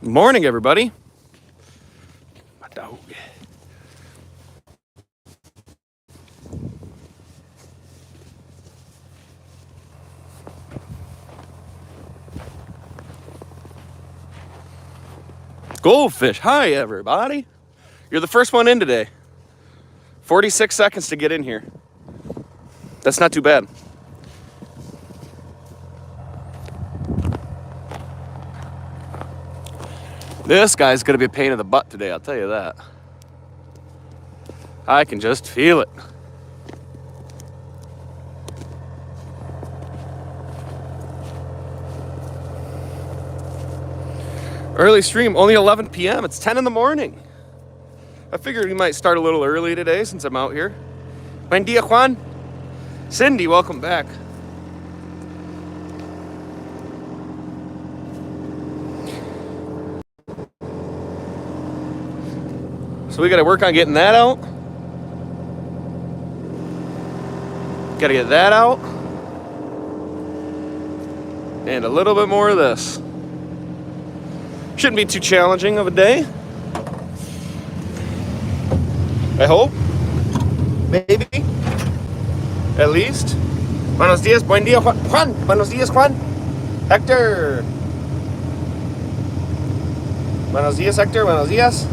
Morning, everybody. My dog. Goldfish. Hi, everybody. You're the first one in today. 46 seconds to get in here. That's not too bad. This guy's going to be a pain in the butt today, I'll tell you that. I can just feel it. Early stream, only 11 p.m. It's 10 in the morning. I figured we might start a little early today since I'm out here. Buen dia, Juan. Cindy, welcome back. So we got to work on getting that out. Got to get that out. And a little bit more of this. Shouldn't be too challenging of a day. I hope. Maybe. At least. Buenos dias, buen dia, Juan. Buenos dias, Juan. Hector. Buenos dias, Hector. Buenos dias.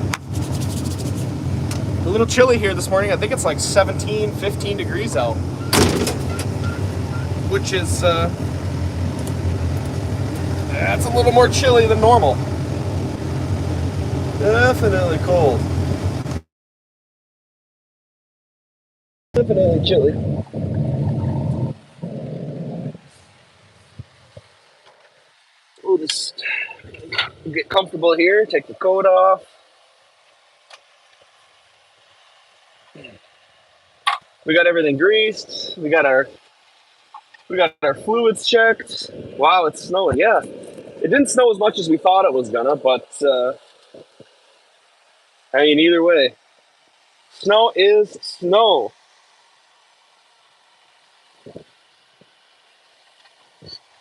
A little chilly here this morning. I think it's like 17, 15 degrees out. Which is, that's a little more chilly than normal. Definitely cold. Definitely chilly. We'll just get comfortable here, take the coat off. We got everything greased. We got our fluids checked. Wow, it's snowing. Yeah, it didn't snow as much as we thought it was gonna, but I mean, either way, snow is snow.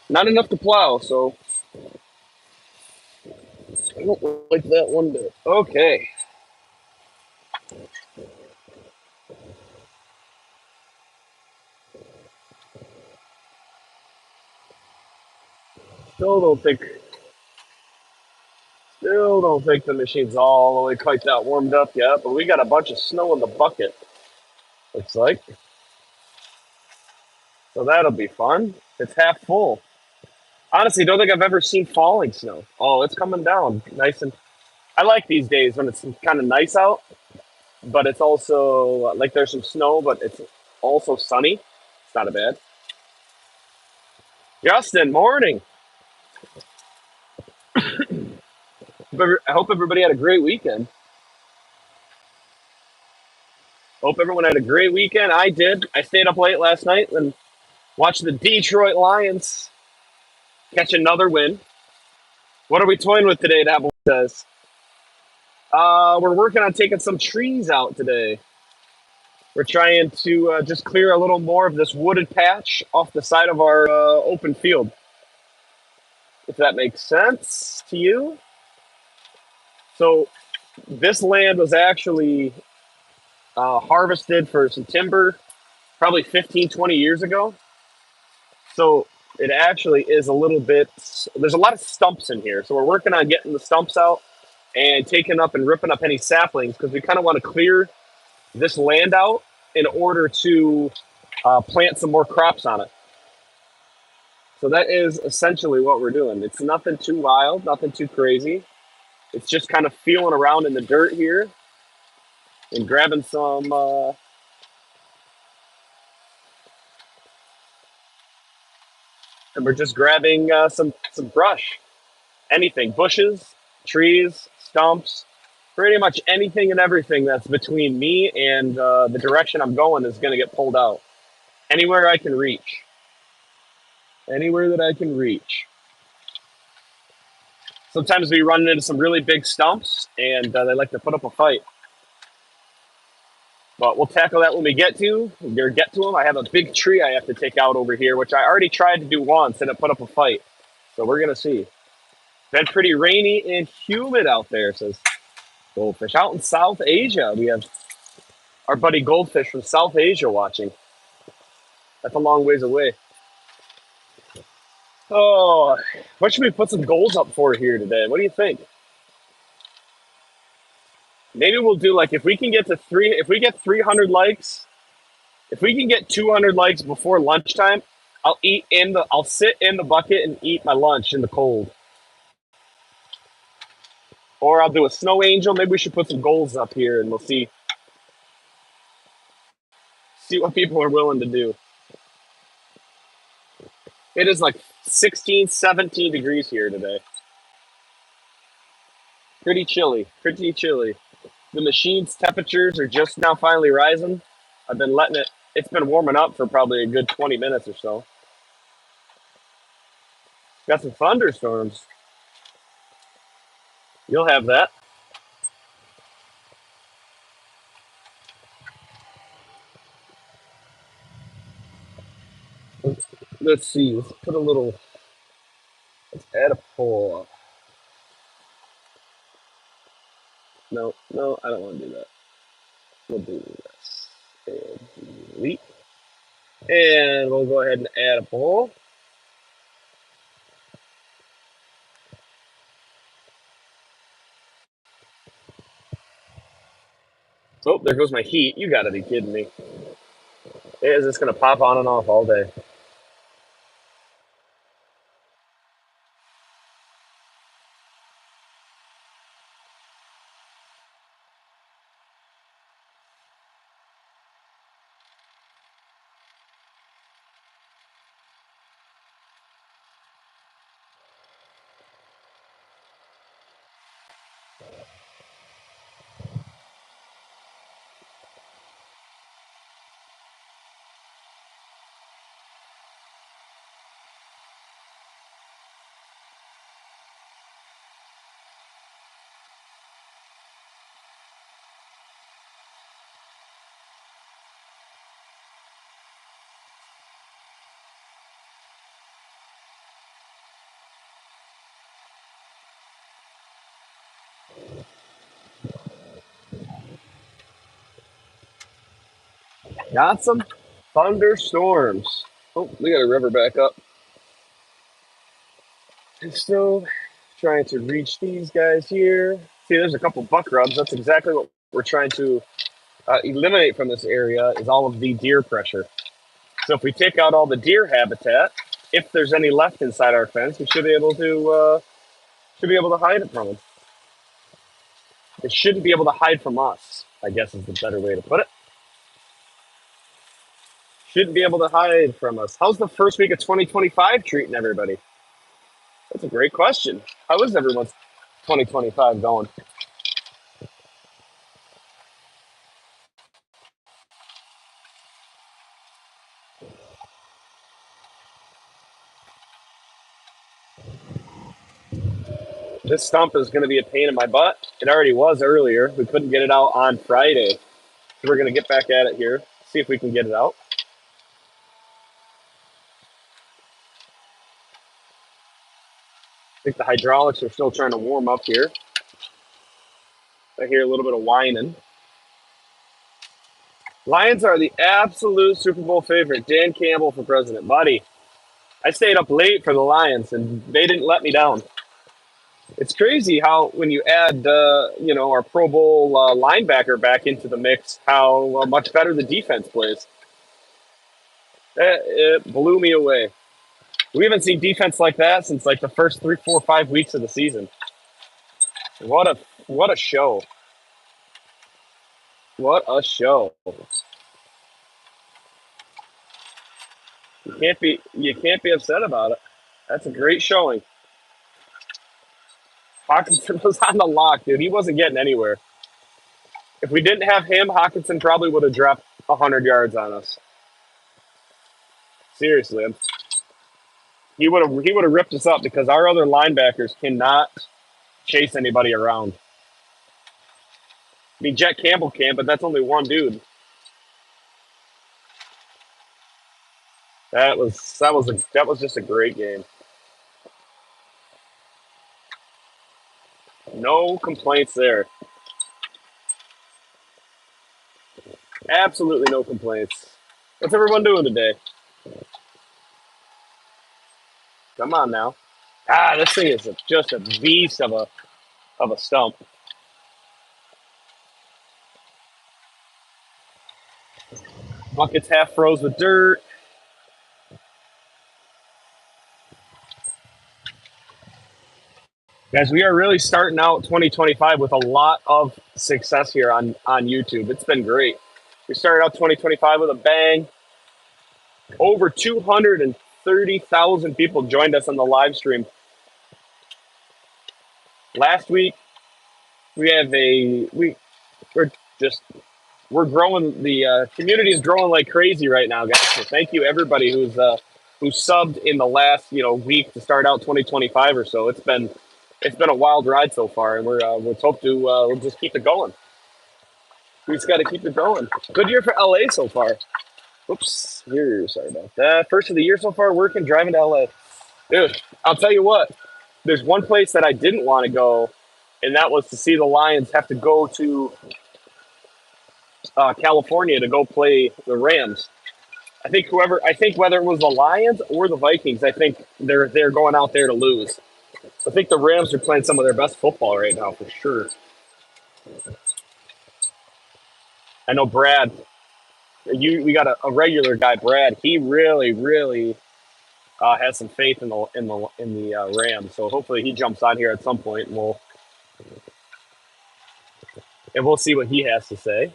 Not enough to plow, so I don't like that one bit. Okay. Still don't think the machine's all the way quite that warmed up yet, but we got a bunch of snow in the bucket, looks like. So that'll be fun. It's half full. Honestly, don't think I've ever seen falling snow. Oh, it's coming down nice, and I like these days when it's kind of nice out, but it's also like there's some snow, but it's also sunny. It's not a bad. Justin, morning. I hope everybody had a great weekend. Hope everyone had a great weekend. I did. I stayed up late last night and watched the Detroit Lions catch another win. What are we toying with today, Dabble says? We're working on taking some trees out today. We're trying to just clear a little more of this wooded patch off the side of our open field. If that makes sense to you. So this land was actually harvested for some timber probably 15, 20 years ago. So it actually is a little bit, there's a lot of stumps in here. So we're working on getting the stumps out and taking up and ripping up any saplings because we kind of want to clear this land out in order to plant some more crops on it. So that is essentially what we're doing. It's nothing too wild, nothing too crazy. It's just kind of feeling around in the dirt here and grabbing some and we're just grabbing some brush, anything, bushes, trees, stumps, pretty much anything and everything that's between me and the direction I'm going is going to get pulled out. Anywhere I can reach. Anywhere that I can reach. Sometimes we run into some really big stumps, and they like to put up a fight. But we'll tackle that when we get to them. I have a big tree I have to take out over here, which I already tried to do once, and it put up a fight. So we're going to see. Been pretty rainy and humid out there, says Goldfish. Out in South Asia, we have our buddy Goldfish from South Asia watching. That's a long ways away. Oh, what should we put some goals up for here today? What do you think? Maybe we'll do like if we can get to if we get 300 likes, if we can get 200 likes before lunchtime, I'll sit in the bucket and eat my lunch in the cold. Or I'll do a snow angel. Maybe we should put some goals up here and we'll see what people are willing to do. It is like 16, 17 degrees here today. Pretty chilly, pretty chilly. The machine's temperatures are just now finally rising. I've been letting it's been warming up for probably a good 20 minutes or so. Got some thunderstorms. You'll have that. Let's see. Let's put a little. Let's add a pull. No, no, I don't want to do that. We'll do this. And delete. And we'll go ahead and add a poll. Oh, there goes my heat. You got to be kidding me. Is this going to pop on and off all day? Got some thunderstorms. Oh, we got a river back up. Still trying to reach these guys here. See, there's a couple buck rubs. That's exactly what we're trying to eliminate from this area is all of the deer pressure. So if we take out all the deer habitat, if there's any left inside our fence, we should be able to hide it from them. It shouldn't be able to hide from us, I guess is the better way to put it. Shouldn't be able to hide from us. How's the first week of 2025 treating everybody? That's a great question. How is everyone's 2025 going? This stump is going to be a pain in my butt. It already was earlier. We couldn't get it out on Friday. So we're going to get back at it here, see if we can get it out. I think the hydraulics are still trying to warm up here. I hear a little bit of whining. Lions are the absolute Super Bowl favorite. Dan Campbell for president. Buddy, I stayed up late for the Lions, and they didn't let me down. It's crazy how when you add, our Pro Bowl linebacker back into the mix, how much better the defense plays. It blew me away. We haven't seen defense like that since like the first 3, 4, 5 weeks of the season. What a show! What a show! You can't be upset about it. That's a great showing. Hawkinson was on the lock, dude. He wasn't getting anywhere. If we didn't have him, Hawkinson probably would have dropped 100 yards on us. Seriously, he would have ripped us up because our other linebackers cannot chase anybody around. I mean, Jet Campbell can, but that's only one dude. That was just a great game. No complaints there. Absolutely no complaints. What's everyone doing today? Come on now. Ah, this thing is just a beast of a stump. Bucket's half froze with dirt. Guys, we are really starting out 2025 with a lot of success here on YouTube. It's been great. We started out 2025 with a bang. Over 230,000 people joined us on the live stream. Last week, we're just we're growing. The community is growing like crazy right now, guys. So thank you everybody who's subbed in the last week to start out 2025 or so. It's been a wild ride so far, and let's hope to we'll just keep it going. We just got to keep it going. Good year for LA so far. Oops, here. Sorry about that. First of the year so far, working, driving to LA. Dude, I'll tell you what. There's one place that I didn't want to go, and that was to see the Lions have to go to California to go play the Rams. I think whether it was the Lions or the Vikings, I think they're going out there to lose. I think the Rams are playing some of their best football right now for sure. I know Brad. We got a regular guy, Brad. He really has some faith in the Rams. So hopefully he jumps on here at some point, and we'll see what he has to say.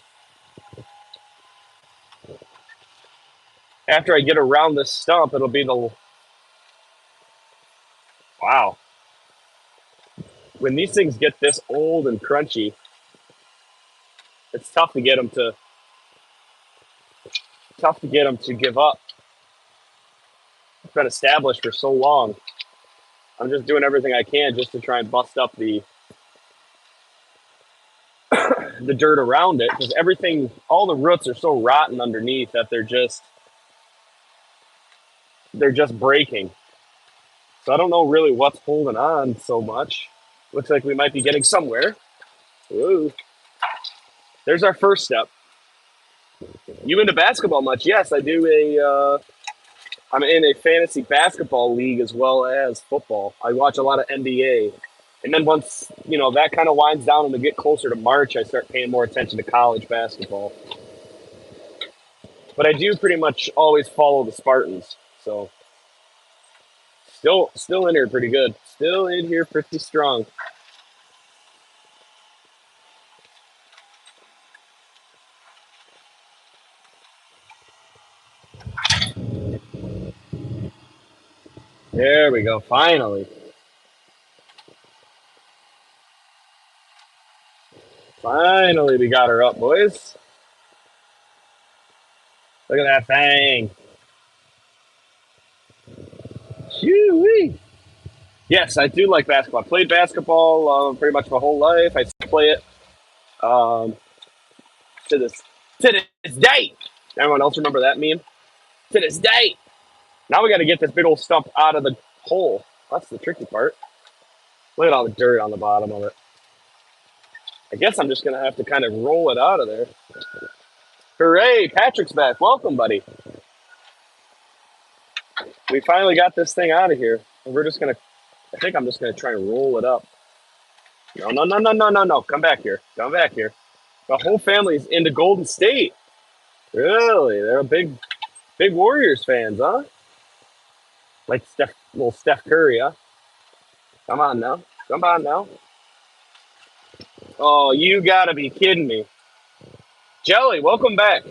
After I get around this stump, it'll be the wow. When these things get this old and crunchy, it's tough to get them to give up. It's been established for so long. I'm just doing everything I can just to try and bust up the dirt around it, because all the roots are so rotten underneath that they're just breaking. So I don't know really what's holding on so much. Looks like we might be getting somewhere. Ooh. There's our first step. You into basketball much? Yes, I do. I'm in a fantasy basketball league as well as football. I watch a lot of NBA. And then once, that kind of winds down and we get closer to March, I start paying more attention to college basketball. But I do pretty much always follow the Spartans. So still in here pretty good. Still in here pretty strong. There we go. Finally. Finally we got her up, boys. Look at that thing. Shoo-wee. Yes, I do like basketball. I played basketball pretty much my whole life. I still play it um, to this day. Everyone else remember that meme? To this day. Now we got to get this big old stump out of the hole. That's the tricky part. Look at all the dirt on the bottom of it. I guess I'm just going to have to kind of roll it out of there. Hooray, Patrick's back. Welcome, buddy. We finally got this thing out of here. And I think I'm just going to try and roll it up. No. Come back here. Come back here. The whole family's into Golden State. Really? They're a big Warriors fans, huh? Like little Steph Curry, huh? Come on now. Come on now. Oh, you gotta be kidding me. Jelly, welcome back.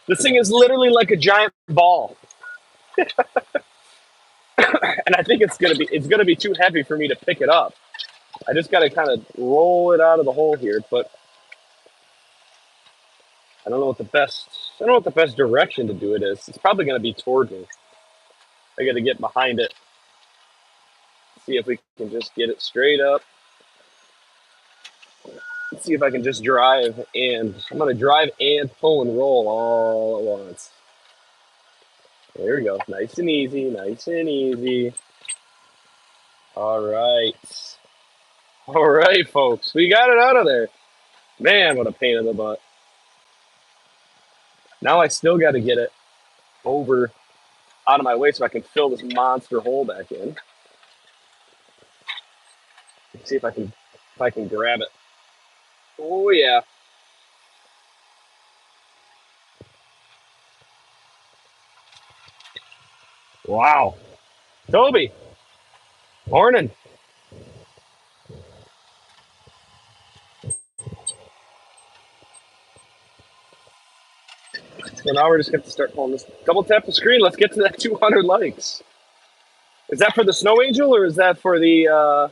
This thing is literally like a giant ball. And I think it's gonna be too heavy for me to pick it up. I just gotta kind of roll it out of the hole here, but I don't know what the best direction to do it is. It's probably gonna be toward me. I gotta get behind it. See if we can just get it straight up. Let's see if I can just drive, and I'm gonna drive and pull and roll all at once. There we go. Nice and easy. Nice and easy. All right. All right, folks, we got it out of there. Man, what a pain in the butt. Now I still got to get it over out of my way so I can fill this monster hole back in. Let's see if I can grab it. Oh yeah. Wow. Toby, morning. So now we're just going to start pulling this. Double tap the screen. Let's get to that 200 likes. Is that for the snow angel or is that for the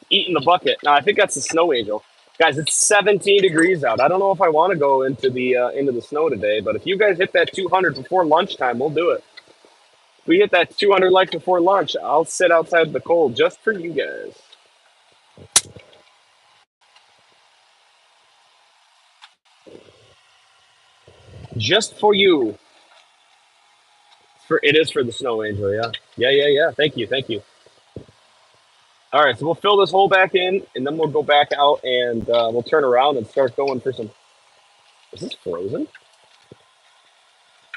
eating the bucket? No, I think that's the snow angel. Guys, it's 17 degrees out. I don't know if I want to go into the snow today, but if you guys hit that 200 before lunchtime, we'll do it. If we hit that 200 likes before lunch, I'll sit outside the cold just for you guys. Just for you. For it is for the snow angel, yeah. Yeah. Thank you. All right, so we'll fill this hole back in, and then we'll go back out and we'll turn around and start going for some. Is this frozen?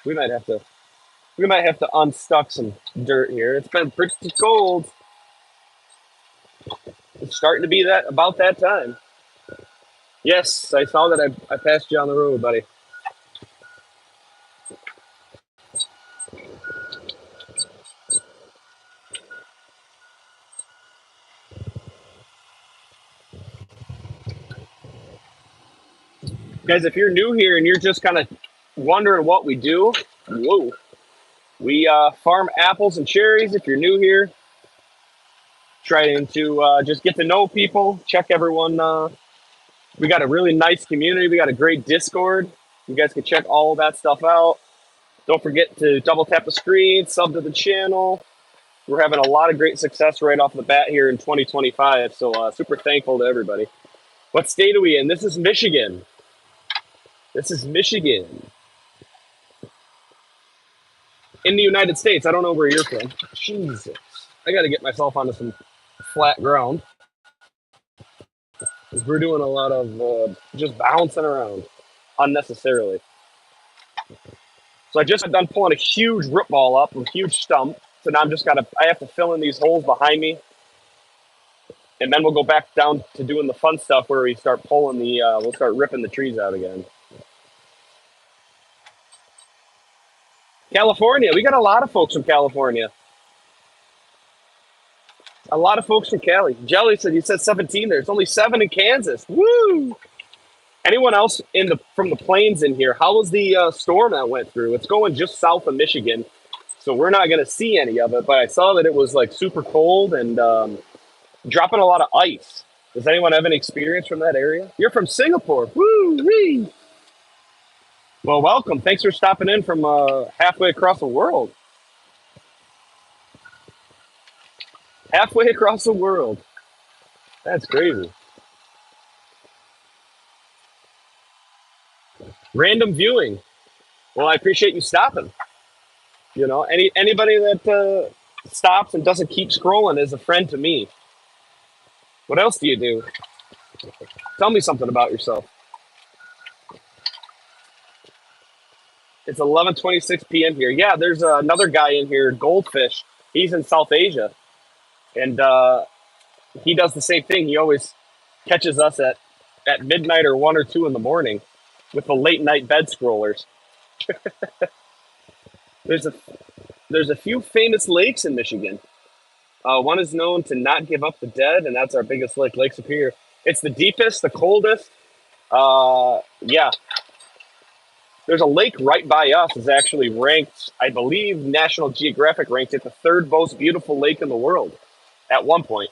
We might have to. We might have to unstuck some dirt here. It's been pretty cold. It's starting to be that about that time. Yes, I saw that. I passed you on the road, buddy. Guys, if you're new here and you're just kind of wondering what we do, whoa, we farm apples and cherries. If you're new here, trying to just get to know people, check everyone. We got a really nice community. We got a great Discord. You guys can check all of that stuff out. Don't forget to double tap the screen, sub to the channel. We're having a lot of great success right off the bat here in 2025. So super thankful to everybody. What state are we in? This is Michigan. This is Michigan. In the United States. I don't know where you're from. Jesus. I got to get myself onto some flat ground. We're doing a lot of just bouncing around unnecessarily. So I just got done pulling a huge root ball up, a huge stump. So now I have to fill in these holes behind me. And then we'll go back down to doing the fun stuff where we start we'll start ripping the trees out again. California, we got a lot of folks from California. A lot of folks from Cali. Jelly said, you said 17 there. It's only 7 in Kansas. Woo! Anyone else from the plains in here? How was the storm that went through? It's going just south of Michigan, so we're not going to see any of it. But I saw that it was like super cold and dropping a lot of ice. Does anyone have any experience from that area? You're from Singapore. Woo wee! Well, welcome. Thanks for stopping in from halfway across the world. Halfway across the world. That's crazy. Random viewing. Well, I appreciate you stopping. You know, anybody that stops and doesn't keep scrolling is a friend to me. What else do you do? Tell me something about yourself. It's 11:26 p.m. here. Yeah, there's another guy in here, Goldfish. He's in South Asia, and he does the same thing. He always catches us at midnight or 1 or 2 in the morning with the late night bed scrollers. There's a there's a few famous lakes in Michigan. One is known to not give up the dead, and that's our biggest lake, Lake Superior. It's the deepest, the coldest. Yeah, there's a lake right by us is actually ranked, I believe National Geographic ranked it the third most beautiful lake in the world at one point.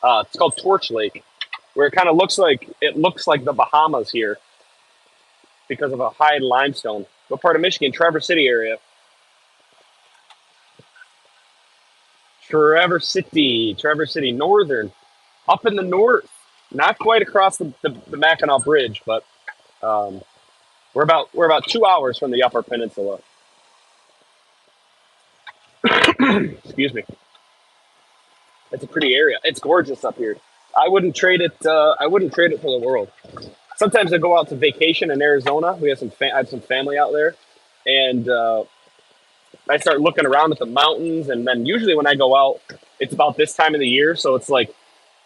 It's called Torch Lake, where it looks like the Bahamas here because of a high limestone. What part of Michigan? Traverse City area. Traverse City, northern, up in the north, not quite across the Mackinac Bridge, but um, we're about 2 hours from the Upper Peninsula. Excuse me. It's a pretty area. It's gorgeous up here. I wouldn't trade it. I wouldn't trade it for the world. Sometimes I go out to vacation in Arizona. We have I have some family out there, and I start looking around at the mountains. And then usually when I go out, it's about this time of the year, so it's like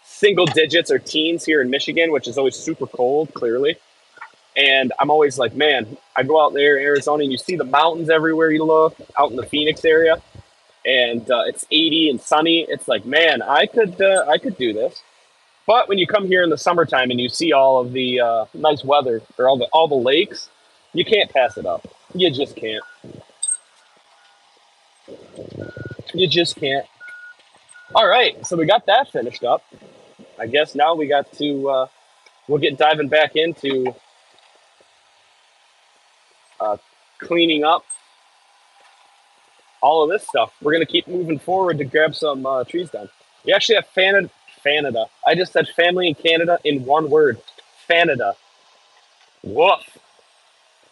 single digits or teens here in Michigan, which is always super cold, clearly. And I'm always like, man, I go out there in Arizona and you see the mountains everywhere you look out in the Phoenix area, and it's 80 and sunny. It's like, man, I could do this. But when you come here in the summertime and you see all of the nice weather or all the lakes, you can't pass it up. You just can't. You just can't. All right, so we got that finished up. I guess now we got to we'll get diving back into uh, cleaning up all of this stuff. We're gonna keep moving forward to grab some trees down. We actually have Canada. I just said family in Canada in one word. Canada. Woof.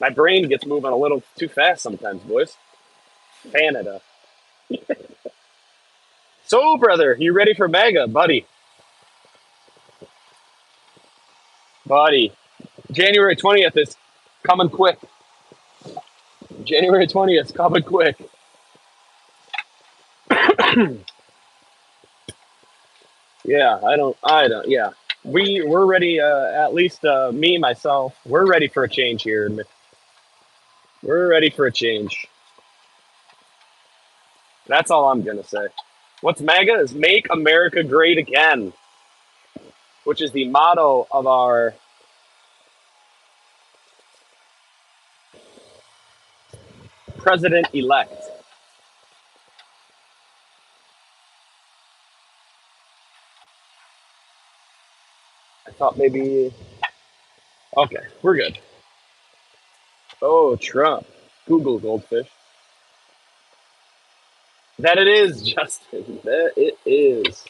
My brain gets moving a little too fast sometimes, boys. Canada. So, brother, you ready for mega, buddy? Buddy. January 20th is coming quick. January 20th is coming quick. Yeah, yeah. We're ready, at least me, myself, we're ready for a change here. We're ready for a change. That's all I'm going to say. What's MAGA is Make America Great Again, which is the motto of our president-elect. I thought maybe, okay, we're good. Oh, Trump. Google goldfish. That it is, Justin. That it is.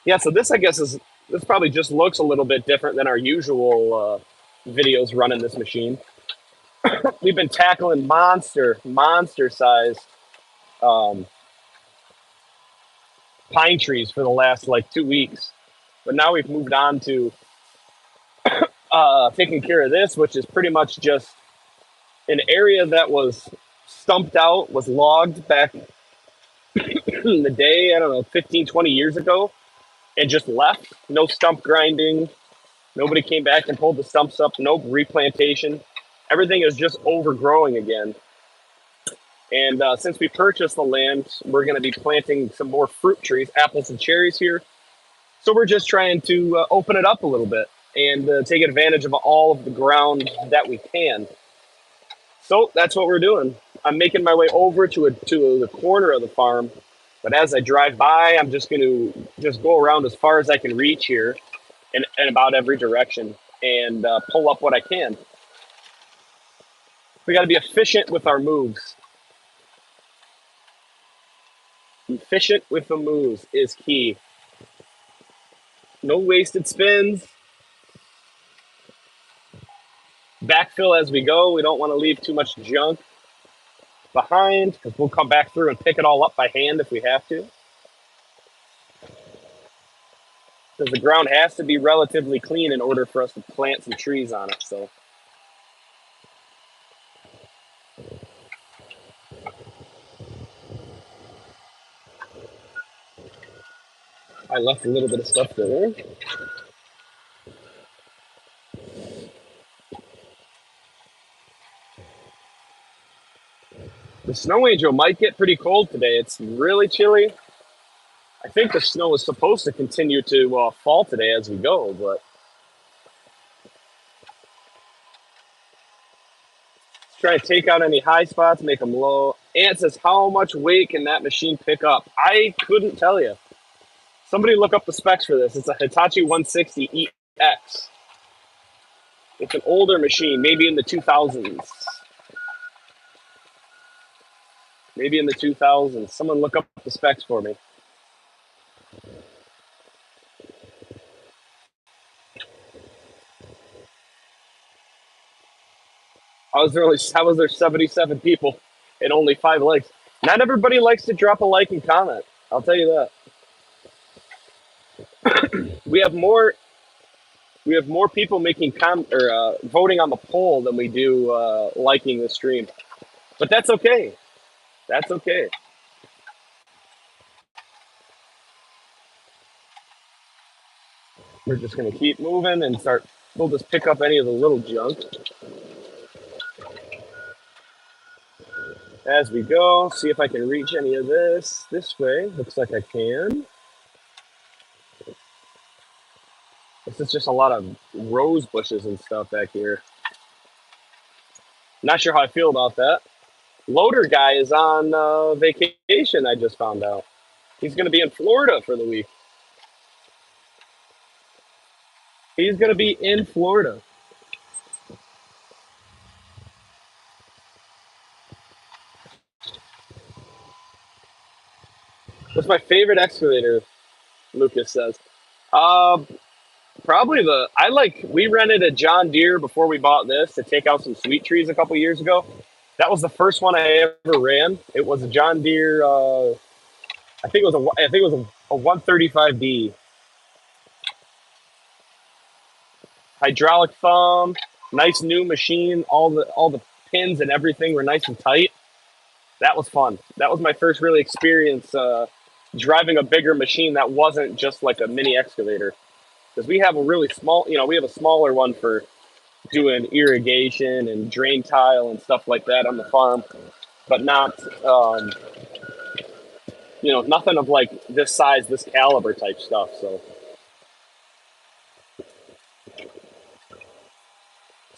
Yeah, so this, I guess, this probably just looks a little bit different than our usual videos running this machine. We've been tackling monster size um, pine trees for the last like 2 weeks. But now we've moved on to taking care of this, which is pretty much just an area that was stumped out, was logged back in the day, I don't know, 15, 20 years ago, and just left. No stump grinding. Nobody came back and pulled the stumps up. No replantation. Everything is just overgrowing again. And since we purchased the land, we're going to be planting some more fruit trees, apples and cherries here. So we're just trying to open it up a little bit and take advantage of all of the ground that we can. So that's what we're doing. I'm making my way over to the corner of the farm, but as I drive by, I'm just going to just go around as far as I can reach here in about every direction and pull up what I can. We got to be efficient with our moves. Efficient with the moves is key. No wasted spins. Backfill as we go. We don't want to leave too much junk behind because we'll come back through and pick it all up by hand if we have to. Because the ground has to be relatively clean in order for us to plant some trees on it. So I left a little bit of stuff there. The snow angel might get pretty cold today. It's really chilly. I think the snow is supposed to continue to fall today as we go, but try to take out any high spots, make them low. Ant says, how much weight can that machine pick up? I couldn't tell you. Somebody look up the specs for this. It's a Hitachi 160 EX. It's an older machine, maybe in the 2000s. Maybe in the 2000s. Someone look up the specs for me. How was there 77 people and only 5 likes? Not everybody likes to drop a like and comment. I'll tell you that. We have more people making voting on the poll than we do liking the stream, but that's okay. That's okay. We're just gonna keep moving and start. We'll just pick up any of the little junk as we go. See if I can reach any of this way. Looks like I can. This is just a lot of rose bushes and stuff back here. Not sure how I feel about that. Loader guy is on vacation. I just found out he's gonna be in Florida for the week. He's gonna be in Florida. What's my favorite excavator? Lucas says. Um, Probably we rented a John Deere before we bought this to take out some sweet trees a couple years ago. That was the first one I ever ran. It was a John Deere. I think it was a 135D hydraulic thumb. Nice new machine. All the pins and everything were nice and tight. That was fun. That was my first really experience driving a bigger machine that wasn't just like a mini excavator. Because we have a really small, we have a smaller one for doing irrigation and drain tile and stuff like that on the farm, but not, nothing of like this size, this caliber type stuff. So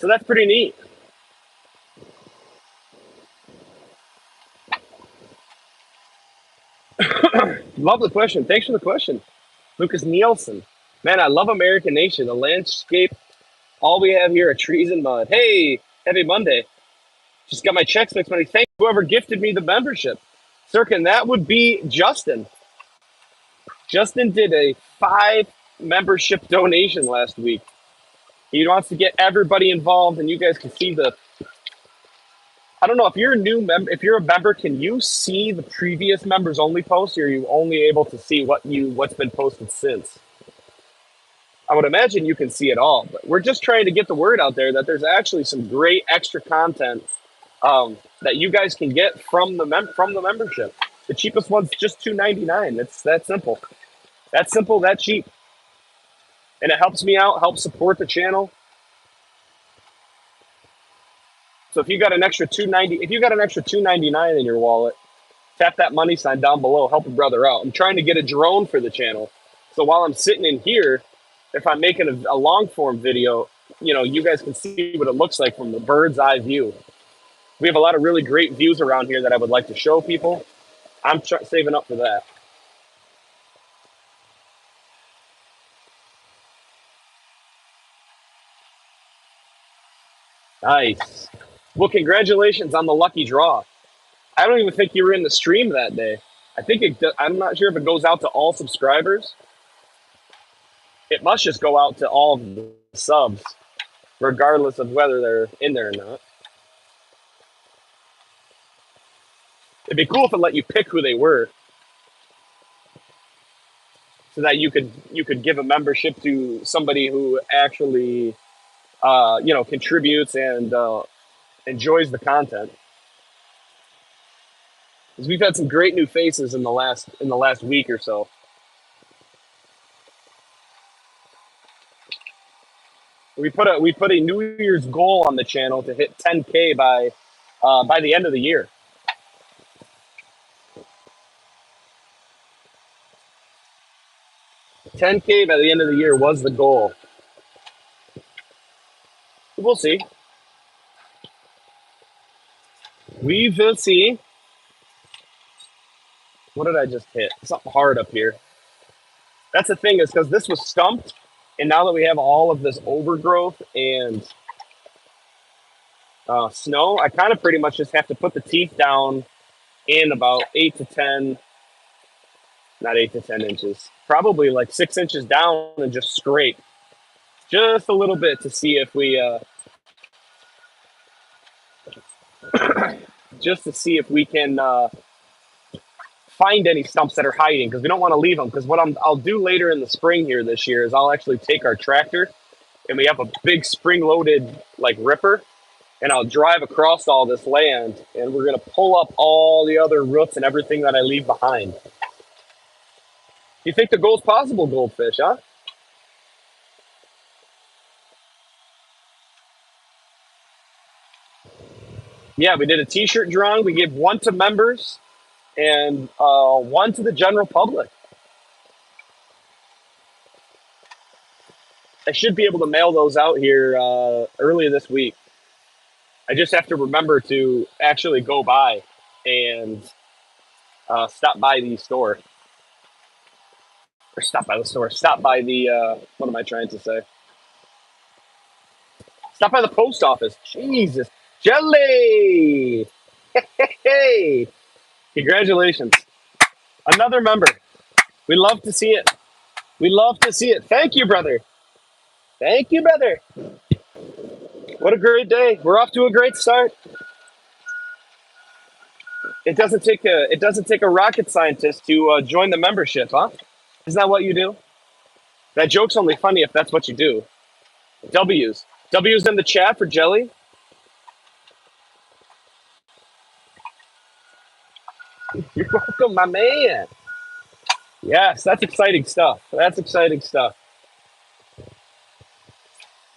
that's pretty neat. Love the question. Thanks for the question, Lucas Nielsen. Man, I love American nature. The landscape. All we have here are trees and mud. Hey, happy Monday. Just got my checks next Monday. Thank whoever gifted me the membership. Sirkin, that would be Justin. Justin did a 5 membership donation last week. He wants to get everybody involved, and you guys can see the. I don't know if you're a new member. If you're a member, can you see the previous members only posts, or are you only able to see what's been posted since? I would imagine you can see it all, but we're just trying to get the word out there that there's actually some great extra content that you guys can get from the membership. The cheapest one's just $2.99. It's that simple. That simple. That cheap. And it helps me out, helps support the channel. So if you got an extra $2.99 in your wallet, tap that money sign down below, help a brother out. I'm trying to get a drone for the channel. So while I'm sitting in here, if I'm making a long form video, you guys can see what it looks like from the bird's eye view. We have a lot of really great views around here that I would like to show people. I'm saving up for that. Nice. Well, congratulations on the lucky draw. I don't even think you were in the stream that day. I'm not sure if it goes out to all subscribers. It must just go out to all of the subs, regardless of whether they're in there or not. It'd be cool if it let you pick who they were, so that you could give a membership to somebody who actually, contributes and enjoys the content. Because we've had some great new faces in the last week or so. We put a New Year's goal on the channel to hit 10K by the end of the year. 10K by the end of the year was the goal. We'll see. We will see. What did I just hit? Something hard up here. That's the thing, is because this was stumped, and now that we have all of this overgrowth and snow, I kind of pretty much just have to put the teeth down in about 8 to 10, not 8 to 10 inches, probably like 6 inches down, and just scrape just a little bit to see if we just to see if we can find any stumps that are hiding because we don't want to leave them. Because what I'll do later in the spring here this year is I'll actually take our tractor and we have a big spring-loaded like ripper, and I'll drive across all this land, and we're gonna pull up all the other roots and everything that I leave behind. You think the goal's possible, Goldfish? Huh? Yeah, we did a T-shirt drawing. We gave one to members and one to the general public. I should be able to mail those out here early this week. I just have to remember to actually go by and stop by the store. Or stop by the store. Stop by the, what am I trying to say? Stop by the post office. Jesus. Jelly! Hey! Congratulations. Another member. We love to see it. We love to see it. Thank you, brother. Thank you, brother. What a great day. We're off to a great start. It doesn't take a rocket scientist to join the membership, huh? Isn't that what you do? That joke's only funny if that's what you do. W's. W's in the chat for Jelly. You're welcome, my man. Yes, that's exciting stuff. That's exciting stuff.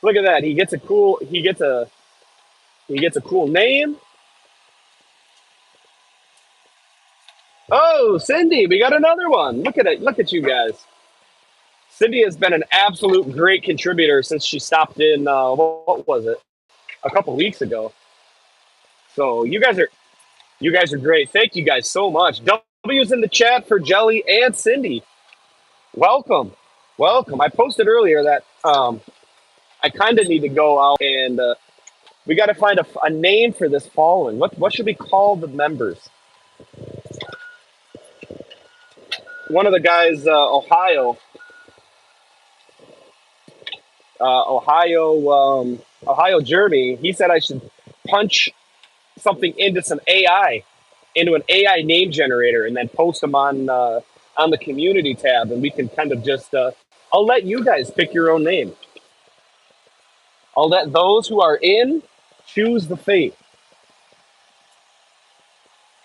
Look at that. He gets a cool name. Oh, Cindy, we got another one. Look at it. Look at you guys. Cindy has been an absolute great contributor since she stopped in. What was it? A couple weeks ago. So you guys are great. Thank you guys so much. W's in the chat for Jelly and Cindy. Welcome, welcome. I posted earlier that I kind of need to go out and we got to find a name for this following. What should we call the members? One of the guys, Ohio Jeremy. He said I should punch something into an AI name generator, and then post them on the community tab, and we can kind of just. I'll let you guys pick your own name. I'll let those who are in choose the fate.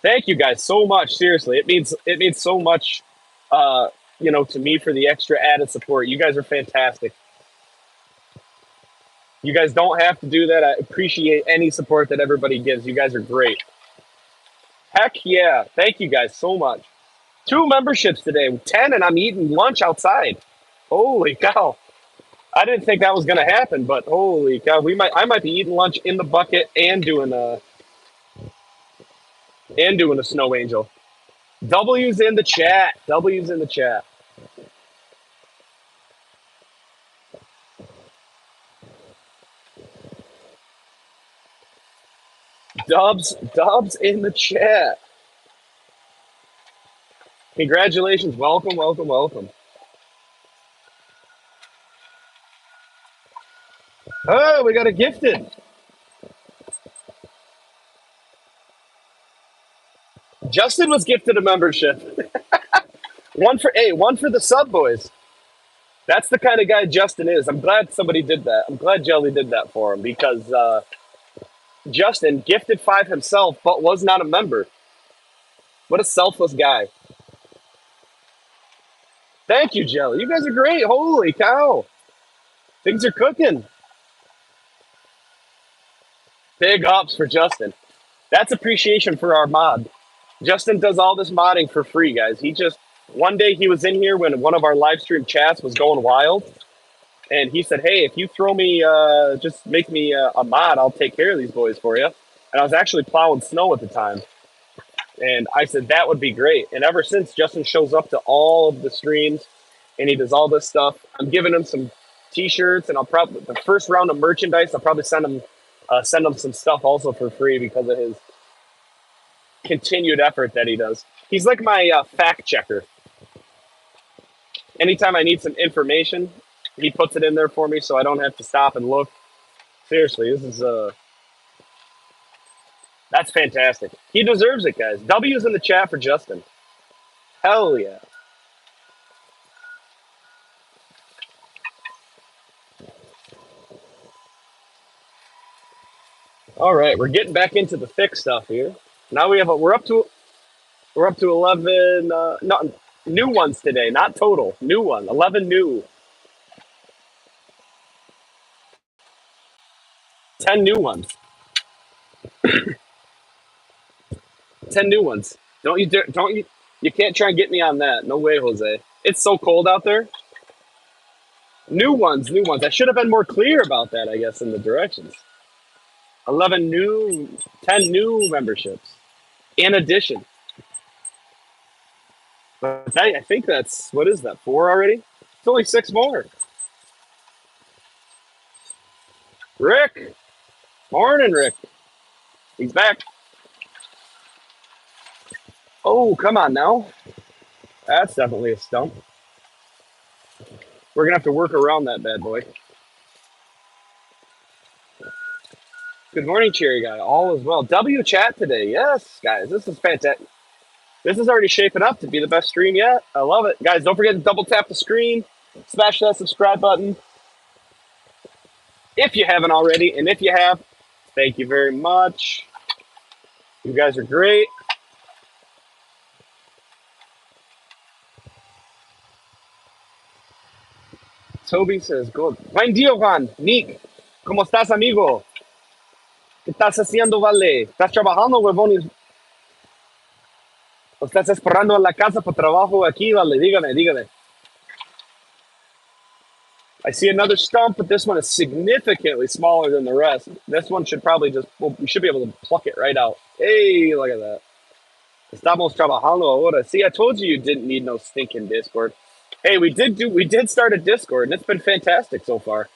Thank you guys so much. Seriously, it means so much, to me for the extra added support. You guys are fantastic. You guys don't have to do that. I appreciate any support that everybody gives. You guys are great. Heck yeah. Thank you guys so much. 2 memberships today, 10, and I'm eating lunch outside. Holy cow. I didn't think that was going to happen, but holy cow. I might be eating lunch in the bucket and doing a snow angel. W's in the chat. W's in the chat. Dubs in the chat. Congratulations. Welcome, welcome, welcome. Oh, we got a gifted. Justin was gifted a membership. one for the sub boys. That's the kind of guy Justin is. I'm glad somebody did that. I'm glad Jelly did that for him because Justin gifted 5 himself, but was not a member. What a selfless guy. Thank you, Jelly. You guys are great. Holy cow. Things are cooking. Big ups for Justin. That's appreciation for our mod. Justin does all this modding for free, guys. One day he was in here when one of our live stream chats was going wild. And he said, hey, if you throw me, just make me a mod, I'll take care of these boys for you. And I was actually plowing snow at the time. And I said, that would be great. And ever since, Justin shows up to all of the streams and he does all this stuff. I'm giving him some t-shirts, and the first round of merchandise, I'll probably send him some stuff also for free because of his continued effort that he does. He's like my fact checker. Anytime I need some information, he puts it in there for me so I don't have to stop and look. Seriously, that's fantastic. He deserves it, guys. W's in the chat for Justin. Hell yeah. All right, we're getting back into the thick stuff here. Now we're up to 11 no, new ones today, not total. New one. 11 new. 10 new ones. 10 new ones. Don't you you can't try and get me on that. No way, Jose. It's so cold out there. New ones, new ones. I should have been more clear about that, I guess, in the directions. 11 new, 10 new memberships in addition. But I think that's, what is that, 4 already? It's only 6 more. Rick! Morning, Rick. He's back. Oh, come on now. That's definitely a stump. We're going to have to work around that bad boy. Good morning, Cherry Guy. All is well. W chat today. Yes, guys, this is fantastic. This is already shaping up to be the best stream yet. I love it. Guys, don't forget to double tap the screen, smash that subscribe button if you haven't already. And if you have, thank you very much. You guys are great. Toby says, good. Buen día, Juan. Nick, ¿cómo estás, amigo? ¿Qué estás haciendo, vale? ¿Estás trabajando, huevón? ¿O estás esperando en la casa por trabajo aquí, vale? Dígame, dígame. I see another stump, but this one is significantly smaller than the rest. This one should probably just, well, we should be able to pluck it right out. Hey, look at that. Estamos trabajando ahora. See, I told you didn't need no stinking Discord. Hey, we did start a Discord, and it's been fantastic so far.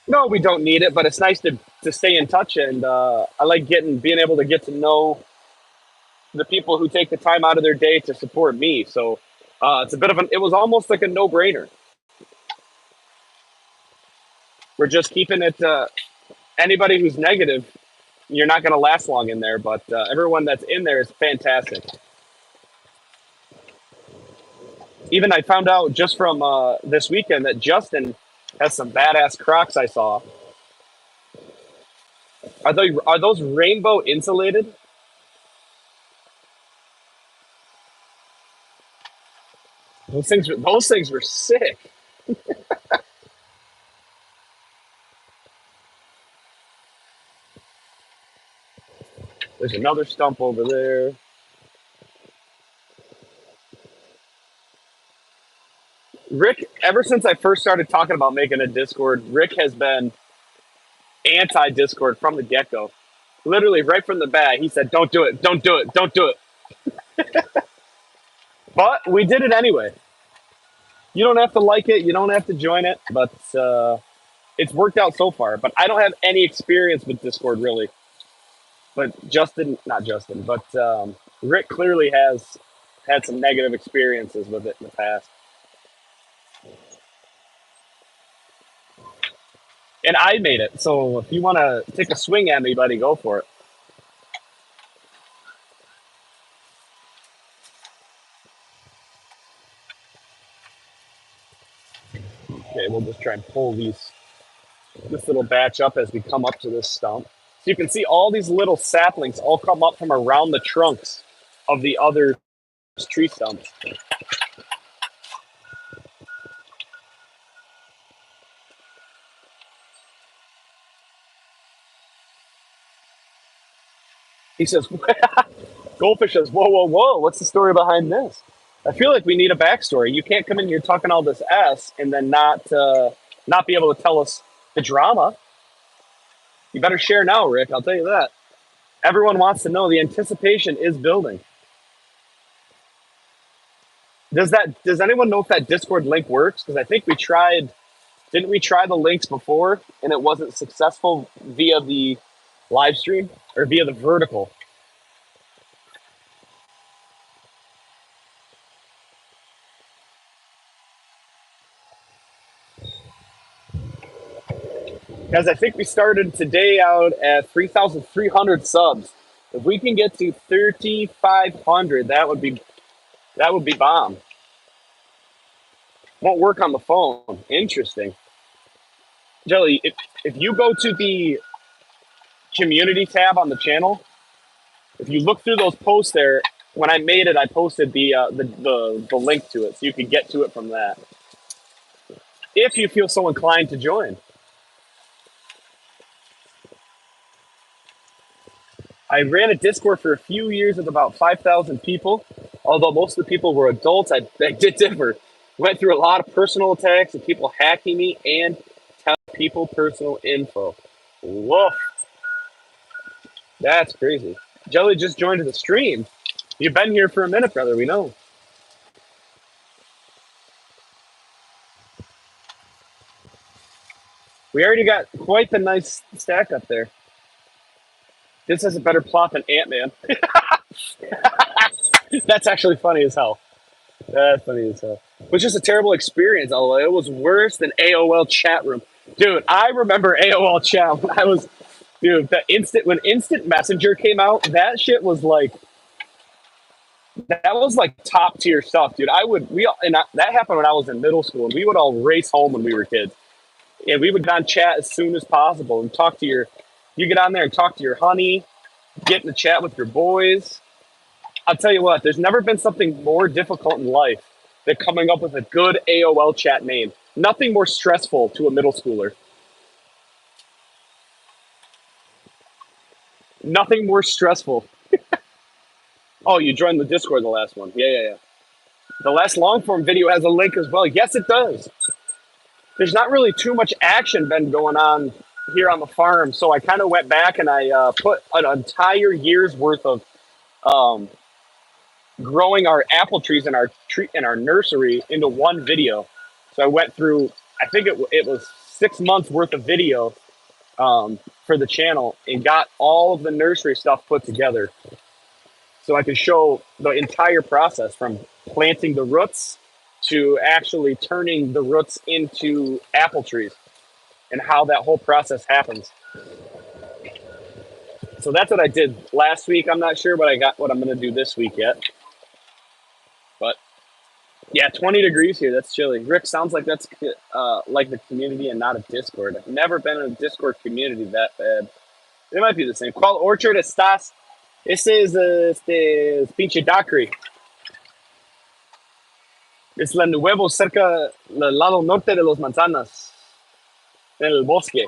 No, we don't need it, but it's nice to stay in touch, and I like being able to get to know the people who take the time out of their day to support me. So it's a bit of it was almost like a no brainer. We're just keeping it. Anybody who's negative, you're not going to last long in there, but everyone that's in there is fantastic. Even I found out just from this weekend that Justin has some badass Crocs I saw. Are those rainbow insulated? Those things were sick. There's another stump over there. Rick, ever since I first started talking about making a Discord, Rick has been anti-Discord from the get-go. Literally, right from the bat, he said, "Don't do it, don't do it, don't do it." But we did it anyway. You don't have to like it, you don't have to join it, but it's worked out so far. But I don't have any experience with Discord really. But not Justin, but Rick clearly has had some negative experiences with it in the past. And I made it, so if you want to take a swing at me, buddy, go for it. Okay, we'll just try and pull this little batch up as we come up to this stump. So you can see all these little saplings all come up from around the trunks of the other tree stumps. He says, Goldfish says, whoa, whoa, whoa, what's the story behind this? I feel like we need a backstory. You can't come in here talking all this S and then not be able to tell us the drama. You better share now, Rick. I'll tell you that. Everyone wants to know. The anticipation is building. Does anyone know if that Discord link works? Because I think we tried. Didn't we try the links before and it wasn't successful via the live stream or via the vertical? Guys, I think we started today out at 3,300 subs. If we can get to 3,500, that would be bomb. Won't work on the phone. Interesting. Jelly, if you go to the community tab on the channel, if you look through those posts there, when I made it, I posted the link to it, so you can get to it from that. If you feel so inclined to join. I ran a Discord for a few years with about 5,000 people. Although most of the people were adults, I beg to differ. Went through a lot of personal attacks and people hacking me and telling people personal info. Woof. That's crazy. Jelly just joined the stream. You've been here for a minute, brother. We know. We already got quite the nice stack up there. This has a better plot than Ant-Man. That's actually funny as hell. That's funny as hell. It was just a terrible experience, although it was worse than AOL chat room. Dude, I remember AOL chat when I was, dude, when Instant Messenger came out, that was like top tier stuff, dude. That happened when I was in middle school, and we would all race home when we were kids. And we would get on chat as soon as possible and you get on there and talk to your honey, get in the chat with your boys. I'll tell you what, there's never been something more difficult in life than coming up with a good AOL chat name. Nothing more stressful to a middle schooler. Nothing more stressful. Oh, you joined the Discord, the last one. Yeah, yeah, yeah. The last long form video has a link as well. Yes, it does. There's not really too much action been going on here on the farm, so I kind of went back and I put an entire year's worth of um, growing our apple trees in our nursery into one video. So I went through, I think it was 6 months worth of video for the channel and got all of the nursery stuff put together, so I could show the entire process from planting the roots to actually turning the roots into apple trees and how that whole process happens. So that's what I did last week. I'm not sure what I'm going to do this week yet. But yeah, 20 degrees here. That's chilly. Rick, sounds like that's like the community and not a Discord. I've never been in a Discord community that bad. It might be the same. ¿Cuál orchard estás? Ese es pinche Dacre. Es la nuevo cerca del lado norte de los manzanas. En el bosque.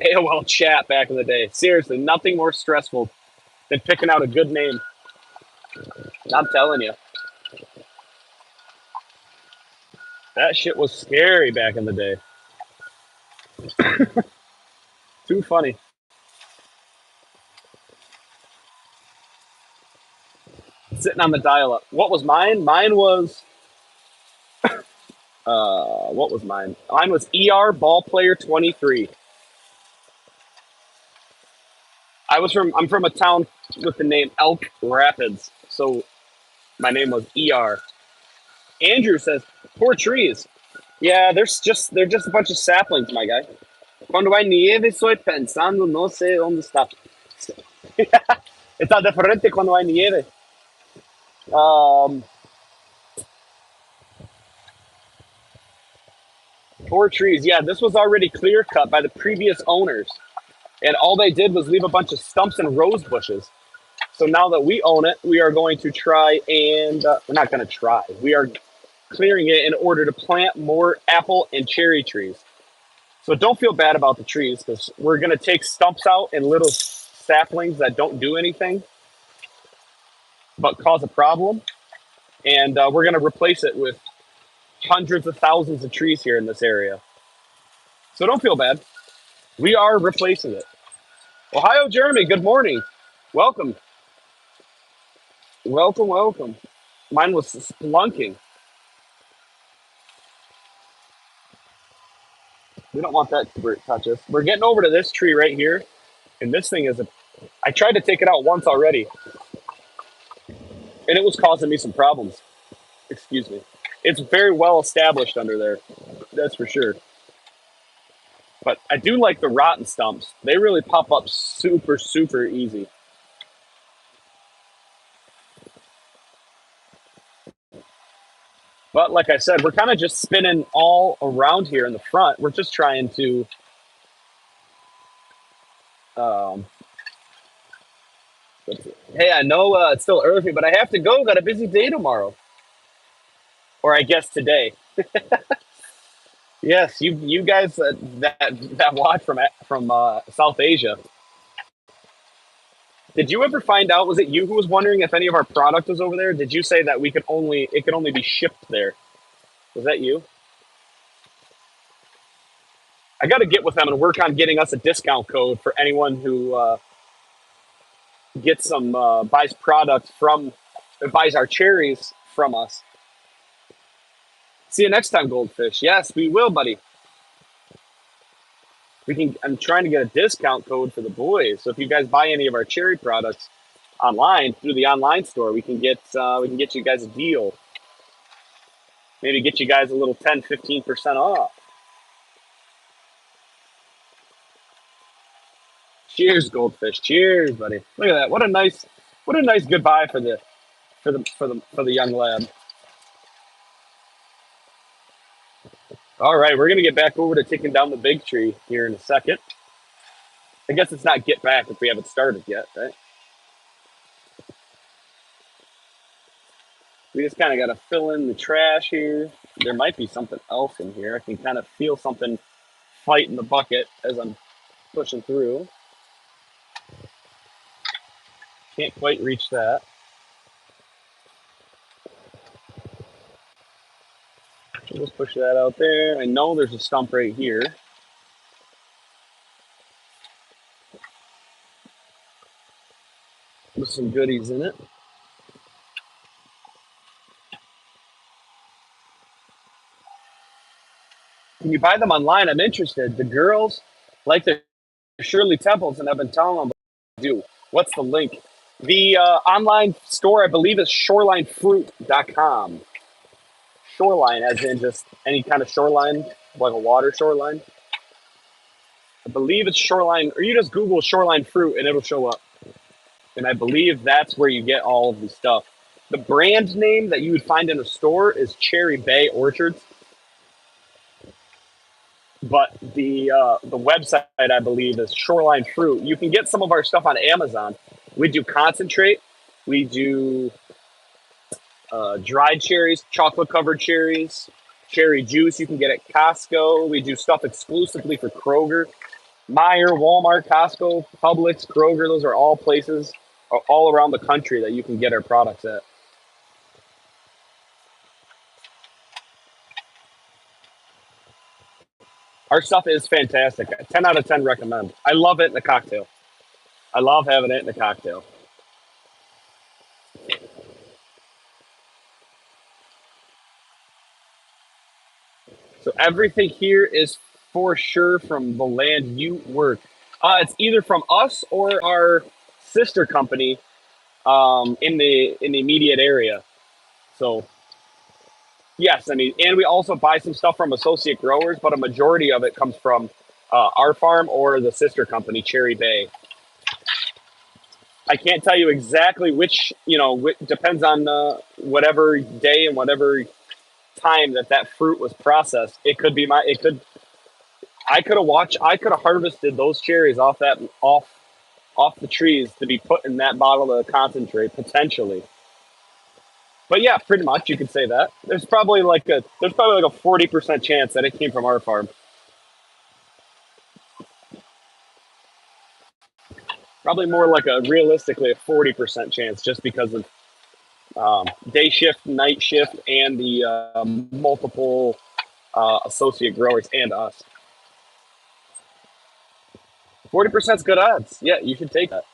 AOL chat back in the day. Seriously, nothing more stressful than picking out a good name. I'm telling you. That shit was scary back in the day. Too funny. Sitting on the dial-up. What was mine? Mine was... what was mine? Mine was ER Ball Player 23. I'm from a town with the name Elk Rapids, so my name was ER. Andrew says, poor trees. Yeah, they're just a bunch of saplings, my guy. Cuando hay nieve estoy pensando, no sé dónde está. Está diferente cuando hay nieve. Poor trees. Yeah, this was already clear cut by the previous owners. And all they did was leave a bunch of stumps and rose bushes. So now that we own it, we are going to try and, we're not going to try. We are clearing it in order to plant more apple and cherry trees. So don't feel bad about the trees, because we're going to take stumps out and little saplings that don't do anything but cause a problem. And we're going to replace it with hundreds of thousands of trees here in this area. So don't feel bad. We are replacing it. Ohio Jeremy, good morning. Welcome. Welcome, welcome. Mine was splunking. We don't want that to touch us. We're getting over to this tree right here. And this thing I tried to take it out once already. And it was causing me some problems. Excuse me. It's very well established under there. That's for sure. But I do like the rotten stumps. They really pop up super, super easy. But like I said, we're kind of just spinning all around here in the front. We're just trying to. Um, hey, I know it's still early, but I have to go. Got a busy day tomorrow, or I guess today. Yes, you guys that watch from South Asia. Did you ever find out? Was it you who was wondering if any of our product was over there? Did you say that it could only be shipped there? Was that you? I got to get with them and work on getting us a discount code for anyone who gets some buys product from buys our cherries from us. See you next time, Goldfish. Yes, we will, buddy. We can. I'm trying to get a discount code for the boys. So if you guys buy any of our cherry products online through the online store, we can get you guys a deal. Maybe get you guys a little 10-15% off. Cheers, Goldfish. Cheers, buddy. Look at that. What a nice goodbye for the young lad. All right, we're gonna get back over to taking down the big tree here in a second. I guess it's not get back if we haven't started yet, right? We just kind of got to fill in the trash here. There might be something else in here. I can kind of feel something fight in the bucket as I'm pushing through. Can't quite reach that. We'll just push that out there. I know there's a stump right here with some goodies in it. Can you buy them online? I'm interested. The girls like the Shirley Temples, and I've been telling them to do. What's the link? The online store, I believe, is shorelinefruit.com. Shoreline, as in just any kind of shoreline, like a water shoreline. I believe it's shoreline, or you just Google shoreline fruit and it'll show up. And I believe that's where you get all of the stuff. The brand name that you would find in a store is Cherry Bay Orchards, but the website I believe is Shoreline Fruit. You can get some of our stuff on Amazon. We do concentrate, we do dried cherries, chocolate covered cherries, cherry juice. You can get at Costco. We do stuff exclusively for Kroger. Meyer, Walmart, Costco, Publix, Kroger, those are all places all around the country that you can get our products at. Our stuff is fantastic. 10 out of 10 recommend. I love it in a cocktail. I love having it in a cocktail. So everything here is for sure from the land you work. It's either from us or our sister company in the immediate area. So yes, I mean, and we also buy some stuff from associate growers, but a majority of it comes from our farm or the sister company, Cherry Bay. I can't tell you exactly which, depends on whatever day and whatever time that fruit was processed. It could be I could have harvested those cherries off the trees to be put in that bottle of concentrate potentially. But yeah, pretty much you could say that. There's probably like a 40% chance that it came from our farm. Probably more like a realistically a 40% chance just because of day shift, night shift, and the multiple associate growers and us. 40% is good odds. Yeah, you should take that.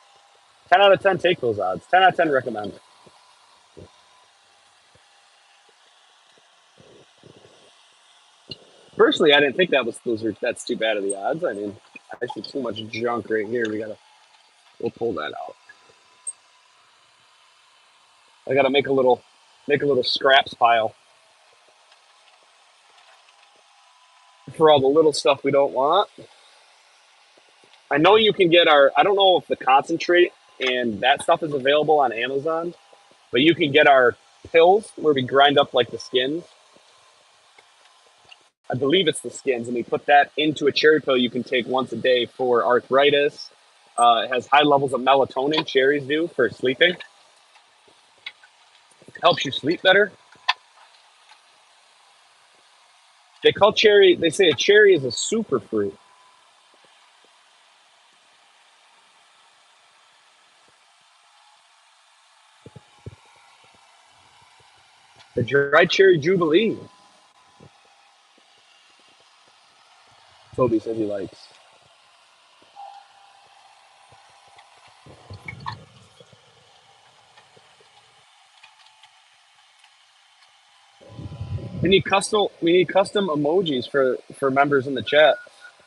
10 out of 10 take those odds. 10 out of 10 recommend. Personally, I didn't think that's too bad of the odds. I mean, I see too much junk right here. We'll pull that out. I gotta make a little scraps pile for all the little stuff we don't want. I know you can get our. I don't know if the concentrate and that stuff is available on Amazon, but you can get our pills where we grind up like the skins. I believe it's the skins, and we put that into a cherry pill you can take once a day for arthritis. It has high levels of melatonin. Cherries do for sleeping. Helps you sleep better. They call cherry. They say a cherry is a super fruit. The dried cherry jubilee. Toby says he likes. We need custom emojis for members in the chat.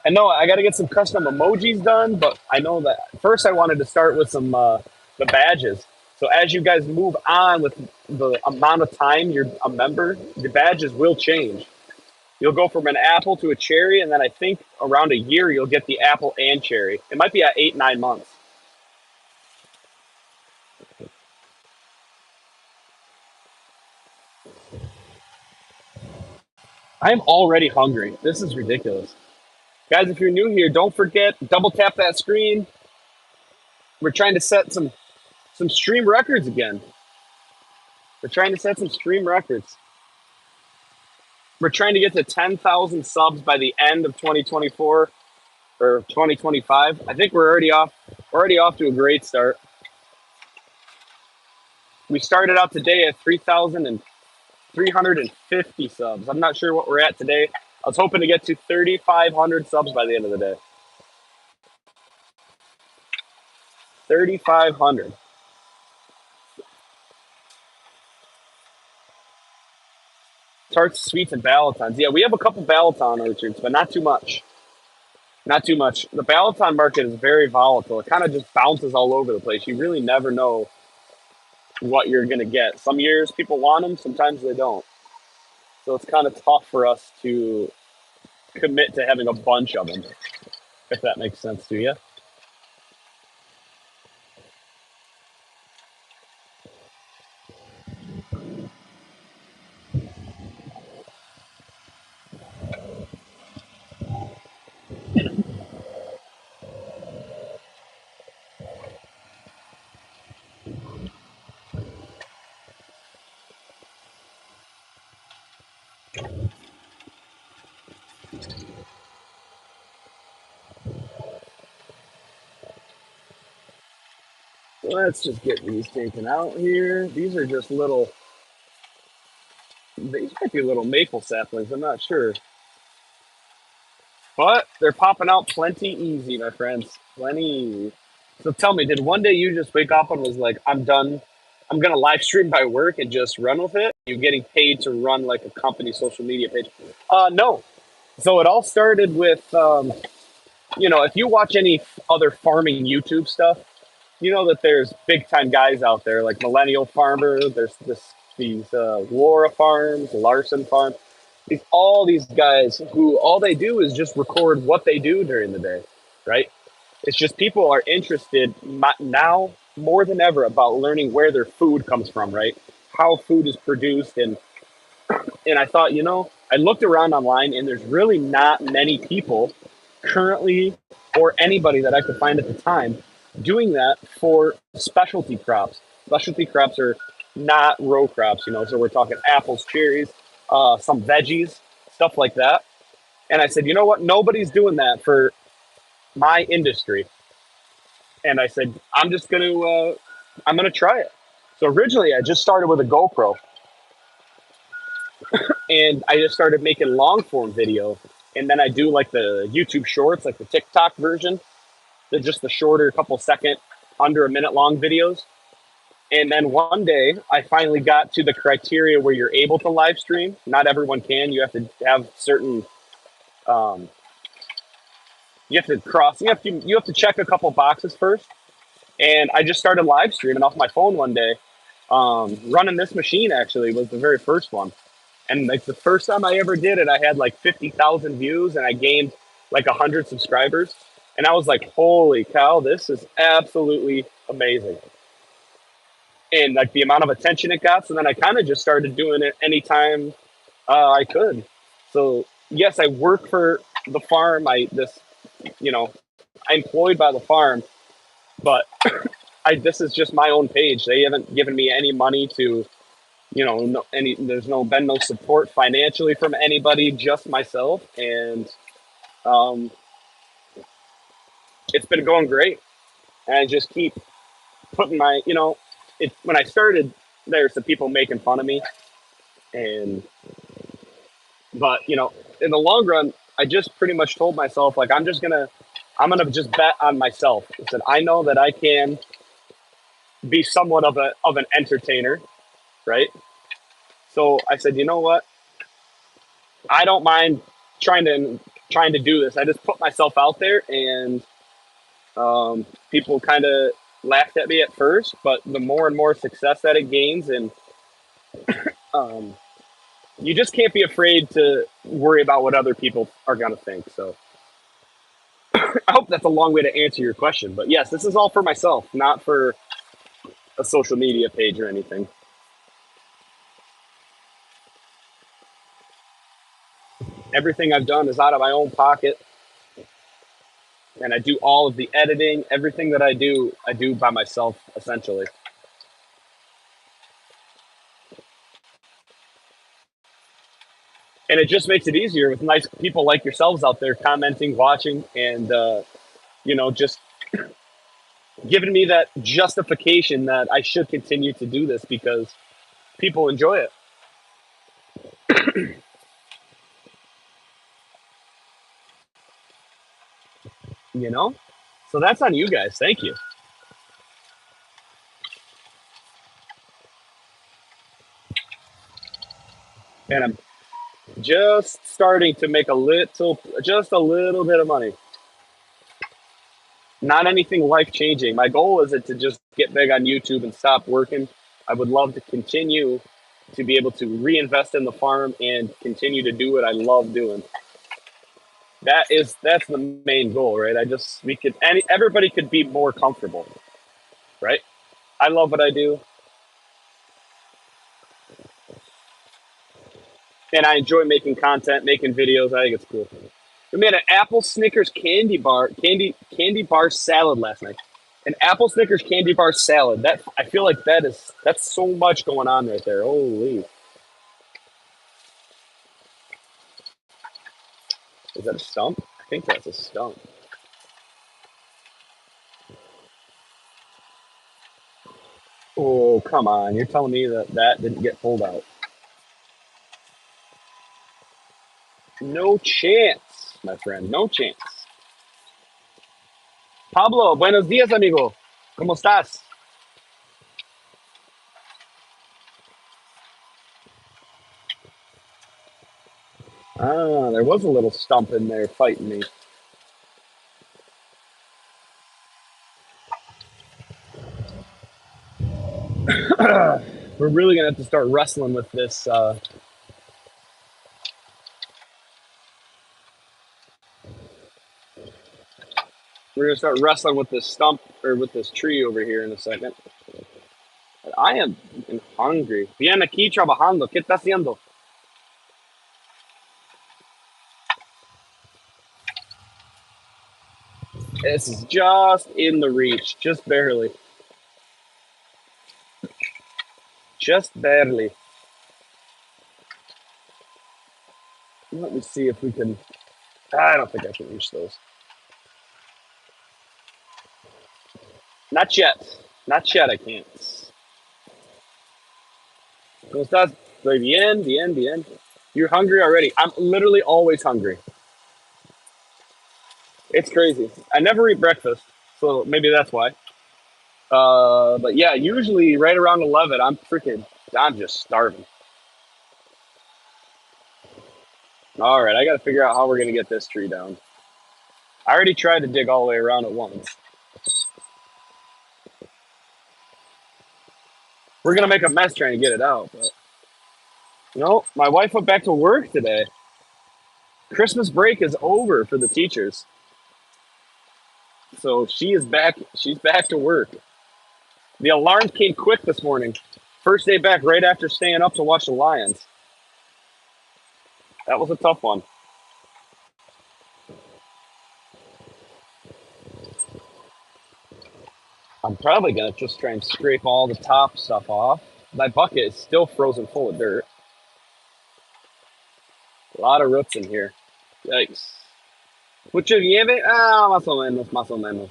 I know I got to get some custom emojis done, but I know that first I wanted to start with some the badges. So as you guys move on with the amount of time you're a member, the badges will change. You'll go from an apple to a cherry, and then I think around a year you'll get the apple and cherry. It might be at 8, 9 months. I'm already hungry. This is ridiculous. Guys, if you're new here, don't forget, double tap that screen. We're trying to set some stream records again. We're trying to set some stream records. We're trying to get to 10,000 subs by the end of 2024 or 2025. I think we're already off. We're already off to a great start. We started out today at 3,350 subs. I'm not sure what we're at today. I was hoping to get to 3,500 subs by the end of the day. 3,500. Tarts, sweets, and ballotons. Yeah, we have a couple balloton orchards, but not too much. Not too much. The balloton market is very volatile. It kind of just bounces all over the place. You really never know what you're going to get. Some years people want them, sometimes they don't. So it's kind of tough for us to commit to having a bunch of them, if that makes sense to you. Let's just get these taken out here. These are just little, these might be little maple saplings, I'm not sure. But they're popping out plenty easy, my friends. Plenty easy. So tell me, did one day you just wake up and was like, I'm done. I'm going to live stream my work and just run with it? You're getting paid to run like a company social media page? No. So it all started with, if you watch any other farming YouTube stuff, you know that there's big time guys out there like Millennial Farmer. There's these Laura Farms, Larson Farm. All these guys who all they do is just record what they do during the day, right? It's just people are interested now more than ever about learning where their food comes from, right? How food is produced, and I thought, I looked around online, and there's really not many people currently, or anybody that I could find at the time, doing that for specialty crops. Specialty crops are not row crops, so we're talking apples, cherries, some veggies, stuff like that. And I said, you know what? Nobody's doing that for my industry. And I said, I'm gonna try it. So originally, I just started with a GoPro, and I just started making long form video. And then I do like the YouTube shorts, like the TikTok version. They're just the shorter, couple second, under a minute long videos. And then one day, I finally got to the criteria where you're able to live stream. Not everyone can. You have to have certain. Um, you have to cross. You have to check a couple boxes first. And I just started live streaming off my phone one day. Running this machine actually was the very first one. And like the first time I ever did it, I had like 50,000 views and I gained like 100 subscribers. And I was like, holy cow, this is absolutely amazing. And like the amount of attention it got. So then I kind of just started doing it anytime I could. So yes, I work for the farm. You know, I'm employed by the farm, but this is just my own page. They haven't given me any money to, there's been no support financially from anybody, just myself. And um, it's been going great. And I just keep putting when I started, there's some people making fun of me. And, but, in the long run, I just pretty much told myself, like, I'm going to just bet on myself. I said, I know that I can be somewhat of an entertainer, right? So I said, you know what? I don't mind trying to do this. I just put myself out there, and people kind of laughed at me at first, but the more and more success that it gains, and um, you just can't be afraid to worry about what other people are gonna think. So I hope that's a long way to answer your question, but yes, this is all for myself, not for a social media page or anything. Everything I've done is out of my own pocket, and I do all of the editing. Everything that I do by myself, essentially. And it just makes it easier with nice people like yourselves out there commenting, watching, and just giving me that justification that I should continue to do this because people enjoy it. You know, so that's on you guys. Thank you. And I'm just starting to make just a little bit of money. Not anything life changing. My goal isn't to just get big on YouTube and stop working. I would love to continue to be able to reinvest in the farm and continue to do what I love doing. That's the main goal, right? Everybody could be more comfortable, right? I love what I do, and I enjoy making content, making videos. I think it's cool. We made an apple Snickers candy bar salad last night. An apple Snickers candy bar salad. That I feel like that's so much going on right there. Holy, is that a stump? I think that's a stump. Oh, come on! You're telling me that didn't get pulled out? No chance, my friend. No chance. Pablo, buenos días, amigo. ¿Cómo estás? Ah, there was a little stump in there fighting me. We're really gonna have to start wrestling with this. We're gonna start wrestling with this stump or with this tree over here in a second. I am hungry. Bien aquí trabajando. ¿Qué está haciendo? This is just in the reach, just barely, just barely. Let me see if we can. I don't think I can reach those. Not yet. Not yet. I can't. ¿Cómo estás? Estoy bien, bien, bien. You're hungry already. I'm literally always hungry. It's crazy. I never eat breakfast, so maybe that's why. But yeah, usually right around 11, I'm just starving. All right, I got to figure out how we're gonna get this tree down. I already tried to dig all the way around it once. We're gonna make a mess trying to get it out, but my wife went back to work today. Christmas break is over for the teachers. so she is back. She's back to work. The alarm came quick this morning. First day back right after staying up to watch the Lions. That was a tough one. I'm probably going to just try and scrape all the top stuff off. My bucket is still frozen full of dirt. A lot of roots in here. Yikes. Mucho nieve? Ah, más o menos, más o menos.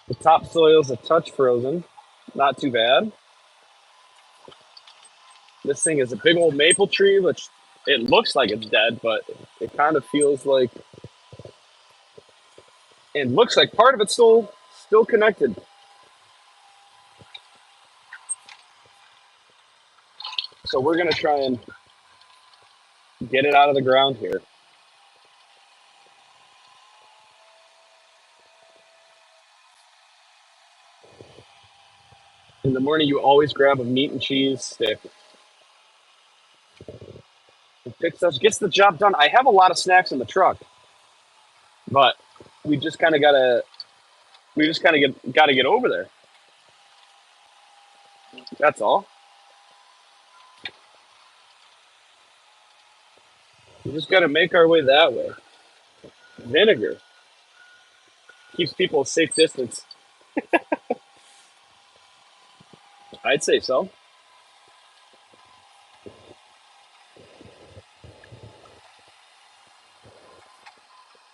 The topsoil's a touch frozen. Not too bad. This thing is a big old maple tree, which it looks like it's dead, but it kind of feels like, and looks like part of it's still connected. So we're gonna try and get it out of the ground here. In the morning, you always grab a meat and cheese stick. It picks us, gets the job done. I have a lot of snacks in the truck, but we just kind of gotta, we just kind of gotta get over there. That's all. We just gotta make our way that way. Vinegar keeps people a safe distance. I'd say so.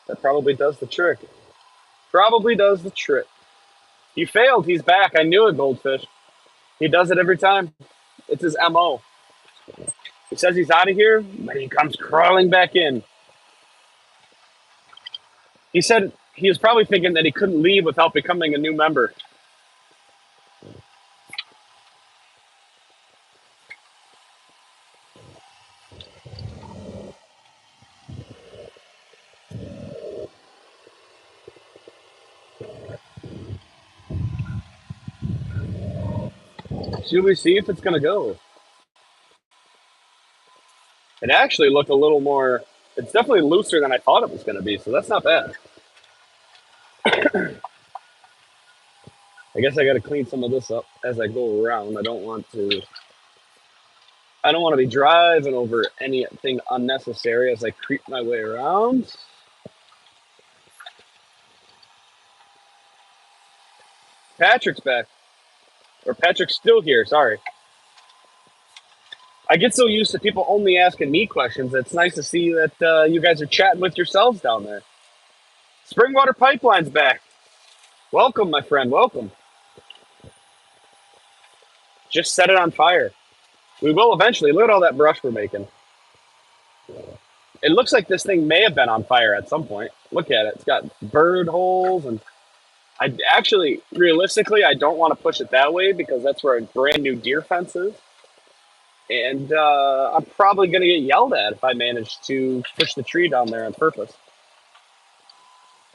That probably does the trick. Probably does the trick. He failed. He's back. I knew it, Goldfish. He does it every time. It's his MO. He says he's out of here, but he comes crawling back in. He said he was probably thinking that he couldn't leave without becoming a new member. Should we see if it's going to go? It actually looked a little more, it's definitely looser than I thought it was going to be, so that's not bad. I guess I got to clean some of this up as I go around. I don't want to be driving over anything unnecessary as I creep my way around. Patrick's back. Or Patrick's still here, sorry. I get so used to people only asking me questions. It's nice to see that you guys are chatting with yourselves down there. Springwater Pipeline's back. Welcome, my friend. Welcome. Just set it on fire. We will eventually. Look at all that brush we're making. It looks like this thing may have been on fire at some point. Look at it. It's got bird holes, and I actually, realistically, I don't want to push it that way because that's where a brand new deer fence is. And I'm probably going to get yelled at if I manage to push the tree down there on purpose.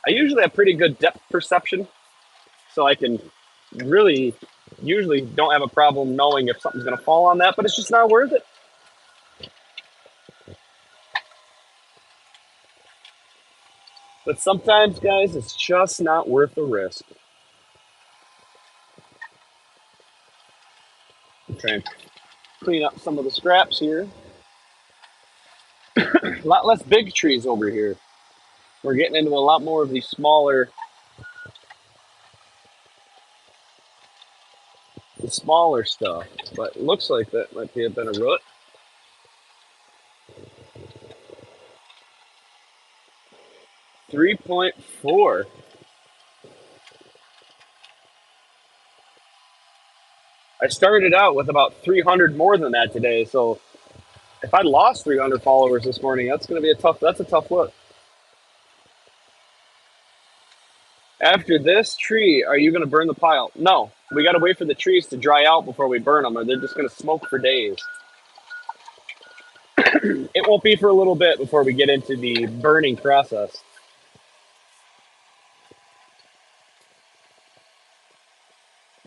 I usually have pretty good depth perception, so I can really usually don't have a problem knowing if something's going to fall on that, but it's just not worth it. But sometimes, guys, it's just not worth the risk. I'm trying to clean up some of the scraps here. A lot less big trees over here. We're getting into a lot more of these smaller stuff. But it looks like that might be a bit of root. 3.4. I started out with about 300 more than that today, so if I lost 300 followers this morning, that's going to be that's a tough look. After this tree, are you going to burn the pile? No, we got to wait for the trees to dry out before we burn them, or they're just going to smoke for days. It won't be for a little bit before we get into the burning process.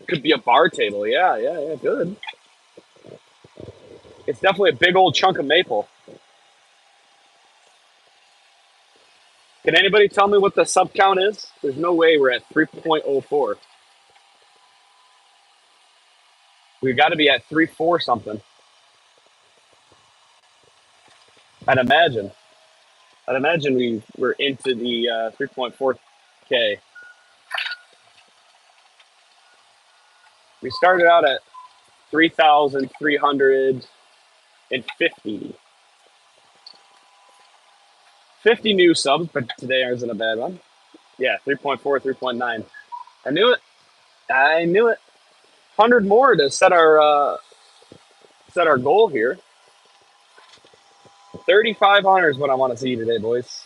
Could be a bar table. Yeah, good. It's definitely a big old chunk of maple. Can anybody tell me what the sub count is? There's no way we're at 3.04. We've got to be at 3.4 something. I'd imagine. I'd imagine we're into the 3.4K. We started out at 3,350. 50 new subs, but today isn't a bad one. Yeah, 3.4, 3.9. I knew it. I knew it. 100 more to set our goal here. 3,500 is what I want to see today, boys.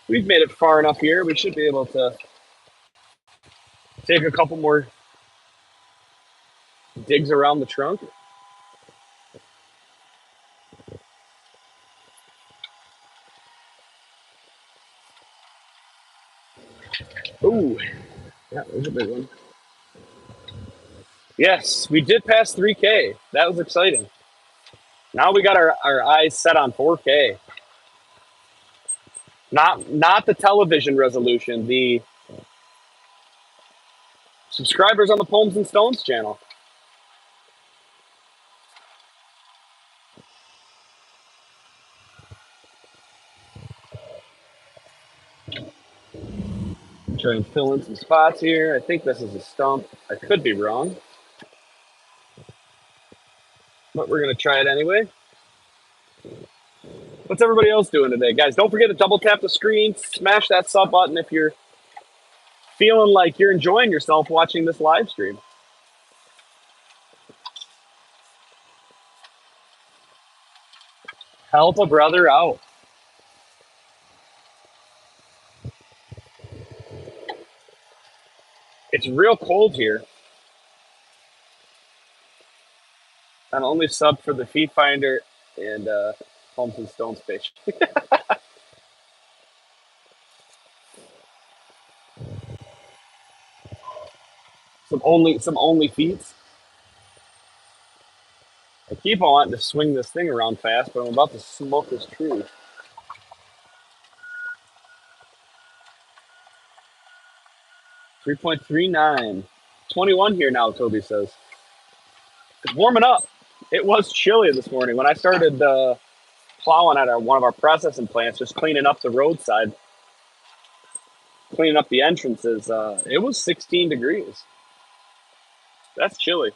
We've made it far enough here. We should be able to take a couple more digs around the trunk. Ooh, yeah, there's a big one. Yes, we did pass 3K. That was exciting. Now we got our eyes set on 4K. Not the television resolution, the subscribers on the Poems and Stones channel. Try and fill in some spots here. I think this is a stump. I could be wrong, but we're gonna try it anyway. What's everybody else doing today, guys? Don't forget to double tap the screen, smash that sub button if you're feeling like you're enjoying yourself watching this live stream. Help a brother out. It's real cold here. I'm only sub for the feed finder and Homes and Stones page. some only feeds. I keep on wanting to swing this thing around fast, but I'm about to smoke this tree. 3.39. 21 here now, Toby says. It's warming up. It was chilly this morning when I started plowing at one of our processing plants, just cleaning up the roadside, cleaning up the entrances. It was 16 degrees. That's chilly.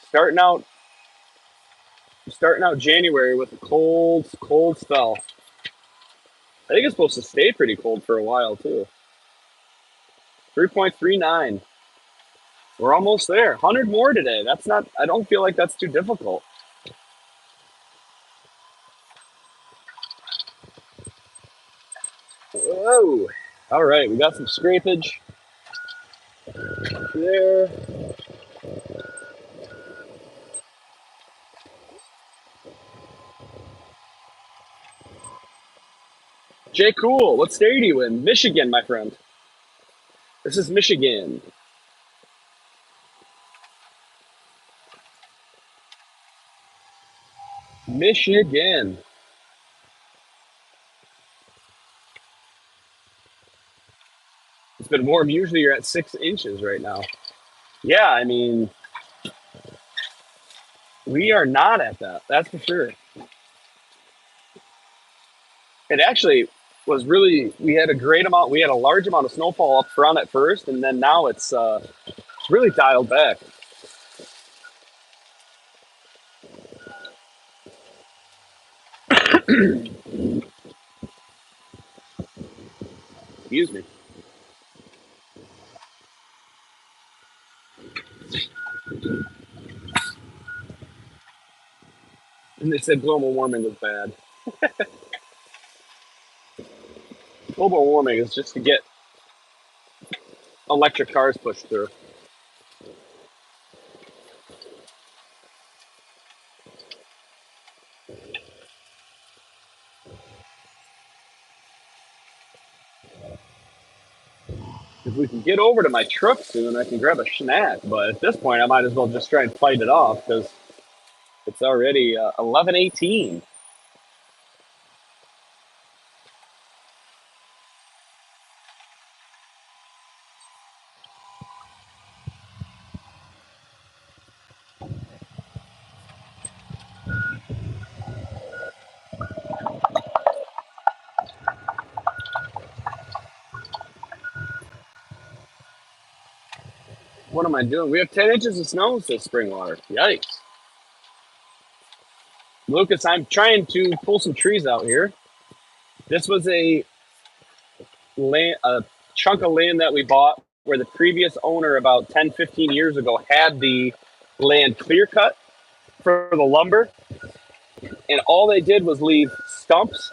Starting out January with a cold spell. I think it's supposed to stay pretty cold for a while too. 3.39. We're almost there. 100 more today. That's not. I don't feel like that's too difficult. Whoa! All right, we got some scrapage there. Jay Cool, what state are you in? Michigan, my friend. This is Michigan. Michigan. It's been warm. Usually you're at 6 inches right now. Yeah, I mean, we are not at that. That's for sure. It actually was really, we had a great amount, we had a large amount of snowfall up front at first, and then now it's really dialed back. Excuse me. And they said global warming was bad. Global warming is just to get electric cars pushed through. If we can get over to my truck soon, I can grab a snack. But at this point, I might as well just try and fight it off because it's already 11:18. What am I doing? We have 10 inches of snow this spring water. Yikes. Lucas, I'm trying to pull some trees out here. This was a chunk of land that we bought where the previous owner about 10, 15 years ago had the land clear cut for the lumber. And all they did was leave stumps.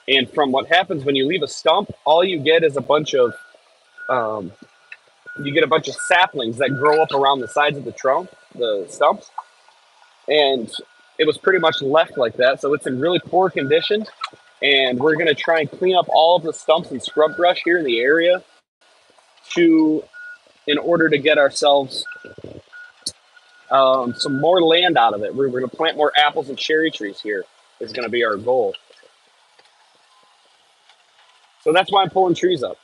And from what happens when you leave a stump, all you get is um, you get a bunch of saplings that grow up around the sides of the trunk, the stumps. And it was pretty much left like that. So it's in really poor condition. And we're going to try and clean up all of the stumps and scrub brush here in the area to in order to get ourselves some more land out of it. We're going to plant more apples and cherry trees here is going to be our goal. So that's why I'm pulling trees up.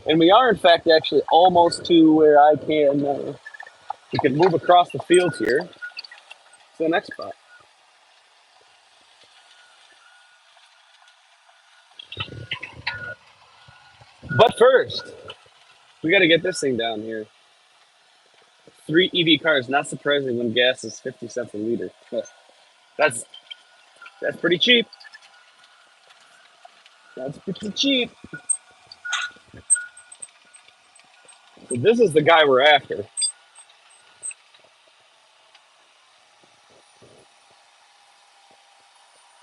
And we are, in fact, actually almost to where we can move across the fields here to the next spot. But first, we got to get this thing down here. 3 EV cars, not surprising when gas is 50 cents a liter. That's that's pretty cheap. That's pretty cheap. So this is the guy we're after.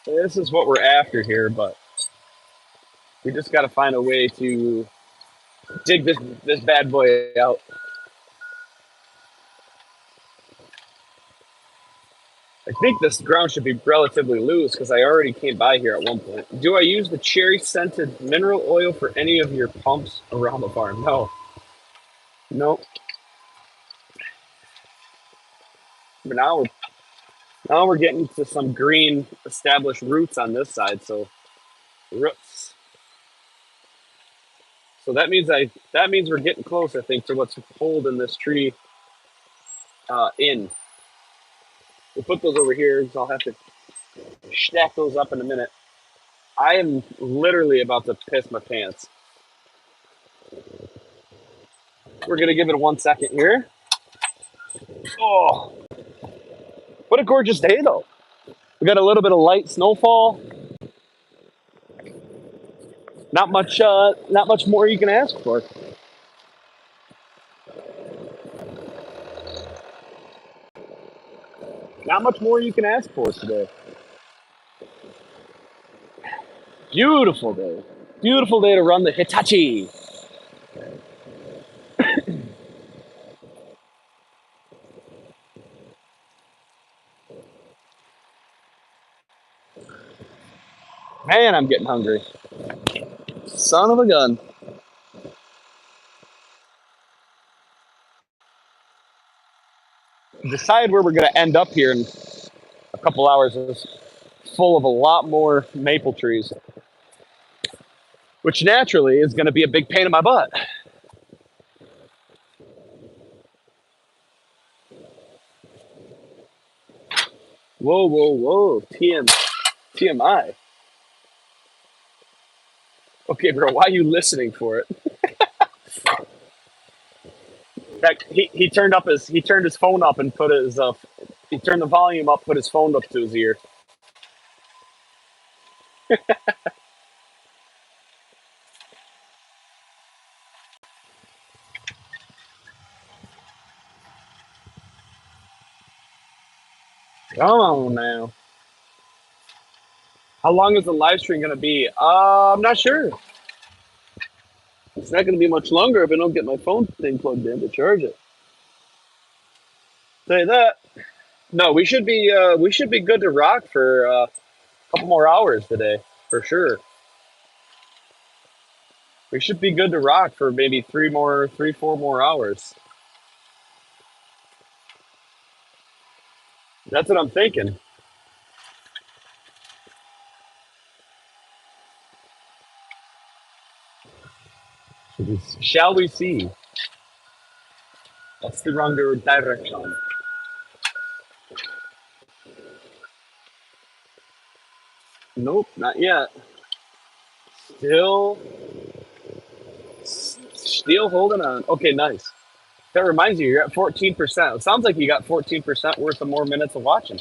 This is what we're after here, but we just got to find a way to dig this bad boy out. I think this ground should be relatively loose because I already came by here at one point. Do I use the cherry scented mineral oil for any of your pumps around the farm? No. No. But now we're getting to some green established roots on this side, so roots. So that means we're getting close, I think, to what's holding this tree in. We'll put those over here, so I'll have to stack those up in a minute. I am literally about to piss my pants. We're gonna give it 1 second here. Oh, what a gorgeous day though. We got a little bit of light snowfall. Not much more you can ask for. Not much more you can ask for today. Beautiful day. Beautiful day to run the Hitachi. Man, I'm getting hungry. Son of a gun. Decide where we're going to end up here in a couple hours is full of a lot more maple trees, which naturally is going to be a big pain in my butt. Whoa, whoa, whoa. TMI. Okay, bro, why are you listening for it? In fact, he turned his phone up and put his he turned the volume up, put his phone up to his ear. Come on now. How long is the live stream gonna be? I'm not sure. It's not gonna be much longer if I don't get my phone thing plugged in to charge it. Say that. No, we should be good to rock for a couple more hours today. for sure. We should be good to rock for maybe 4 more hours. That's what I'm thinking. Shall we see? That's the wrong direction. Nope, not yet. Still, still holding on. Okay, nice. That reminds you, you're at 14%. It sounds like you got 14% worth of more minutes of watching.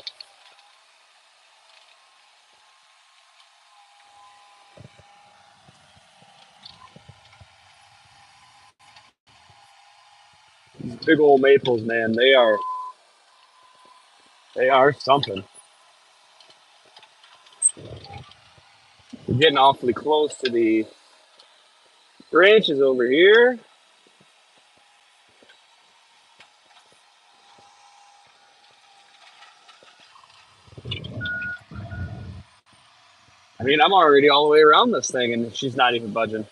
These big old maples, man, they are something. We're getting awfully close to the branches over here. I mean, I'm already all the way around this thing, and she's not even budging.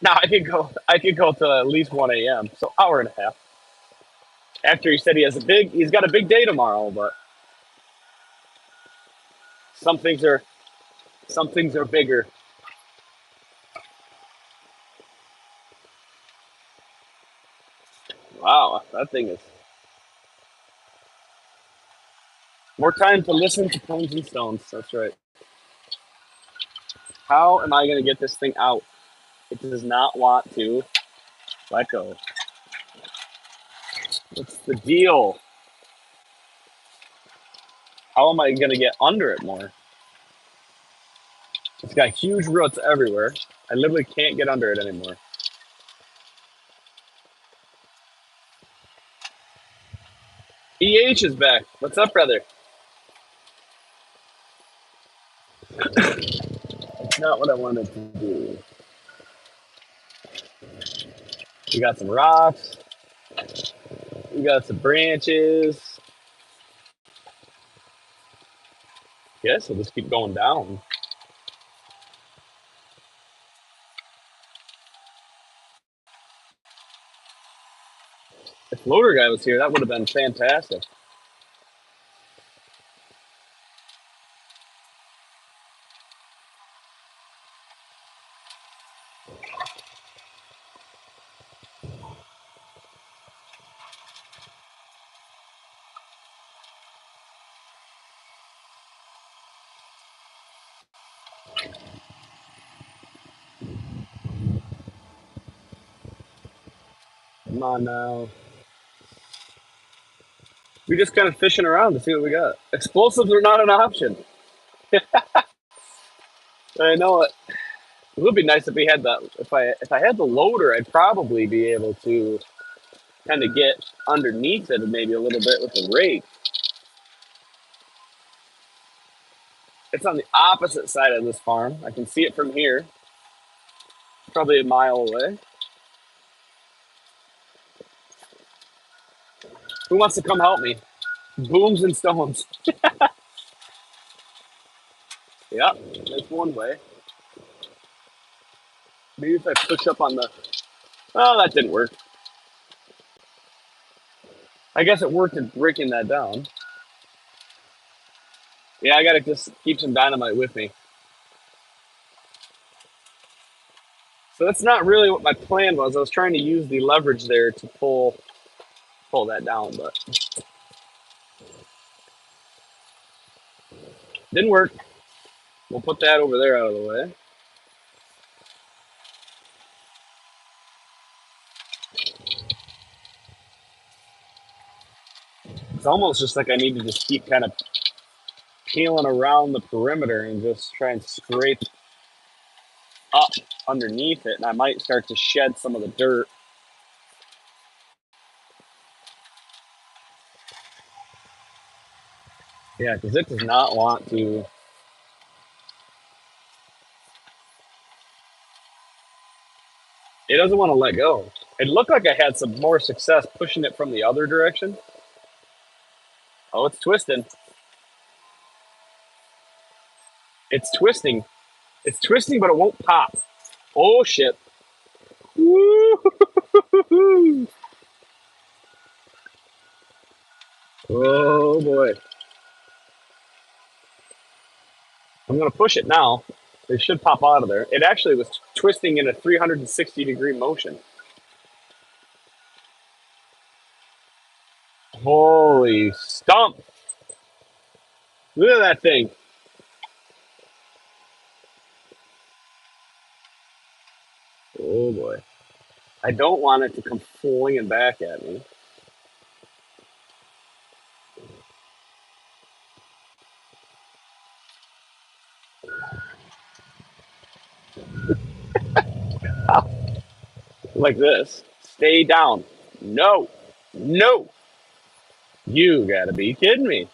Now I could go to at least 1 a.m. So hour and a half. After he said he's got a big day tomorrow, but some things are some things are bigger. Wow, that thing is more time to listen to Cones and Stones. That's right. How am I going to get this thing out? It does not want to let go. What's the deal? How am I going to get under it more? It's got huge roots everywhere. I literally can't get under it anymore. EH is back. What's up, brother? It's not what I wanted to do. We got some rocks. We got some branches. Guess we'll just keep going down. If Loader guy was here, that would have been fantastic. Come on now. We just kind of fishing around to see what we got. Explosives are not an option. I know it. It would be nice if we had that. If I had the loader, I'd probably be able to kind of get underneath it maybe a little bit with the rake. It's on the opposite side of this farm. I can see it from here, probably a mile away. Who wants to come help me? Booms and stones. Yep, that's one way. Maybe if I push up on the. Oh, that didn't work. I guess it worked in breaking that down. Yeah, I gotta just keep some dynamite with me. So that's not really what my plan was. I was trying to use the leverage there to pull that down, but didn't work. We'll put that over there out of the way. It's almost just like I need to just keep kind of peeling around the perimeter and just try and scrape up underneath it, and I might start to shed some of the dirt. Yeah, because it does not want to. It doesn't want to let go. It looked like I had some more success pushing it from the other direction. Oh, it's twisting. It's twisting. It's twisting, but it won't pop. Oh shit. Woo-hoo-hoo-hoo-hoo. Oh boy. I'm gonna push it now. They should pop out of there. It actually was twisting in a 360-degree motion. Holy stump. Look at that thing. Oh boy. I don't want it to come flinging back at me. Like this. Stay down. No. No. You gotta be kidding me.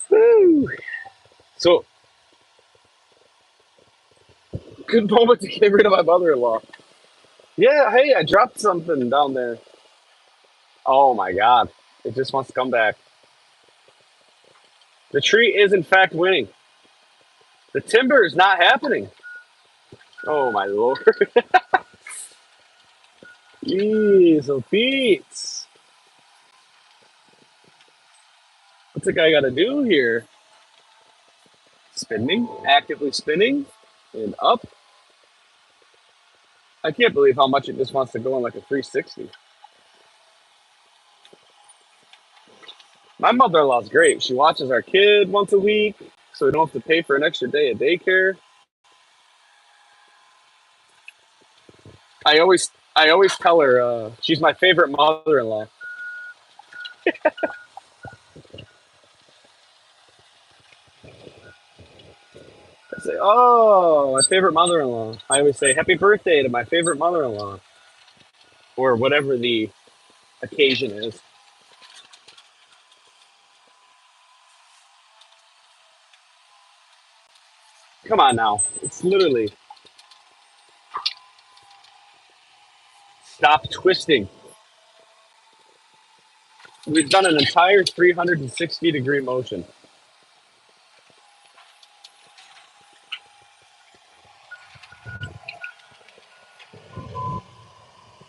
Woo. So, good moment to get rid of my mother-in-law. Yeah, hey, I dropped something down there. Oh my god. It just wants to come back. The tree is in fact winning. The timber is not happening. Oh my lord. Jeez, oh Pete. What's the guy gotta do here? Spinning, actively spinning, and up. I can't believe how much it just wants to go in like a 360. My mother-in-law's great. She watches our kid once a week, so we don't have to pay for an extra day of daycare. I always tell her she's my favorite mother-in-law. I say, "Oh, my favorite mother-in-law." I always say, "Happy birthday to my favorite mother-in-law," or whatever the occasion is. Come on now, it's literally stop twisting. We've done an entire 360-degree motion.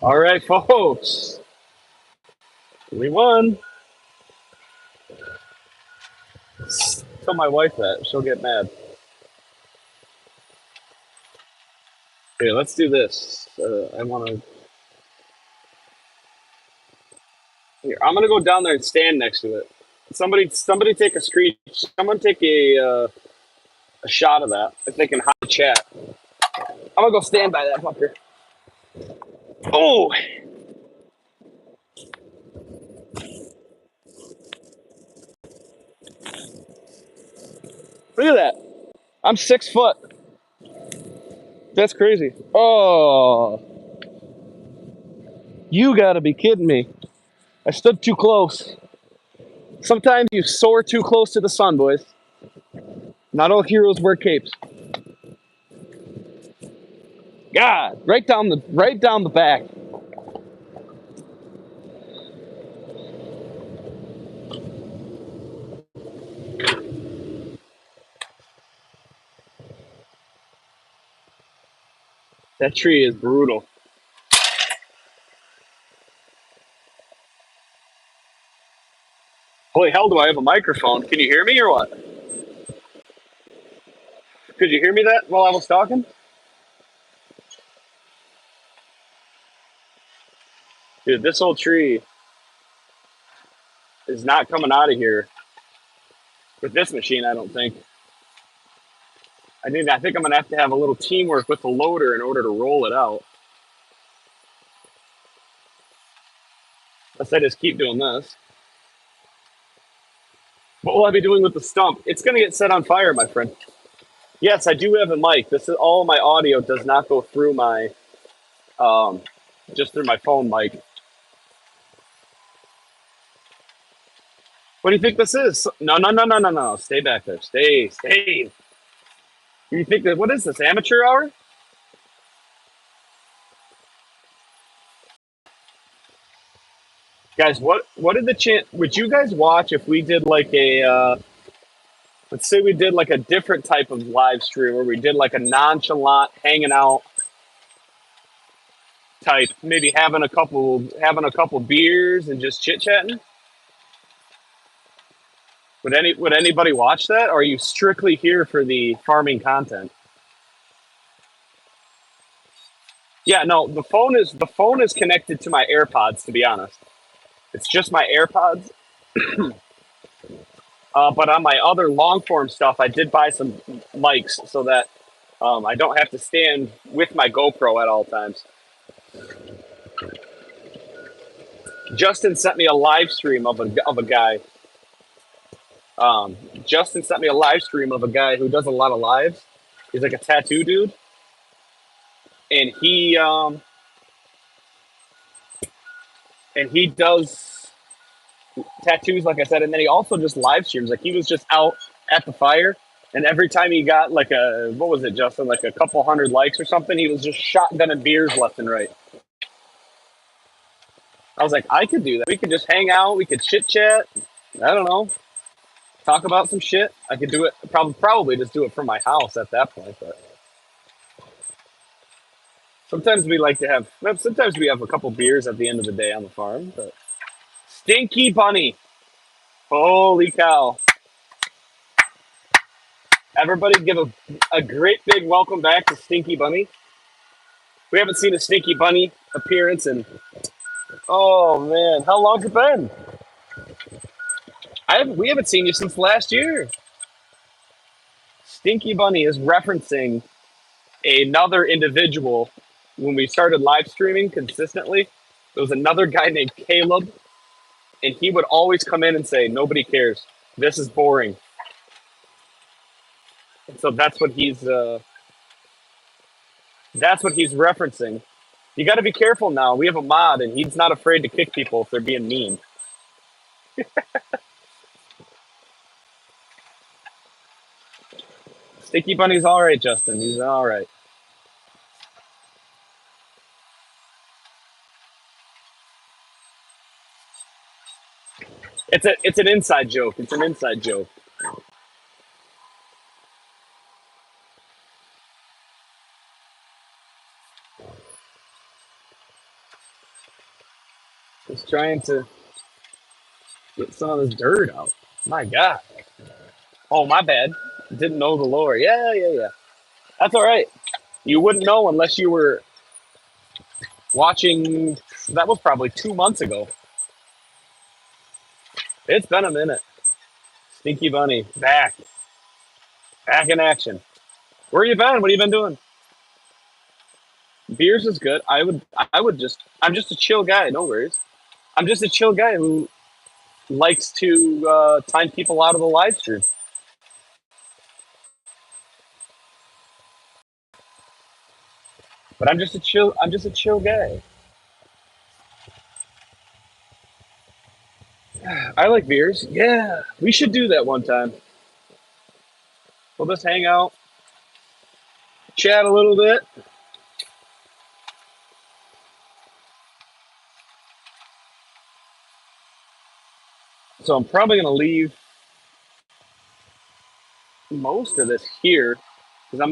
All right, folks, we won. Tell my wife that; she'll get mad. Okay, let's do this. I want to. Here, I'm gonna go down there and stand next to it. Somebody take a screen. Someone take a shot of that if they can hide chat. I'm gonna go stand by that fucker. Oh, look at that! I'm 6 foot. That's crazy. Oh, you gotta be kidding me! I stood too close. Sometimes you soar too close to the sun, boys. Not all heroes wear capes. God, right down the back. That tree is brutal. Holy hell, do I have a microphone? Can you hear me or what? Could you hear me that while I was talking? Dude, this whole tree is not coming out of here with this machine, I don't think. I think I'm gonna have to have a little teamwork with the loader in order to roll it out. Unless I just keep doing this. What will I be doing with the stump? It's gonna get set on fire, my friend. Yes, I do have a mic. This is all my audio does not go through my um just through my phone mic. What do you think this is? No, no, no, no, no, no. Stay back there. Stay. You think that what is this? Amateur hour? Guys, what did the chant? Would you guys watch if we did like a let's say we did like a different type of live stream where we did like a nonchalant hanging out type, maybe having a couple beers and just chit chatting? Would anybody watch that, or are you strictly here for the farming content? Yeah, no, the phone is connected to my AirPods, to be honest. It's just my AirPods. But on my other long form stuff, I did buy some mics so that I don't have to stand with my GoPro at all times. Justin sent me a live stream of a guy. Justin sent me a live stream of a guy who does a lot of lives. He's like a tattoo dude, and he does tattoos, like I said, and then he also just live streams. Like he was just out at the fire, and every time he got like a what was it, Justin, like a couple hundred likes or something, he was just shotgunning beers left and right. I was like, I could do that. We could just hang out. We could chit chat. I don't know, talk about some shit. I could do it. Probably just do it from my house at that point. But sometimes we like to have. Sometimes we have a couple beers at the end of the day on the farm. But Stinky Bunny, holy cow! Everybody, give a great big welcome back to Stinky Bunny. We haven't seen a Stinky Bunny appearance in oh man, how long's it been? We haven't seen you since last year. Stinky Bunny is referencing another individual when we started live streaming consistently. There was another guy named Caleb, and he would always come in and say, "Nobody cares. This is boring." And so that's what he's referencing. You got to be careful now. We have a mod, and he's not afraid to kick people if they're being mean. Sticky Bunny's all right, Justin. He's all right. It's an inside joke. It's an inside joke. He's trying to get some of this dirt out. My God. Oh, my bad. Didn't know the lore. Yeah, yeah, yeah. That's all right. You wouldn't know unless you were watching. That was probably 2 months ago. It's been a minute. Stinky Bunny back in action. Where you been? What have you been doing? Beers is good. I'm just a chill guy. No worries. I'm just a chill guy who likes to time people out of the live stream. But I'm just a chill guy. I like beers. Yeah, we should do that one time. We'll just hang out, chat a little bit. So I'm probably gonna leave most of this here because I'm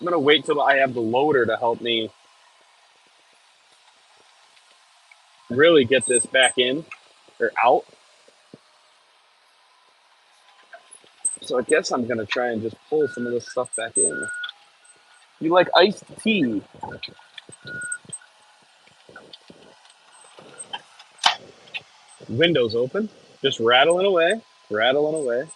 gonna wait till I have the loader to help me really get this back in or out. So I guess I'm gonna try and just pull some of this stuff back in. You like iced tea? Windows open, just rattling away, rattling away.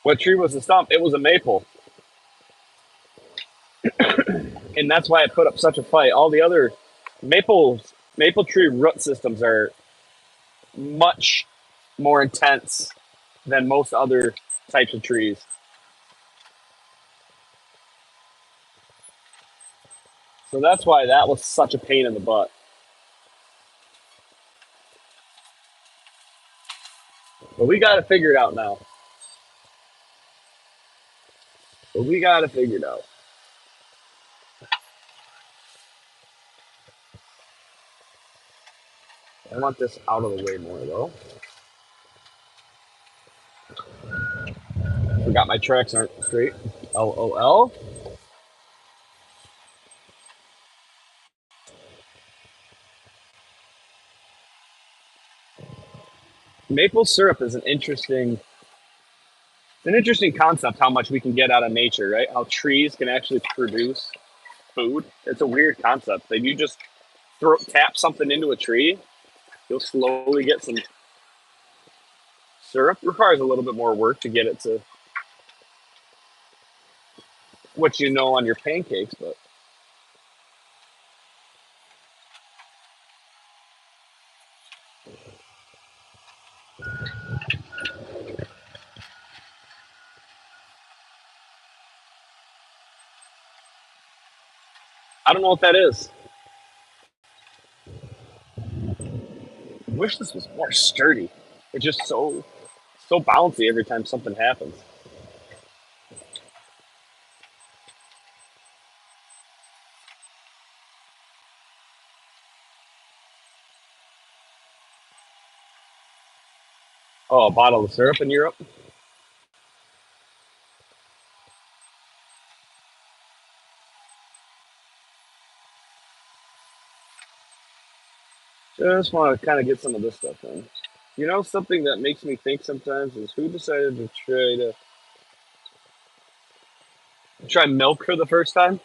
What tree was the stump? It was a maple, and that's why I put up such a fight. All the other maples maple tree root systems are much more intense than most other types of trees. So that's why that was such a pain in the butt. But we got to figure it out now. But we got to figure it out. I want this out of the way more though. Forgot my tracks aren't straight. LOL. Maple syrup is an interesting concept. How much we can get out of nature, right? How trees can actually produce food. It's a weird concept. If you just tap something into a tree, you'll slowly get some syrup. It requires a little bit more work to get it to what you know on your pancakes, but I don't know what that is. I wish this was more sturdy. It's just so bouncy every time something happens. Oh, a bottle of syrup in Europe? Just want to kind of get some of this stuff in. You know, something that makes me think sometimes is who decided to try milk for the first time?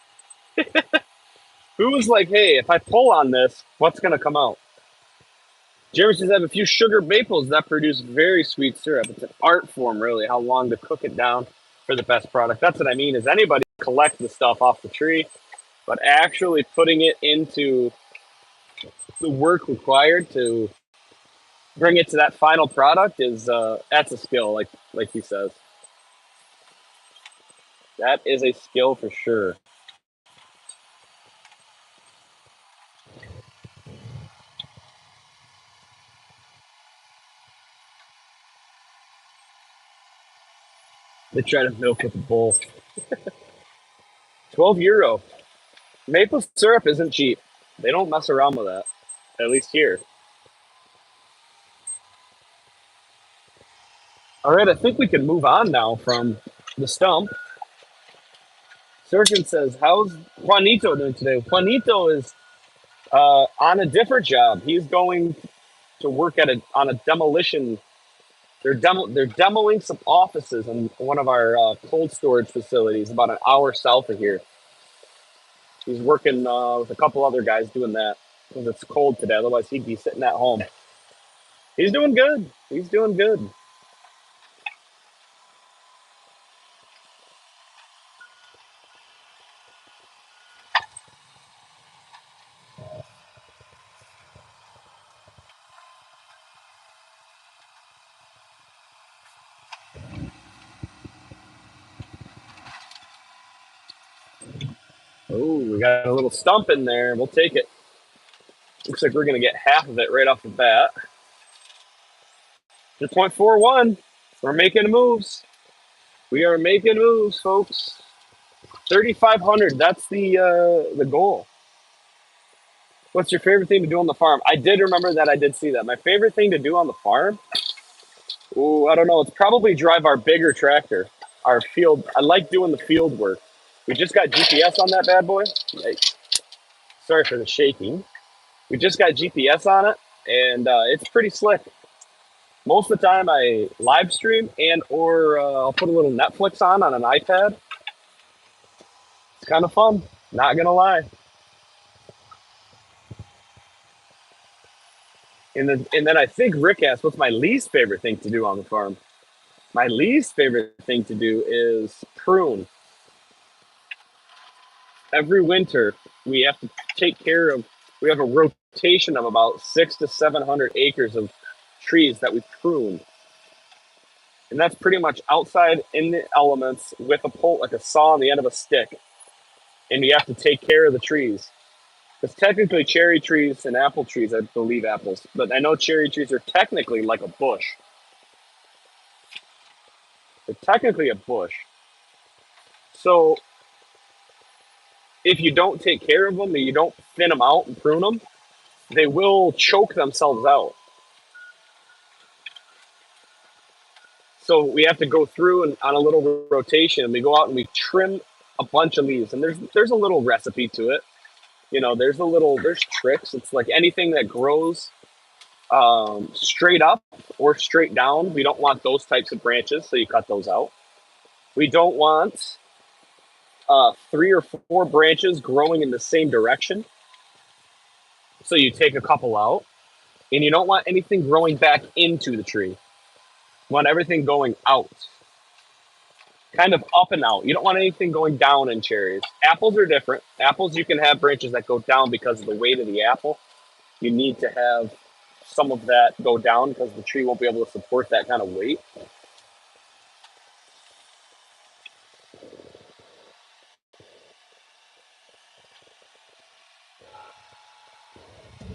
Who was like, hey, if I pull on this, what's going to come out? Jeremy says I have a few sugar maples that produce very sweet syrup. It's an art form, really, how long to cook it down for the best product. That's what I mean, is anybody can collect the stuff off the tree, but actually putting it into the work required to bring it to that final product is that's a skill, like he says. That is a skill for sure. They try to milk with a bowl. 12 euro. Maple syrup isn't cheap. They don't mess around with that. At least here. All right, I think we can move on now from the stump. Surgeon says, "How's Juanito doing today?" Juanito is on a different job. He's going to work on a demolition. They're demoing some offices in one of our cold storage facilities, about an hour south of here. He's working with a couple other guys doing that because it's cold today. Otherwise, he'd be sitting at home. He's doing good. He's doing good. Oh, we got a little stump in there. We'll take it. Looks like we're going to get half of it right off the bat. 2.41. We're making moves. We are making moves, folks. 3,500. That's the goal. What's your favorite thing to do on the farm? I did remember that. I did see that. My favorite thing to do on the farm? Ooh, I don't know. It's probably drive our bigger tractor. Our field. I like doing the field work. We just got GPS on that bad boy. Like, sorry for the shaking. We just got GPS on it, and it's pretty slick. Most of the time, I live stream or I'll put a little Netflix on an iPad. It's kind of fun. Not gonna lie. And then I think Rick asked, "What's my least favorite thing to do on the farm?" My least favorite thing to do is prune. Every winter, we have to take care of. We have a rotation of about 600 to 700 acres of trees that we pruned. And that's pretty much outside in the elements with a pole, like a saw on the end of a stick. And you have to take care of the trees. Because technically, cherry trees and apple trees, I believe apples, but I know cherry trees are technically like a bush. They're technically a bush. So if you don't take care of them and you don't thin them out and prune them, they will choke themselves out. So we have to go through and on a little rotation, and we go out and we trim a bunch of leaves. And there's a little recipe to it. You know, there's tricks. It's like anything that grows straight up or straight down. We don't want those types of branches, so you cut those out. We don't want 3 or 4 branches growing in the same direction, so you take a couple out. And you don't want anything growing back into the tree. You want everything going out, kind of up and out. You don't want anything going down in cherries. Apples are different. Apples, you can have branches that go down because of the weight of the apple. You need to have some of that go down because the tree won't be able to support that kind of weight.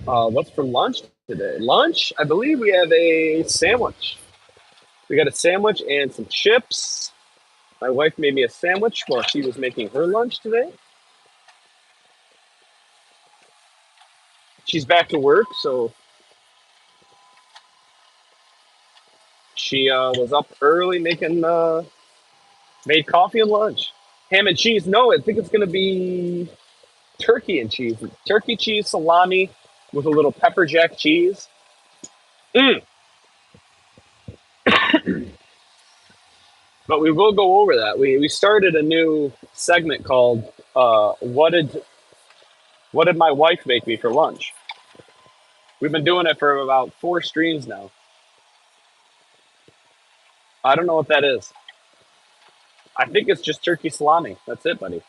What's for lunch today? Lunch, I believe we have a sandwich. We got a sandwich and some chips. My wife made me a sandwich while she was making her lunch today. She's back to work, so she was up early making made coffee and lunch. Ham and cheese? No, I think it's gonna be turkey and cheese. Turkey cheese salami with a little pepper jack cheese. Mm. But we will go over that. We started a new segment called what did my wife make me for lunch? We've been doing it for about 4 streams now. I don't know what that is. I think it's just turkey salami. That's it, buddy.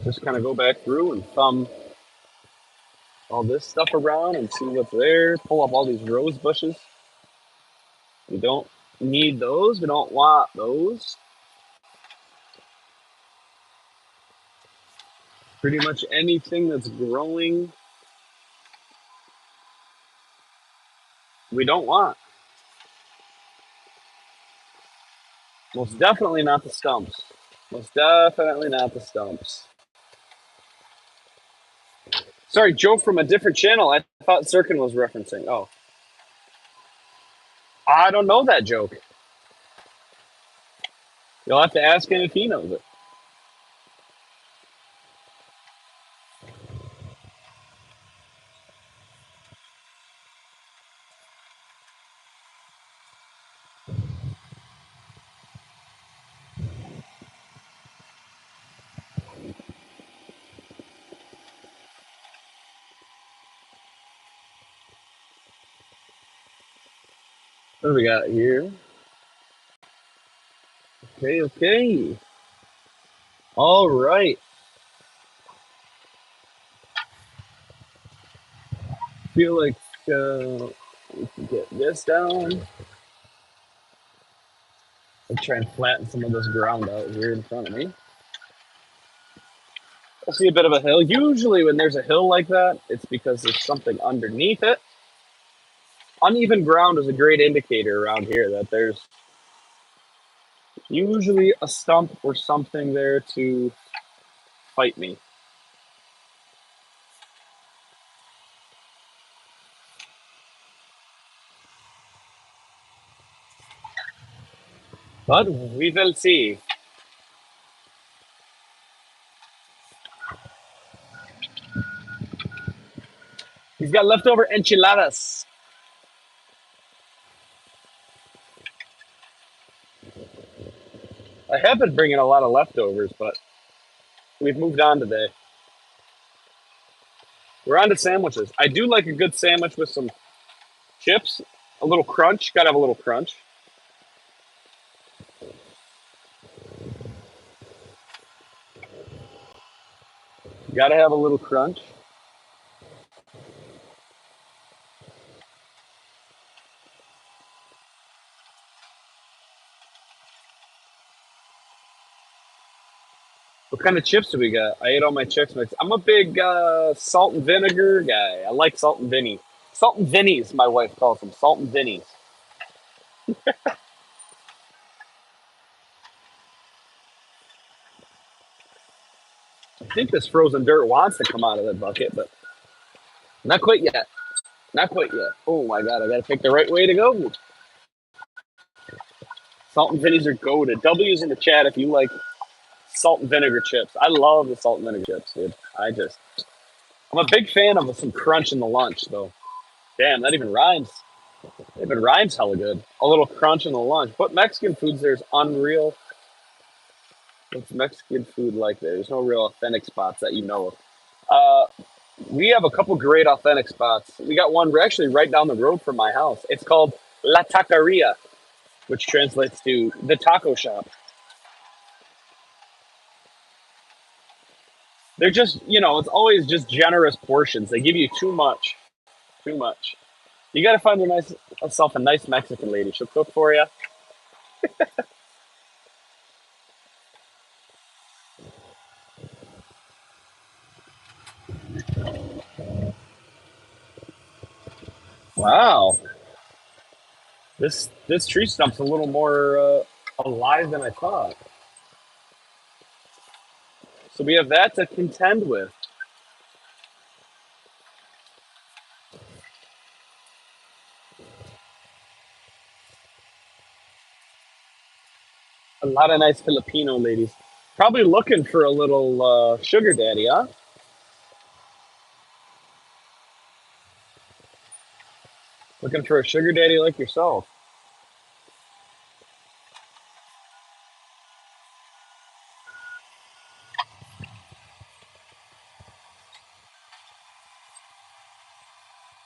Just kind of go back through and thumb all this stuff around and see what's there. Pull up all these rose bushes. We don't need those. We don't want those. Pretty much anything that's growing, we don't want. Most definitely not the stumps. Most definitely not the stumps. Sorry, Joe from a different channel. I thought Sirkin was referencing. Oh, I don't know that joke. You'll have to ask him if he knows it. What do we got here? Okay, okay. All right. Feel like we can get this down. I'll try and flatten some of this ground out here in front of me. I see a bit of a hill. Usually when there's a hill like that, it's because there's something underneath it. Uneven ground is a great indicator around here that there's usually a stump or something there to fight me. But we will see. He's got leftover enchiladas. I have been bringing a lot of leftovers, but We've moved on today. We're on to sandwiches. I do like a good sandwich with some chips, a little crunch. Gotta have a little crunch. Gotta have a little crunch. What kind of chips do we got? I ate all my chips mix. I'm a big salt and vinegar guy. I like salt and vinny. Salt and vinnies, my wife calls them. Salt and vinnies. I think this frozen dirt wants to come out of the bucket, but not quite yet. Not quite yet. Oh my god, I gotta pick the right way to go. Salt and vinnies are goated. W's in the chat if you like salt and vinegar chips. I love the salt and vinegar chips, dude. I'm a big fan of some crunch in the lunch, though. Damn, that even rhymes. It even rhymes hella good. A little crunch in the lunch. But Mexican foods there's unreal. What's Mexican food like there? There's no real authentic spots that you know of. We have a couple great authentic spots. We got one actually right down the road from my house. It's called La Taqueria, which translates to the taco shop. They're just, it's always just generous portions. They give you too much. Too much. You got to find yourself a nice Mexican lady. She'll cook for you. Wow. This tree stump's a little more alive than I thought. So we have that to contend with. A lot of nice Filipino ladies. Probably looking for a little sugar daddy, huh? Looking for a sugar daddy like yourself.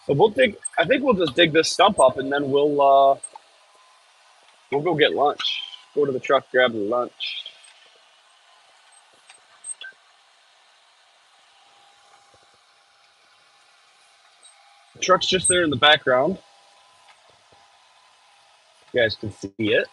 So we'll dig. I think we'll just dig this stump up, and then we'll go get lunch. Go to the truck, grab the lunch. The truck's just there in the background. You guys can see it.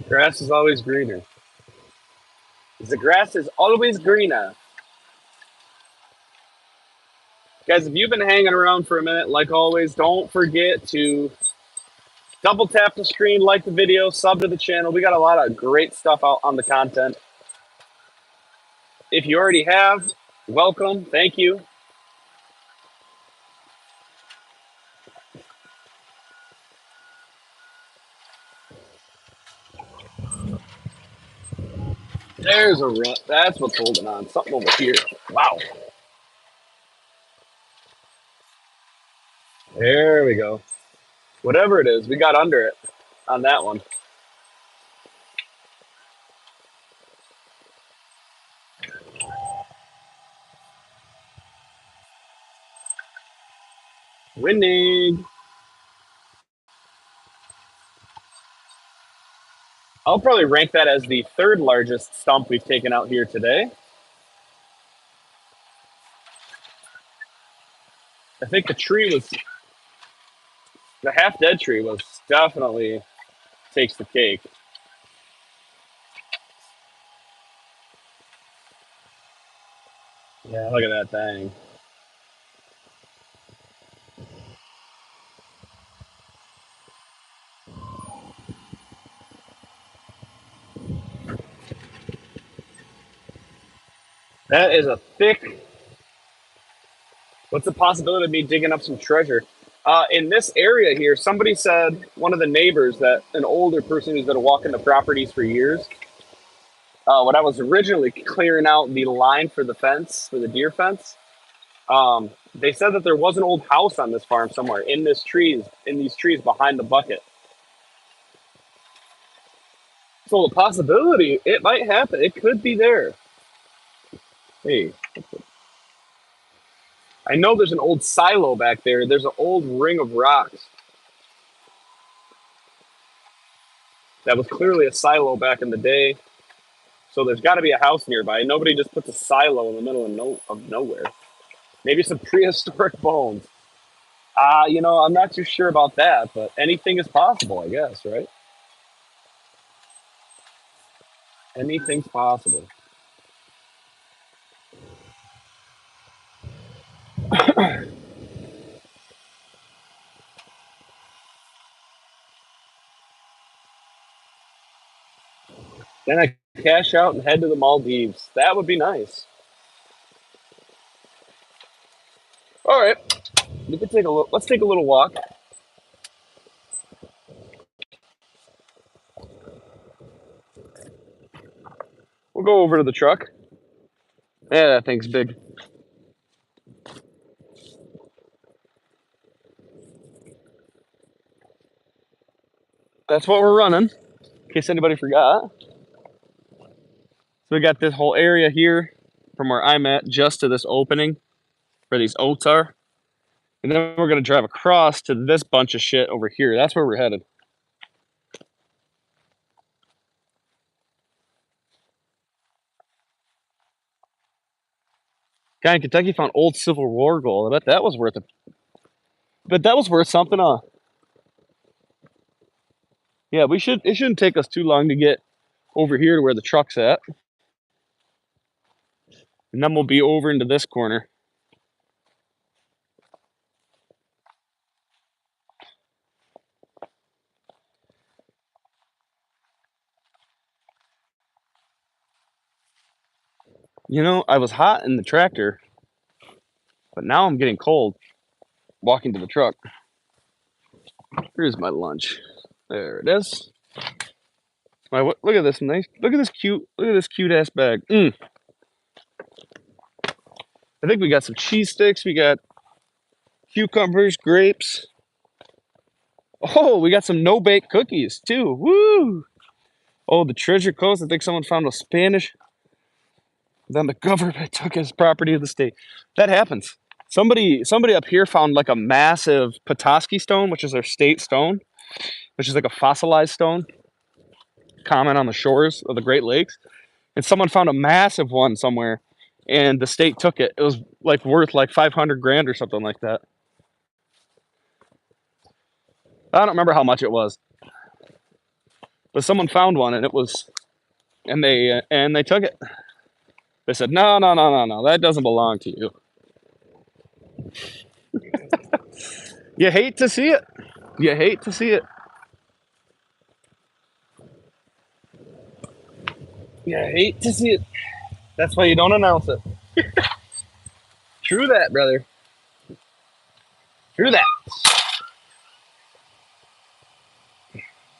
Grass is always greener. The grass is always greener. Guys, if you've been hanging around for a minute, like always, don't forget to double tap the screen, like the video, sub to the channel. We got a lot of great stuff out on the content. If you already have, welcome. Thank you. There's a rut. That's what's holding on. Something over here. Wow. There we go. Whatever it is, we got under it on that one. Winning. I'll probably rank that as the third largest stump we've taken out here today. I think the half dead tree was definitely takes the cake. Yeah, look at that thing. That is a thick. What's the possibility of me digging up some treasure? In this area here, somebody said, one of the neighbors, that an older person who's been walking the properties for years, When I was originally clearing out the line for the fence, for the deer fence, they said that there was an old house on this farm somewhere in these trees behind the bucket. So the possibility it might happen. It could be there. Hey, I know there's an old silo back there. There's an old ring of rocks that was clearly a silo back in the day. So there's got to be a house nearby. Nobody just puts a silo in the middle of nowhere. Maybe some prehistoric bones. I'm not too sure about that, but anything is possible, I guess, right? Anything's possible. Then I cash out and head to the Maldives. That would be nice. All right, we could take a look. Let's take a little walk. We'll go over to the truck. Yeah, that thing's big. That's what we're running, in case anybody forgot. So we got this whole area here from where I'm at just to this opening where these oats are. And then we're going to drive across to this bunch of shit over here. That's where we're headed. Guy in Kentucky found old Civil War gold. I bet that was worth it. But that was worth something, huh? Yeah, it shouldn't take us too long to get over here to where the truck's at. And then we'll be over into this corner. I was hot in the tractor, but now I'm getting cold walking to the truck. Here's my lunch. There it is. Look at this nice. Look at this cute ass bag. I think we got some cheese sticks. We got cucumbers, grapes. Oh, we got some no-bake cookies too. Woo! Oh, the treasure coast. I think someone found a Spanish. Then the government took his property of the state. That happens. Somebody up here found like a massive Petoskey stone, which is their state stone, which is like a fossilized stone, common on the shores of the Great Lakes. And someone found a massive one somewhere, and the state took it. It was like worth like 500 grand or something like that. I don't remember how much it was, but someone found one, and they took it. They said, no, no, no, no, no, that doesn't belong to you. You hate to see it. You hate to see it. You hate to see it. That's why you don't announce it. True that, brother. True that.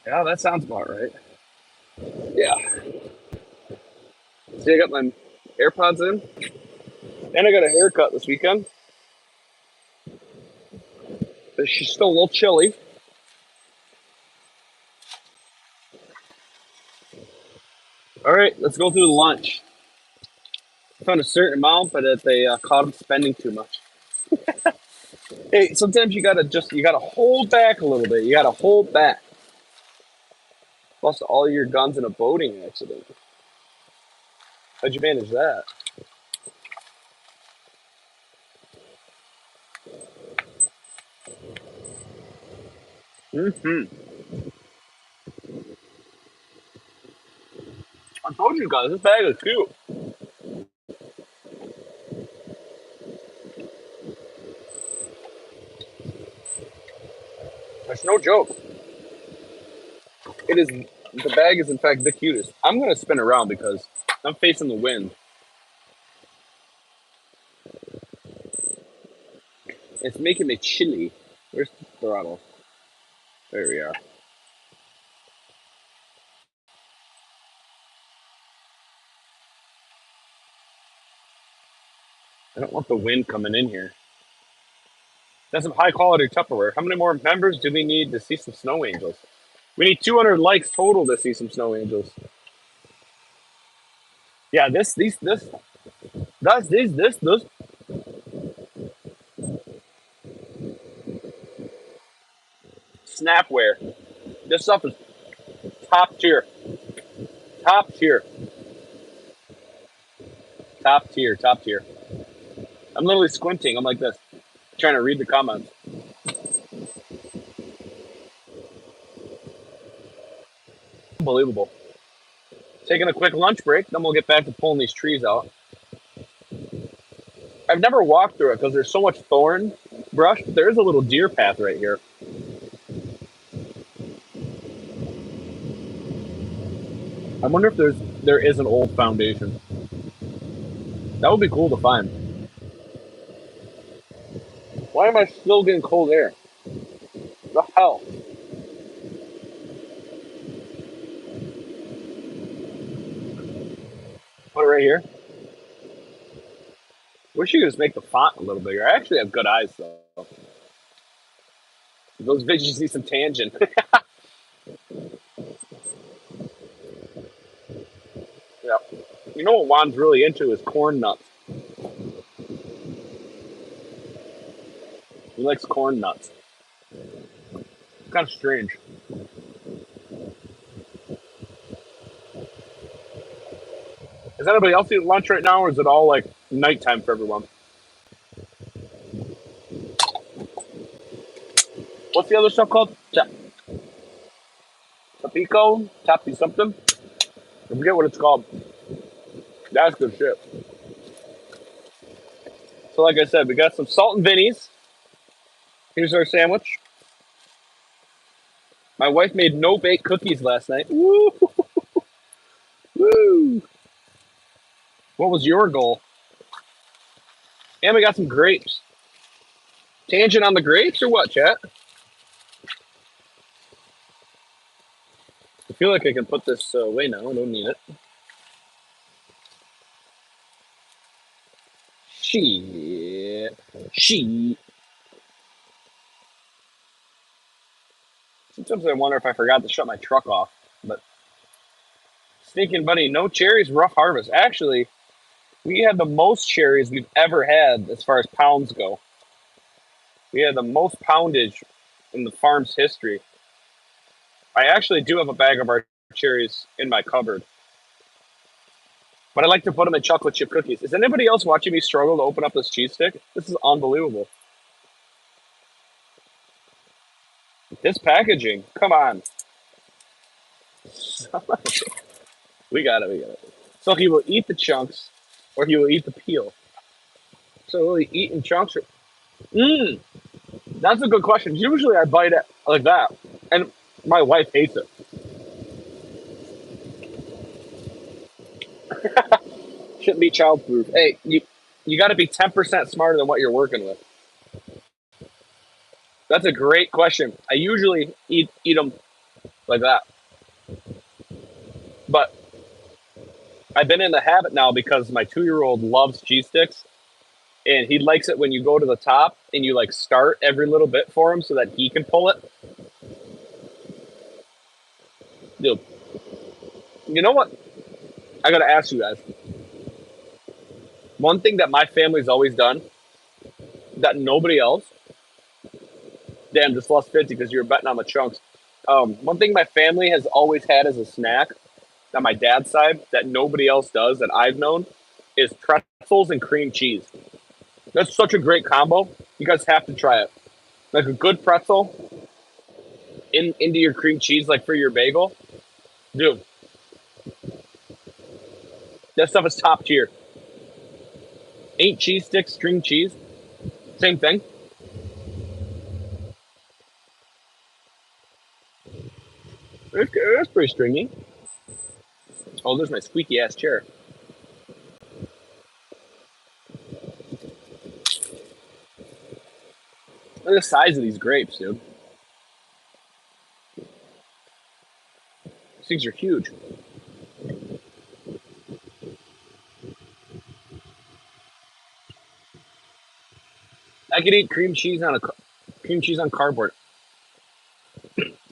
Yeah, that sounds about right. Yeah. See, I got my AirPods in, and I got a haircut this weekend. But she's still a little chilly. All right, let's go through the lunch. I found a certain amount, but they caught them spending too much. Hey, sometimes you gotta hold back a little bit. You gotta hold back. Lost all your guns in a boating accident. How'd you manage that? I told you guys, this bag is cute. That's no joke. It is. The bag is in fact the cutest. I'm gonna spin around because I'm facing the wind. It's making me chilly. Where's the throttle? There we are. I don't want the wind coming in here. That's some high quality Tupperware. How many more members do we need to see some snow angels? We need 200 likes total to see some snow angels. Yeah, this snapware. This stuff is top tier, top tier, top tier, top tier. I'm literally squinting. I'm like this, trying to read the comments. Unbelievable. Taking a quick lunch break, then we'll get back to pulling these trees out. I've never walked through it because there's so much thorn brush. But there is a little deer path right here. I wonder if there is an old foundation. That would be cool to find. Why am I still getting cold air? The hell? Put it right here. Wish you could just make the font a little bigger. I actually have good eyes though. Those bitches need some tangent. Yeah. You know what Juan's really into is corn nuts. He likes corn nuts. It's kind of strange. Is anybody else eating lunch right now, or is it all like nighttime for everyone? What's the other stuff called? Tapico? Tappy something? I forget what it's called. That's good shit. So like I said, we got some salt and Vinnies. Here's our sandwich. My wife made no bake cookies last night. Woo! Woo! What was your goal? And we got some grapes. Tangent on the grapes or what, chat? I feel like I can put this away now. I don't need it. Shit. Shit. Sometimes I wonder if I forgot to shut my truck off. But stinking buddy, no cherries, rough harvest. Actually, we had the most cherries we've ever had as far as pounds go. We had the most poundage in the farm's history. I actually do have a bag of our cherries in my cupboard. But I like to put them in chocolate chip cookies. Is anybody else watching me struggle to open up this cheese stick? This is unbelievable. This packaging, come on. We got it, we got it. So he will eat the chunks or he will eat the peel. So will he eat in chunks or... Mmm, that's a good question. Usually I bite it like that. And my wife hates it. Shouldn't be childproof. Hey, you got to be 10% smarter than what you're working with. That's a great question. I usually eat them like that. But I've been in the habit now because my 2-year-old loves cheese sticks, and he likes it when you go to the top and you like start every little bit for him so that he can pull it. Dude, you know what? I gotta ask you guys. One thing that my family's always done that nobody else. Damn, just lost 50 because you were betting on the chunks. One thing my family has always had as a snack on my dad's side that nobody else does that I've known is pretzels and cream cheese. That's such a great combo. You guys have to try it. Like a good pretzel into your cream cheese, like for your bagel. Dude, that stuff is top tier. Ain't cheese sticks, string cheese. Same thing. It's pretty stringy. Oh, there's my squeaky ass chair. Look at the size of these grapes, dude. These things are huge. I could eat cream cheese on cardboard.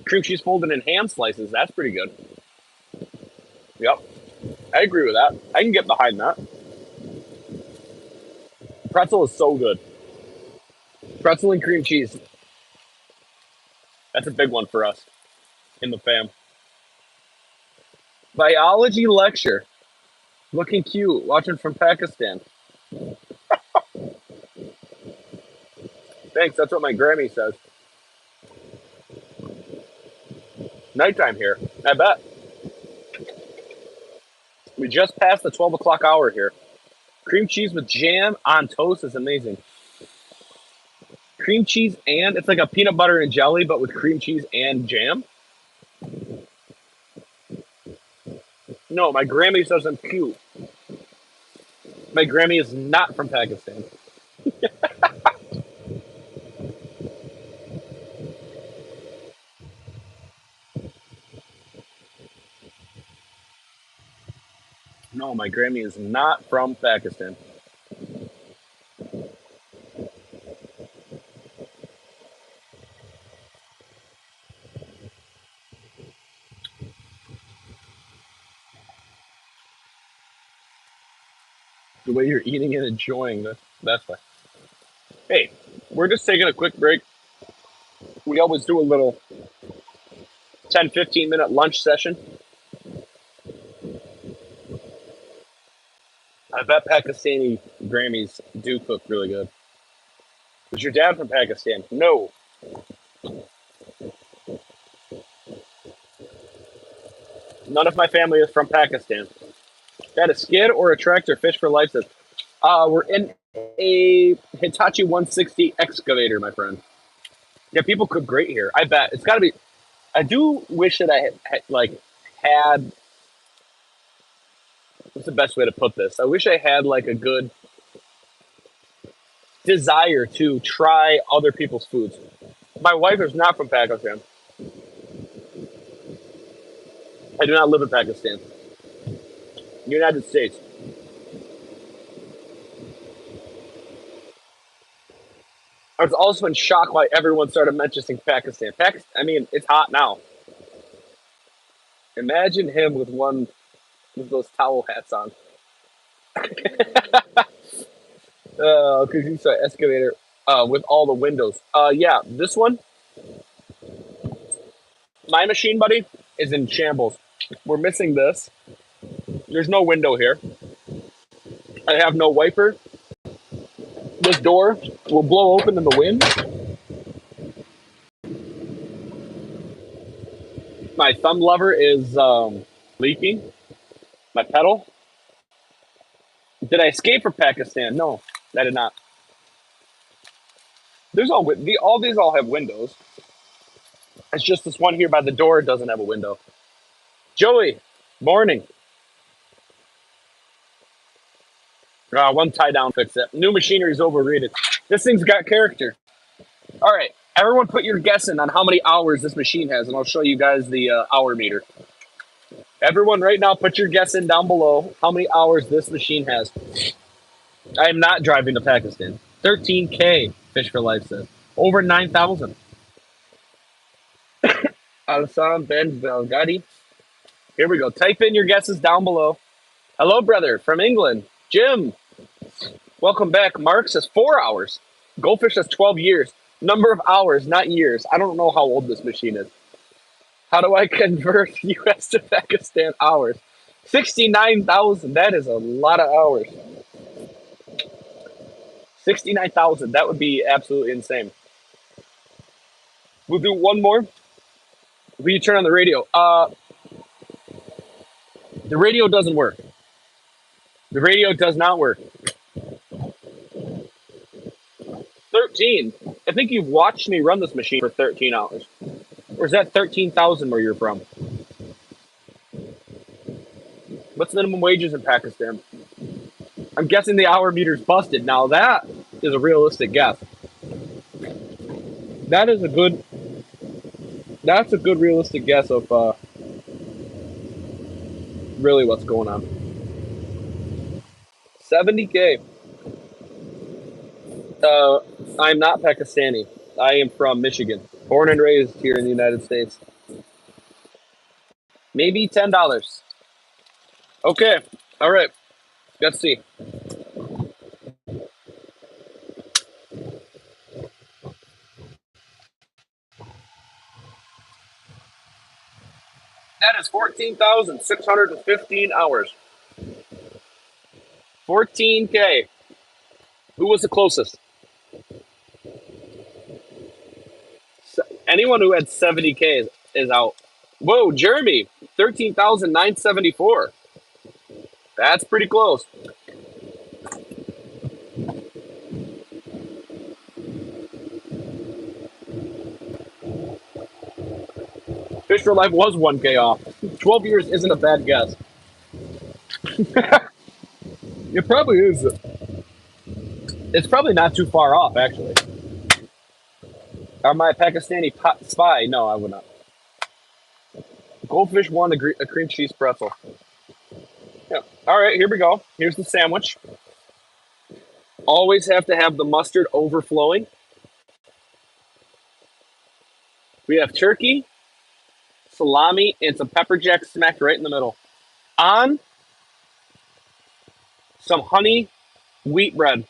Cream cheese folded in ham slices. That's pretty good. Yep, I agree with that. I can get behind that. Pretzel is so good. Pretzel and cream cheese. That's a big one for us in the fam. Biology lecture. Looking cute. Watching from Pakistan. Thanks. That's what my Grammy says. Nighttime here. I bet. We just passed the 12 o'clock hour here. Cream cheese with jam on toast is amazing. Cream cheese and it's like a peanut butter and jelly, but with cream cheese and jam. No, my Grammy says I'm cute. My Grammy is not from Pakistan. No, my Grammy is not from Pakistan. The way you're eating and enjoying that's why. Hey, we're just taking a quick break. We always do a little 10-15 minute lunch session. I bet Pakistani Grammys do cook really good. Is your dad from Pakistan? No. None of my family is from Pakistan. Got a skid or a tractor fish for life says. We're in a Hitachi 160 excavator, my friend. Yeah, people cook great here. I bet it's got to be. I do wish that I had. What's the best way to put this? I wish I had like a good desire to try other people's foods. My wife is not from Pakistan. I do not live in Pakistan. United States. I was also in shock why everyone started mentioning Pakistan. I mean, it's hot now. Imagine him with one with those towel hats on. Because you saw excavator with all the windows. Yeah, this one, my machine, buddy, is in shambles. We're missing this. There's no window here. I have no wiper. This door will blow open in the wind. My thumb lever is leaking. My pedal. Did I escape from Pakistan? No, I did not. There's all these all have windows. It's just this one here by the door doesn't have a window. Joey, morning. One tie down fix it. New machinery is overrated. This thing's got character. All right, everyone, put your guess in on how many hours this machine has, and I'll show you guys the hour meter. Everyone, right now, put your guess in down below how many hours this machine has. I am not driving to Pakistan. 13K, Fish for Life says. Over 9,000. Alsam Ben Belgadi. Here we go. Type in your guesses down below. Hello, brother, from England. Jim. Welcome back. Mark says 4 hours. Goldfish says 12 years. Number of hours, not years. I don't know how old this machine is. How do I convert US to Pakistan hours? 69,000. That is a lot of hours. 69,000. That would be absolutely insane. We'll do one more. Will you turn on the radio? The radio doesn't work. The radio does not work. 13. I think you've watched me run this machine for 13 hours. Or is that 13,000 where you're from? What's minimum wages in Pakistan? I'm guessing the hour meter's busted. Now that is a realistic guess. That's a good realistic guess of really what's going on. 70K. I'm not Pakistani. I am from Michigan, born and raised here in the United States. Maybe $10. Okay. All right. Let's see. That is 14,615 hours. 14K. Who was the closest? Anyone who had 70K is out. Whoa, Jeremy, 13,974. That's pretty close. Fish for Life was 1K off. 12 years isn't a bad guess. It probably is. It's probably not too far off, actually. Am I a Pakistani spy? No, I would not. Goldfish won a cream cheese pretzel. Yeah. All right, here we go. Here's the sandwich. Always have to have the mustard overflowing. We have turkey, salami, and some pepper jack smacked right in the middle. On some honey wheat bread.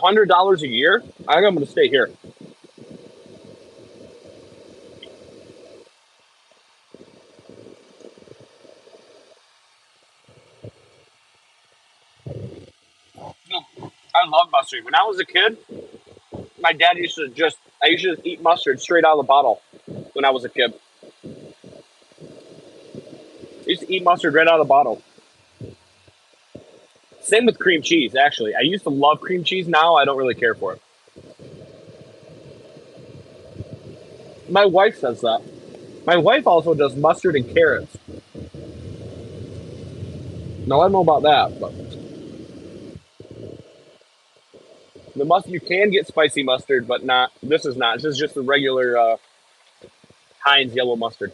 $100 a year? I think I'm going to stay here. I love mustard. When I was a kid, my dad I used to just eat mustard straight out of the bottle when I was a kid. I used to eat mustard right out of the bottle. Same with cream cheese, actually. I used to love cream cheese. Now I don't really care for it. My wife says that. My wife also does mustard and carrots. Now I don't know about that, but you can get spicy mustard, but not. This is not. This is just the regular Heinz yellow mustard.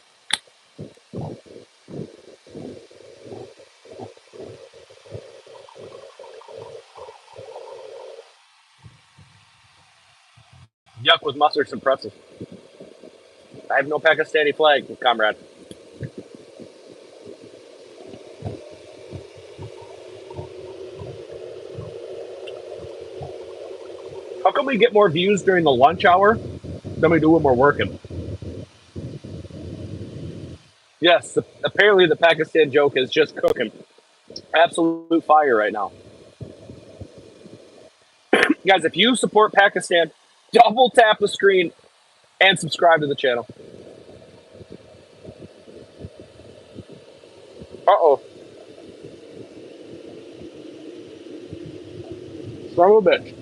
Yuck with mustard and pretzels. I have no Pakistani flag, comrade. How come we get more views during the lunch hour than we do when we're working? Yes, apparently the Pakistan joke is just cooking. Absolute fire right now. Guys, if you support Pakistan, double tap the screen and subscribe to the channel. Uh-oh. Son of a bitch.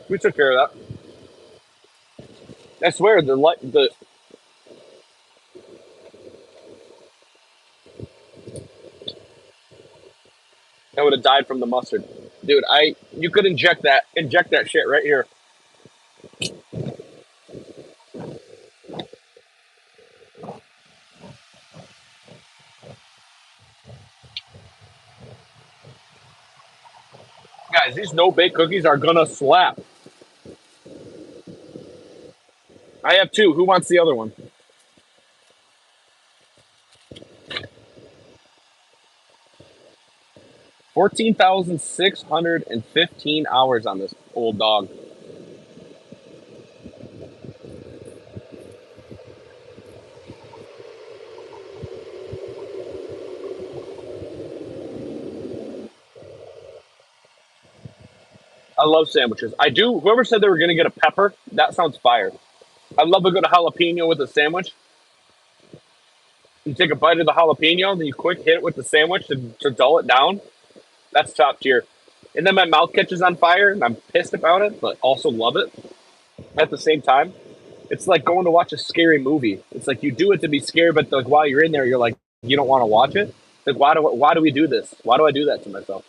We took care of that. I swear, I would have died from the mustard. Dude, you could inject that shit right here. Guys, these no-bake cookies are gonna slap. I have two. Who wants the other one? $14,615 on this old dog. I love sandwiches. I do. Whoever said they were gonna get a pepper, that sounds fire. I love a good jalapeno with a sandwich. You take a bite of the jalapeno, then you quick hit it with the sandwich to dull it down. That's top tier. And then my mouth catches on fire, and I'm pissed about it, but also love it at the same time. It's like going to watch a scary movie. It's like you do it to be scared, but like while you're in there, you're like you don't want to watch it. Like why do we do this? Why do I do that to myself?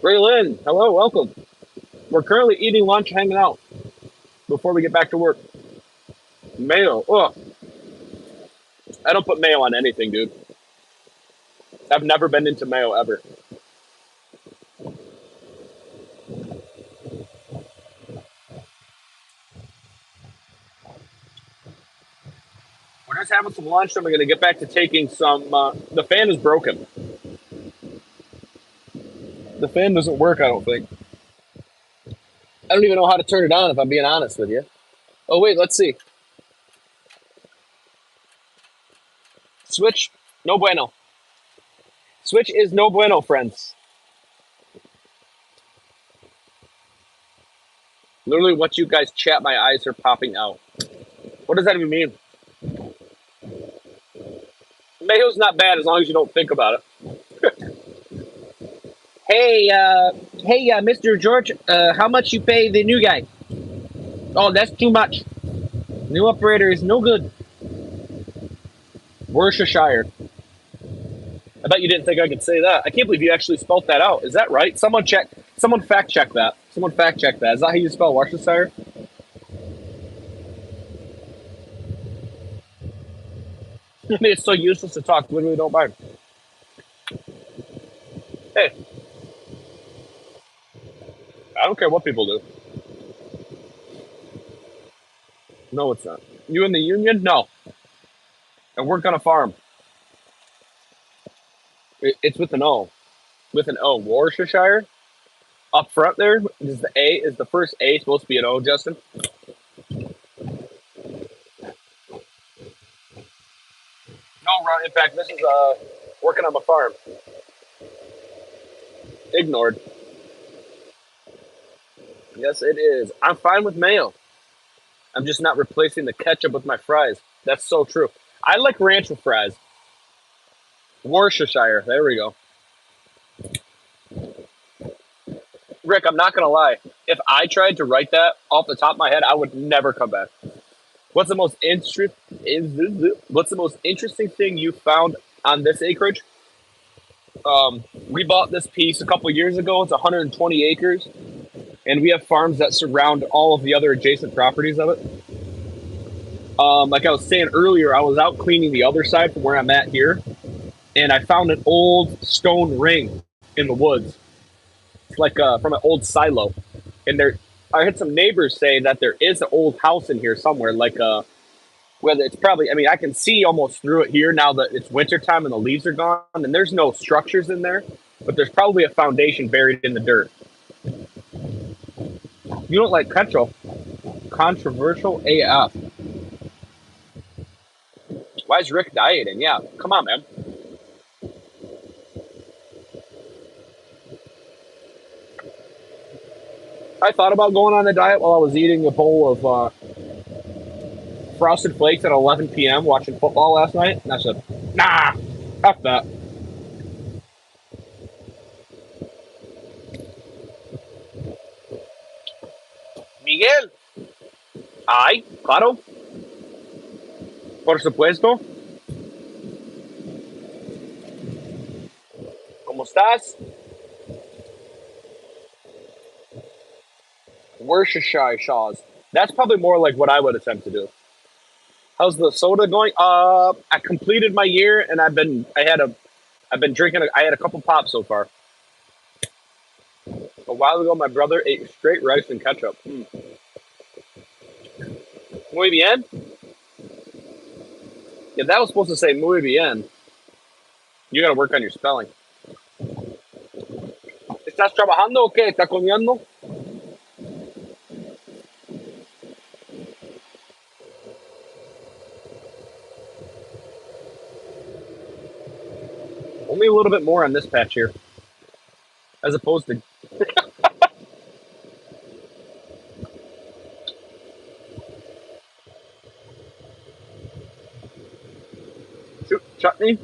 Braylon, hello, welcome. We're currently eating lunch, hanging out before we get back to work. Mayo. Ugh. I don't put mayo on anything, dude. I've never been into mayo ever. We're just having some lunch, and we're gonna get back to taking some. The fan is broken. The fan doesn't work. I don't think. I don't even know how to turn it on. If I'm being honest with you. Oh wait, let's see. Switch. No bueno. Switch is no bueno, friends. Literally, what you guys chat, my eyes are popping out. What does that even mean? Mayo's not bad as long as you don't think about it. Hey, Mr. George, how much you pay the new guy? Oh, that's too much. New operator is no good. Worcestershire. I bet you didn't think I could say that. I can't believe you actually spelt that out. Is that right? Someone check. Someone fact check that. Someone fact check that. Is that how you spell Worcestershire? I mean, it's so useless to talk. Literally, don't mind. Hey, I don't care what people do. No, it's not. You in the union? No. I work on a farm. It's with an O. With an O. Worcestershire. Up front there is the A. Is the first A supposed to be an O, Justin? No, Ron. In fact, this is working on my farm. Ignored. Yes, it is. I'm fine with mayo. I'm just not replacing the ketchup with my fries. That's so true. I like ranch with fries. Worcestershire. There we go. Rick, I'm not gonna lie. If I tried to write that off the top of my head, I would never come back. What's the most What's the most interesting thing you found on this acreage? We bought this piece a couple years ago. It's 120 acres, and we have farms that surround all of the other adjacent properties of it. Like I was saying earlier, I was out cleaning the other side from where I'm at here, and I found an old stone ring in the woods. It's like from an old silo, and there. I had some neighbors say that there is an old house in here somewhere, like whether it's probably. I mean, I can see almost through it here now that it's wintertime and the leaves are gone, and there's no structures in there, but there's probably a foundation buried in the dirt. You don't like petrol? Controversial AF. Why is Rick dieting? Yeah, come on, man. I thought about going on a diet while I was eating a bowl of Frosted Flakes at 11 p.m. watching football last night, and I said, nah, fuck that. Miguel, ay, claro, por supuesto. ¿Cómo estás? Worcestershire Shaws. That's probably more like what I would attempt to do. How's the soda going? I completed my year, and I've been drinking. I had a couple pops so far. A while ago, my brother ate straight rice and ketchup. Muy bien. Yeah, that was supposed to say muy bien. You got to work on your spelling. ¿Estás trabajando o qué? ¿Estás comiendo? Only a little bit more on this patch here, as opposed to. Shoot, chutney.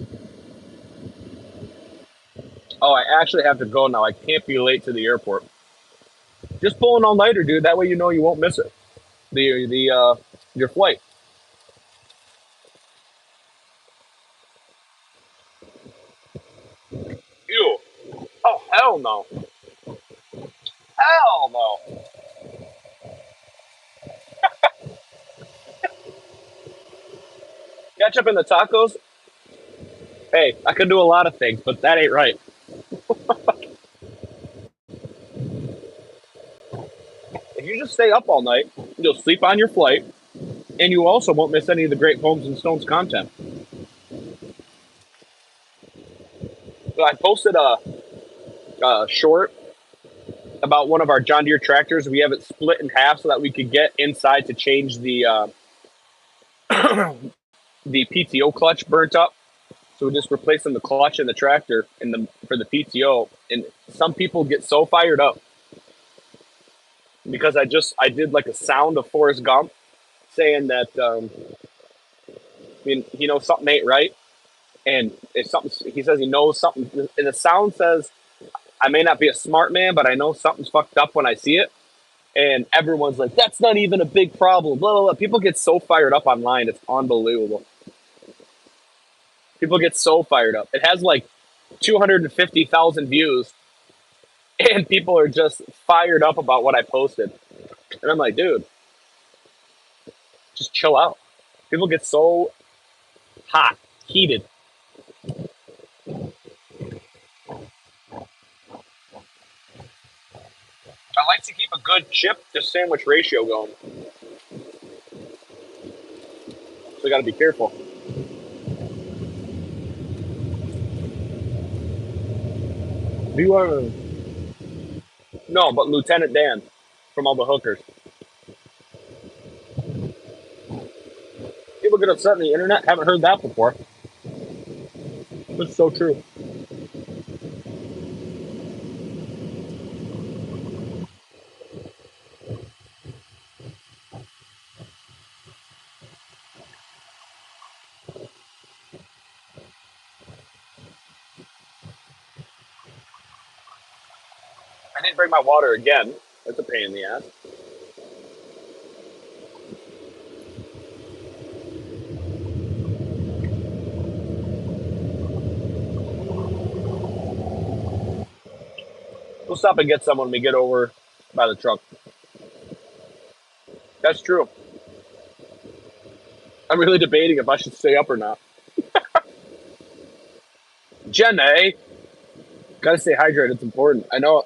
Oh, I actually have to go now. I can't be late to the airport. Just pull an all nighter, dude. That way you know you won't miss it. The your flight. Ew. Oh hell no. Hell no. Ketchup in the tacos? Hey, I could do a lot of things, but that ain't right. If you just stay up all night, you'll sleep on your flight, and you also won't miss any of the great Homes and Stones content. So I posted a short about one of our John Deere tractors. We have it split in half so that we could get inside to change the PTO clutch burnt up. So we're just replacing the clutch in the tractor for the PTO. And some people get so fired up because I did like a sound of Forrest Gump saying that something ain't right, and if something he says he knows something, and the sound says I may not be a smart man, but I know something's fucked up when I see it. And everyone's like, that's not even a big problem. Blah blah blah. People get so fired up online, it's unbelievable. People get so fired up. It has like 250,000 views, and people are just fired up about what I posted. And I'm like, dude, just chill out. People get so hot, heated. I like to keep a good chip to sandwich ratio going. So you got to be careful. You are no, but Lieutenant Dan from all the hookers. People get upset on the internet. Haven't heard that before. It's so true. I didn't bring my water again. That's a pain in the ass. We'll stop and get some when we get over by the truck. That's true. I'm really debating if I should stay up or not. Jenny, gotta stay hydrated. It's important. I know.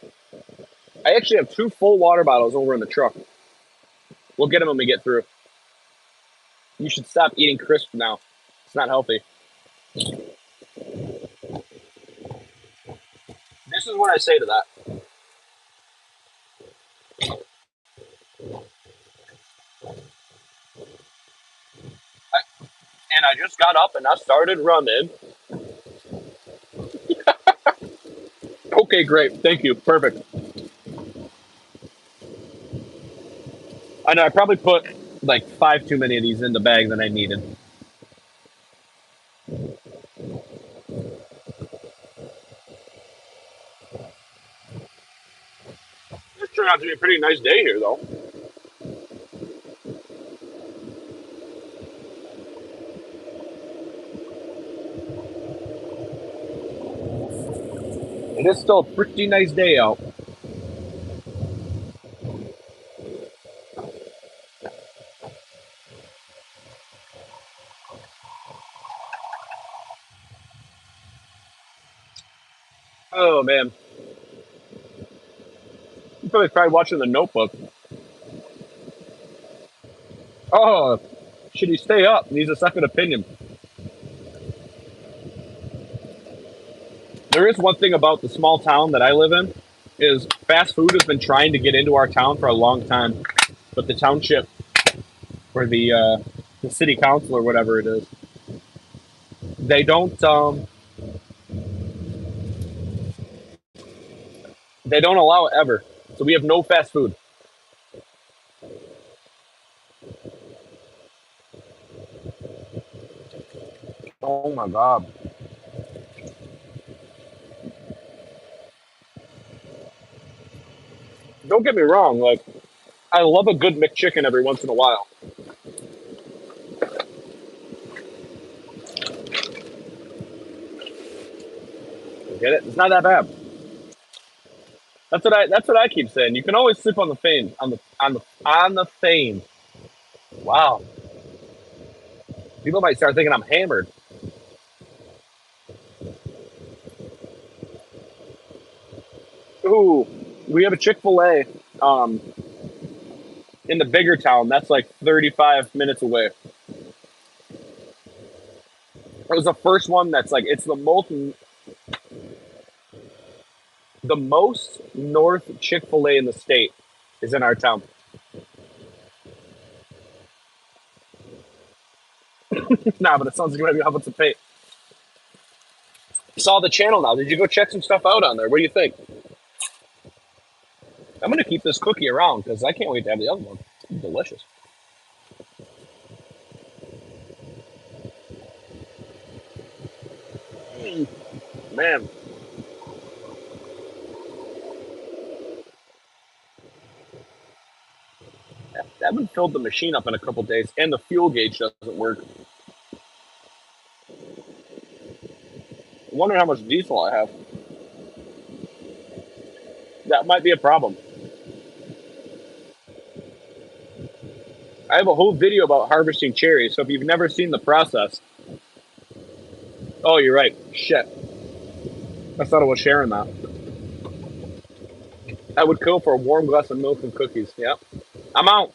I actually have 2 full water bottles over in the truck. We'll get them when we get through. You should stop eating crisp now. It's not healthy. This is what I say to that. And I just got up and I started running. Okay, great. Thank you. Perfect. I know I probably put like 5 too many of these in the bag than I needed. This turned out to be a pretty nice day here, though. It is still a pretty nice day out. Oh man, you probably tried watching The Notebook. Oh, should he stay up? Needs a second opinion. There is one thing about the small town that I live in is fast food has been trying to get into our town for a long time, but the township or the city council or whatever it is, they don't allow it ever. So we have no fast food. Oh my god! Don't get me wrong. Like I love a good McChicken every once in a while. Get it? It's not that bad. That's what I keep saying. You can always sleep on the fame on the fame. Wow. People might start thinking I'm hammered. Ooh, we have a Chick-fil-A um, in the bigger town. That's like 35 minutes away. It was the first one that's like it's the most north Chick-fil-A in the state is in our town. Nah, but it sounds like you might be able to pay. Saw the channel now. Did you go check some stuff out on there? What do you think? I'm gonna keep this cookie around because I can't wait to have the other one. It's delicious. Mm, man, I haven't filled the machine up in a couple days, and the fuel gauge doesn't work. I wonder how much diesel I have. That might be a problem. I have a whole video about harvesting cherries, so if you've never seen the process, oh, you're right. Shit, I thought I was sharing that. I would kill for a warm glass of milk and cookies. Yep, I'm out.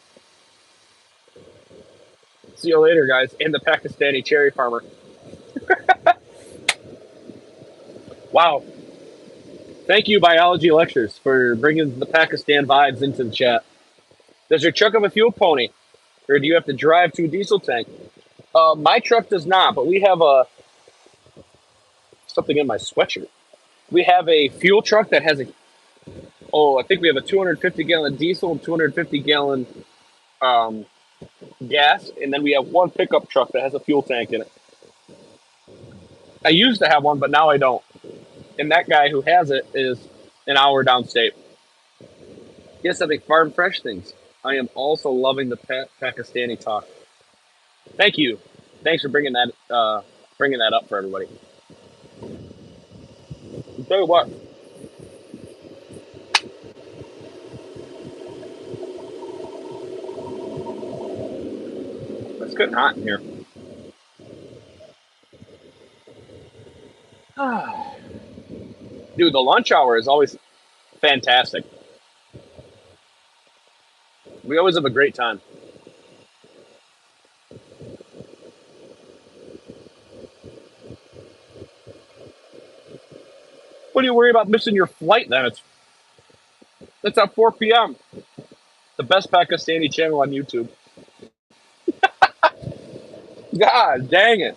See you later, guys. And the Pakistani cherry farmer. Wow. Thank you, Biology Lectures, for bringing the Pakistan vibes into the chat. Does your truck have a fuel pony, or do you have to drive to a diesel tank? My truck does not, but we have a something in my sweatshirt. We have a fuel truck that has a. Oh, I think we have a 250-gallon diesel and 250-gallon um, gas, and then we have one pickup truck that has a fuel tank in it. I used to have one, but now I don't. And that guy who has it is an hour downstate. Yes, I make farm fresh things. I am also loving the Pakistani talk. Thank you. Thanks for bringing that up for everybody. I'll tell you what, it's getting hot in here. Dude, the lunch hour is always fantastic. We always have a great time. What do you worry about missing your flight then? It's at 4 p.m. The best Pakistani channel on YouTube. God dang it.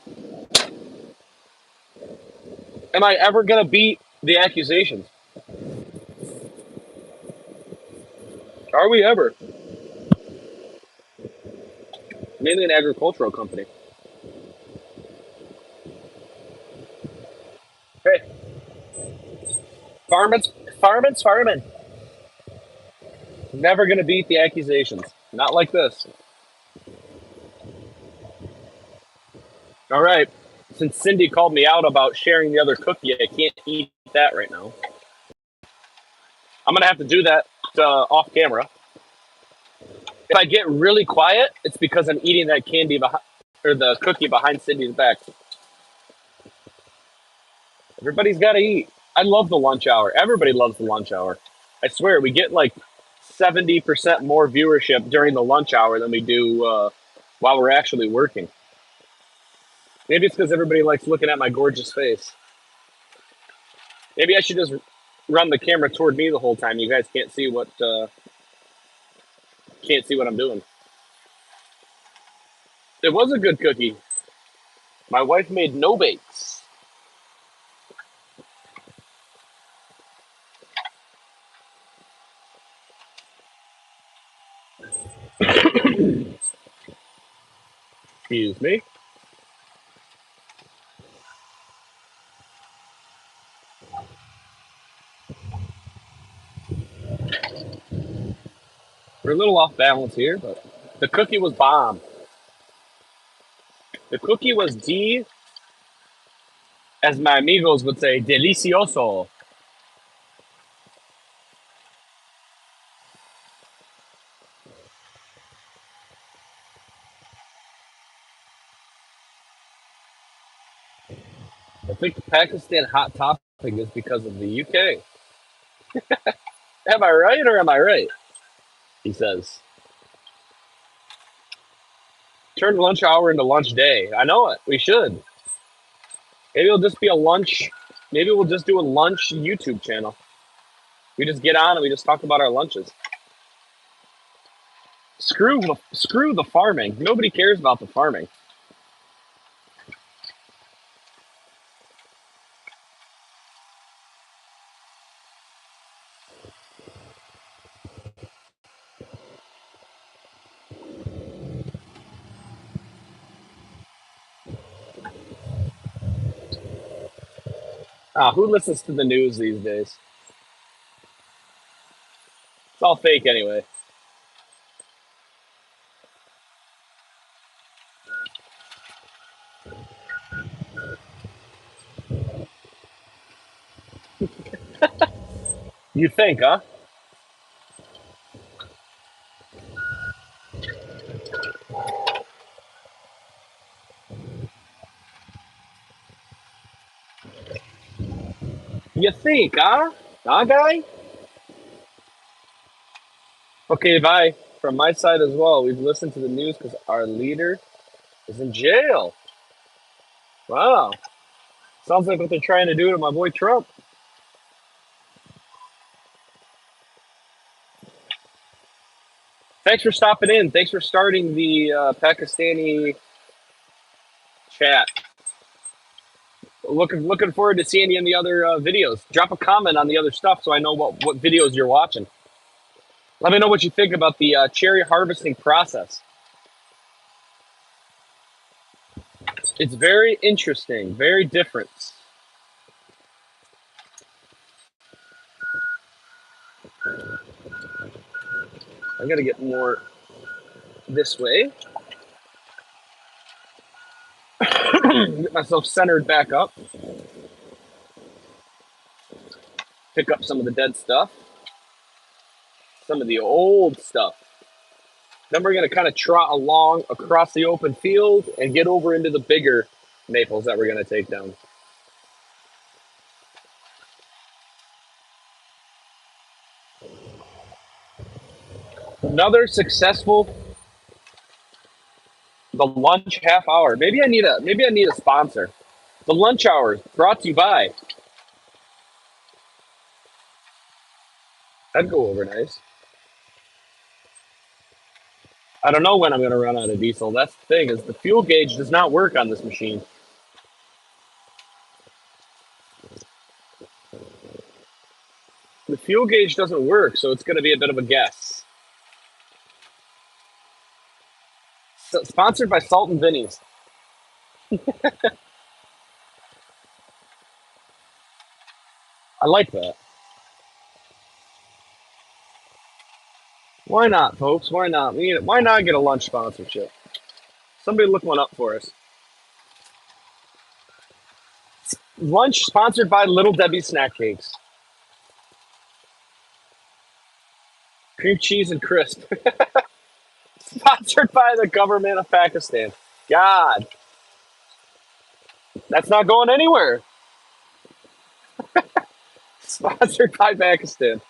Am I ever going to beat the accusations? Are we ever? Mainly an agricultural company. Hey, farming. Never going to beat the accusations. Not like this. All right. Since Cindy called me out about sharing the other cookie, I can't eat that right now. I'm going to have to do that off camera. If I get really quiet, it's because I'm eating that candy behind, or the cookie behind Cindy's back. Everybody's got to eat. I love the lunch hour. Everybody loves the lunch hour. I swear, we get like 70% more viewership during the lunch hour than we do while we're actually working. Maybe it's because everybody likes looking at my gorgeous face. Maybe I should just run the camera toward me the whole time. You guys can't see what I'm doing. It was a good cookie. My wife made no bakes. Excuse me. We're a little off balance here, but the cookie was bomb. The cookie was as my amigos would say, delicioso. think the Pakistan hot topic is because of the UK. Am I right or am I right? He says. Turn lunch hour into lunch day. I know it. We should. Maybe it'll just be a lunch. Maybe we'll just do a lunch YouTube channel. We just get on and we just talk about our lunches. Screw the farming. Nobody cares about the farming. Who listens to the news these days? It's all fake anyway. You think, huh? You think, huh? Huh, guy? Okay, bye. From my side as well, we've listened to the news because our leader is in jail. Wow. Sounds like what they're trying to do to my boy Trump. Thanks for stopping in. Thanks for starting the Pakistani chat. Looking forward to seeing you in the other videos. Drop a comment on the other stuff so I know what videos you're watching. Let me know what you think about the cherry harvesting process. It's very interesting, very different. I gotta get more this way. Get myself centered back up. Pick up some of the dead stuff. Some of the old stuff. Then we're gonna kind of trot along across the open field and get over into the bigger maples that we're gonna take down. Another successful the lunch half hour. Maybe I need a sponsor. The lunch hour brought to you by. That'd go over nice. I don't know when I'm gonna run out of diesel. That's the thing, is the fuel gauge does not work on this machine. The fuel gauge doesn't work, so it's gonna be a bit of a guess. Sponsored by Salt and Vinny's. I like that. Why not, folks? Why not? Why not get a lunch sponsorship? Somebody look one up for us. Lunch sponsored by Little Debbie Snack Cakes. Cream cheese and crisp. Sponsored by the government of Pakistan. God, that's not going anywhere. Sponsored by Pakistan.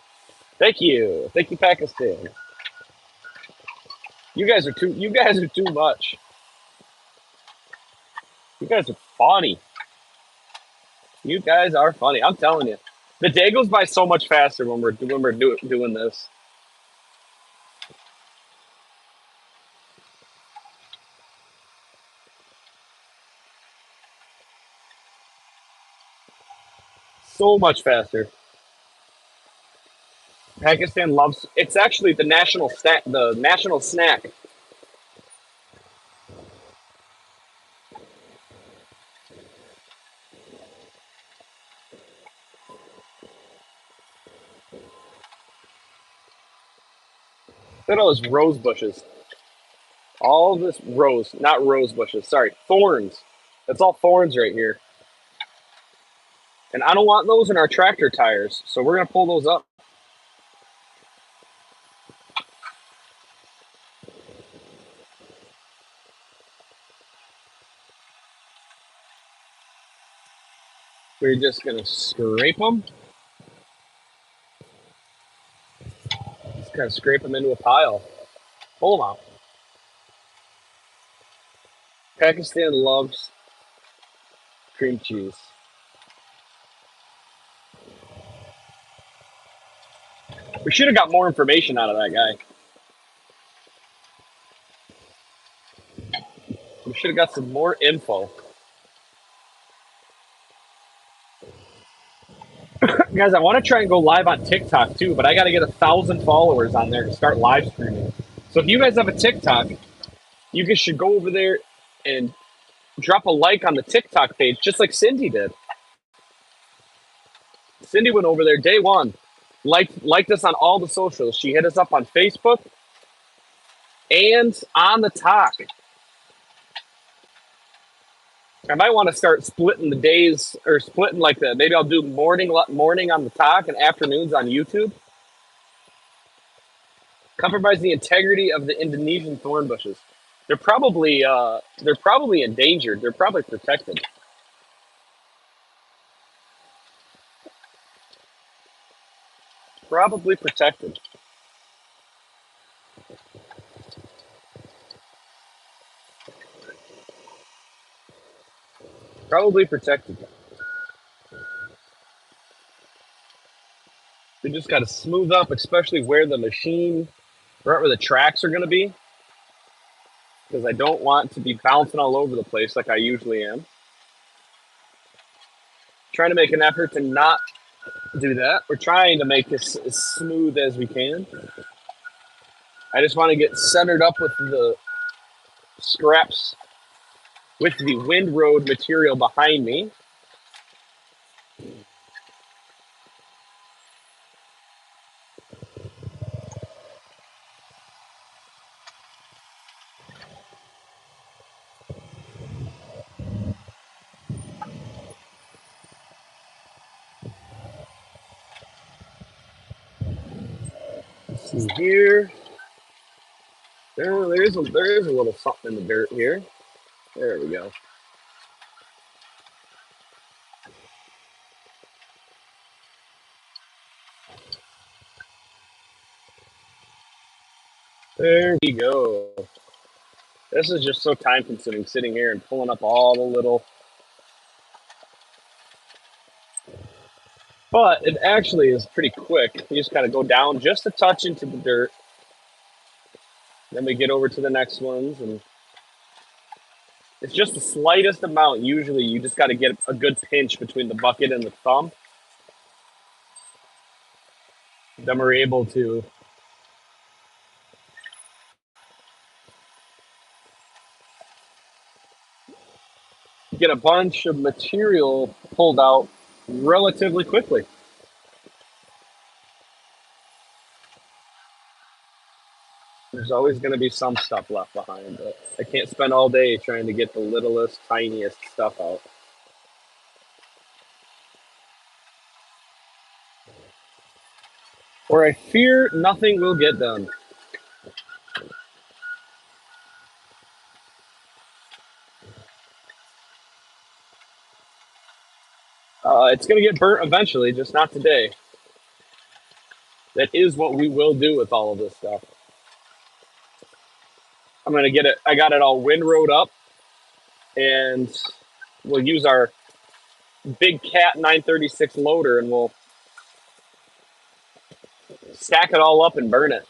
Thank you, Pakistan. You guys are too. You guys are too much. You guys are funny. You guys are funny. I'm telling you, the day goes by so much faster when we're doing this. So much faster. Pakistan loves. It's actually the national snack. The national snack. Look at all those rose bushes. All this rose, not rose bushes. Sorry, thorns. That's all thorns right here. And I don't want those in our tractor tires, so we're gonna pull those up. We're just gonna scrape them. Just kind of scrape them into a pile. Pull them out. Pakistan loves cream cheese. We should have got more information out of that guy. We should have got some more info. Guys, I want to try and go live on TikTok too, but I got to get 1,000 followers on there to start live streaming. So if you guys have a TikTok, you guys should go over there and drop a like on the TikTok page, just like Cindy did. Cindy went over there day one, liked us on all the socials. She hit us up on Facebook and on the talk. I might want to start splitting the days, or splitting like the, maybe I'll do morning on the talk and afternoons on YouTube. Compromise the integrity of the Indonesian thorn bushes. They're probably endangered. They're probably protected. Probably protected. Probably protected. We just got to smooth up, especially where the machine, right where the tracks are going to be, because I don't want to be bouncing all over the place like I usually am. Trying to make an effort to not do that. We're trying to make this as smooth as we can. I just want to get centered up with the scraps with the windroad material behind me. Let's see here. There is a little something in the dirt here. There we go. There we go. This is just so time consuming sitting here and pulling up all the little. But it actually is pretty quick. You just kind of go down just a touch into the dirt. Then we get over to the next ones, and it's just the slightest amount. Usually you just got to get a good pinch between the bucket and the thumb. Then we're able to get a bunch of material pulled out relatively quickly. There's always going to be some stuff left behind, but I can't spend all day trying to get the littlest, tiniest stuff out. Or I fear nothing will get done. It's going to get burnt eventually, just not today. That is what we will do with all of this stuff. I'm going to get it. I got it all windrowed up, and we'll use our big Cat 936 loader, and we'll stack it all up and burn it.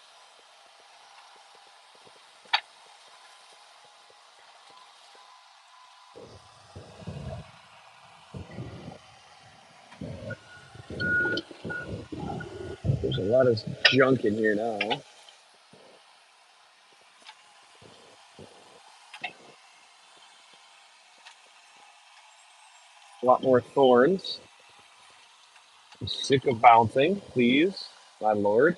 There's a lot of junk in here now. A lot more thorns. I'm sick of bouncing, please, my lord.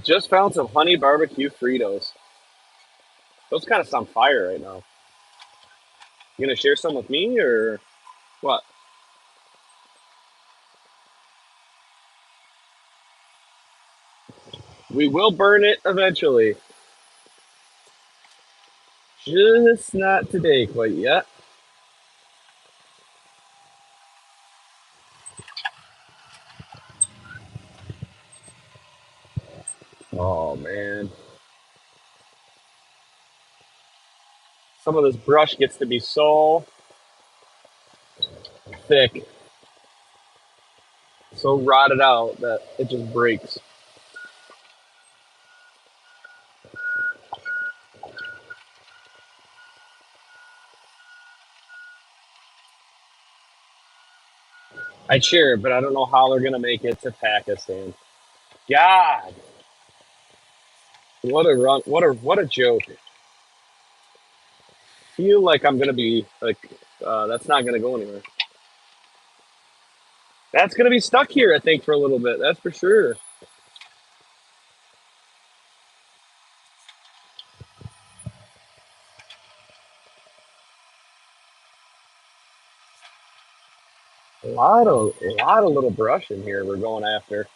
Just found some honey barbecue Fritos. Those kind of sound fire right now. You gonna share some with me or what? We will burn it eventually. Just not today quite yet. Oh man. Some of this brush gets to be so thick, so rotted out that it just breaks. I cheer, but I don't know how they're gonna make it to Pakistan. God, what a run! What a joke! Feel like I'm gonna be like, that's not gonna go anywhere. That's gonna be stuck here, I think, for a little bit. That's for sure. A lot of little brush in here. We're going after.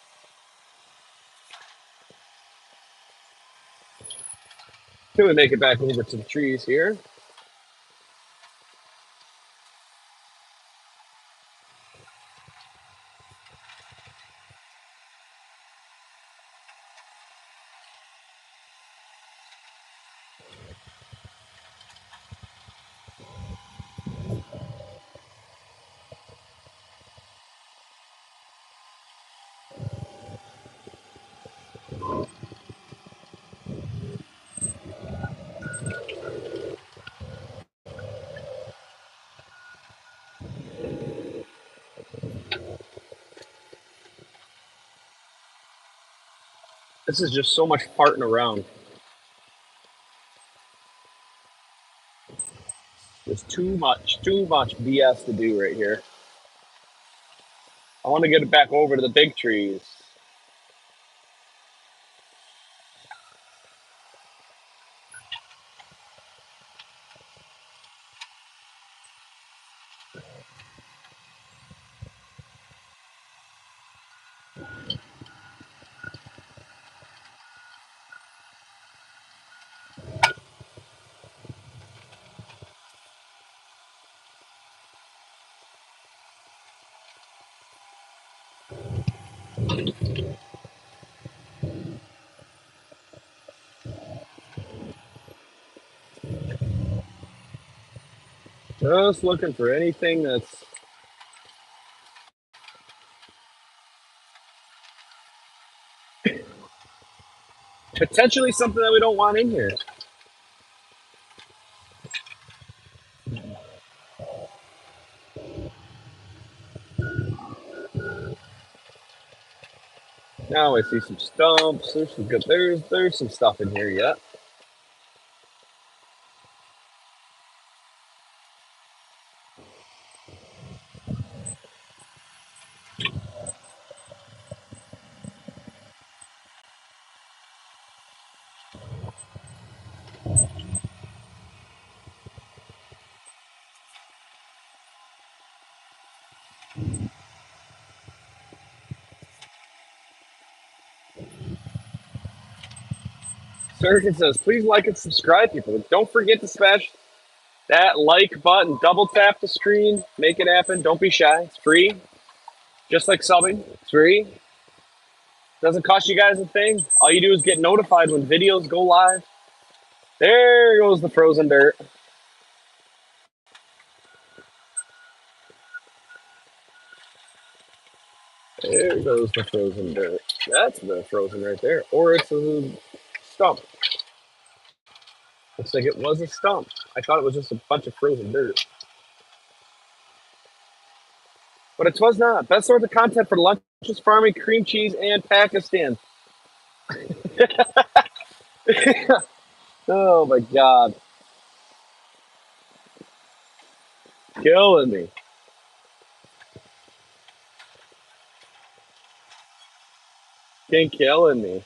Till we make it back over to the trees here. This is just so much farting around. There's too much BS to do right here. I want to get it back over to the big trees. Just looking for anything that's potentially something that we don't want in here. Now I see some stumps. There's some good. There's some stuff in here yet. Surgeon says, please like and subscribe, people. Don't forget to smash that like button. Double tap the screen. Make it happen. Don't be shy. It's free. Just like subbing. It's free. Doesn't cost you guys a thing. All you do is get notified when videos go live. There goes the frozen dirt. There goes the frozen dirt. That's the frozen right there. Or it's a stump. Looks like it was a stump. I thought it was just a bunch of frozen dirt. But it was not. Best source of content for lunches, farming, cream cheese, and Pakistan. Oh my god. Killing me. Killing me.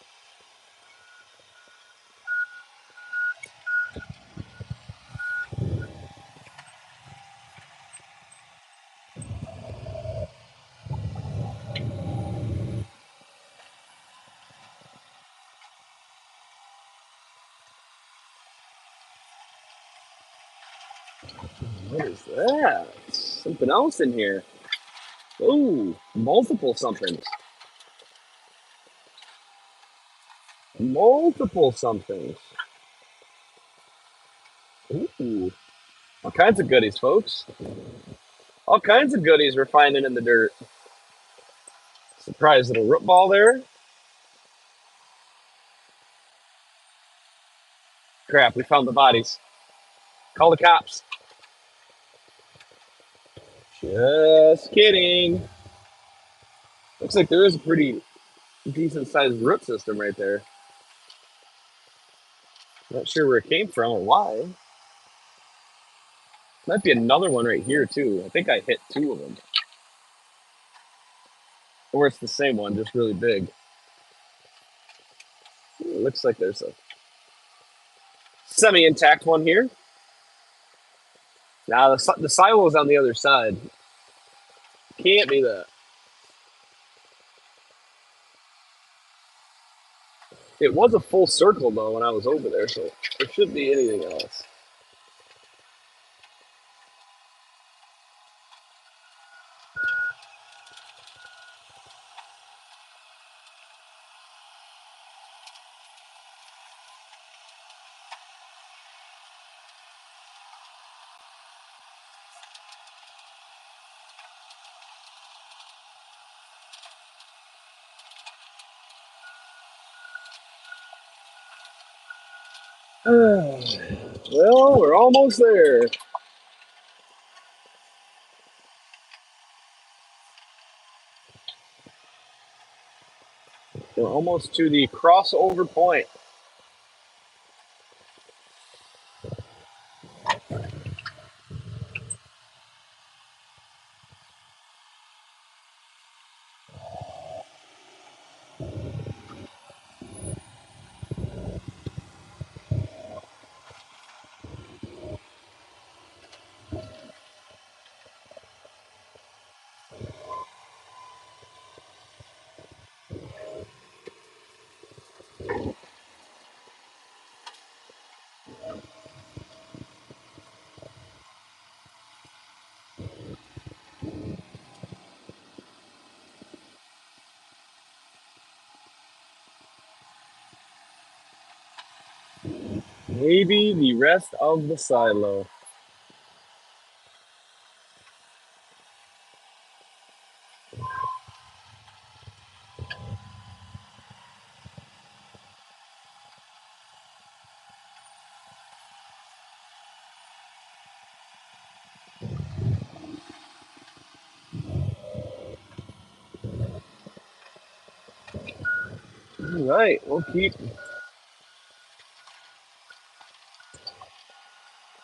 What is that? Something else in here. Ooh, multiple somethings. Multiple somethings. Ooh, all kinds of goodies, folks. All kinds of goodies we're finding in the dirt. Surprise little root ball there. Crap, we found the bodies. Call the cops. Just kidding. Looks like there is a pretty decent sized root system right there. Not sure where it came from or why. Might be another one right here too. I think I hit two of them. Or it's the same one, just really big. It looks like there's a semi-intact one here. Now the silo's on the other side. Can't be that. It was a full circle though when I was over there, so there shouldn't be anything else. Well, we're almost there. We're almost to the crossover point. Maybe the rest of the silo. All right, we'll keep.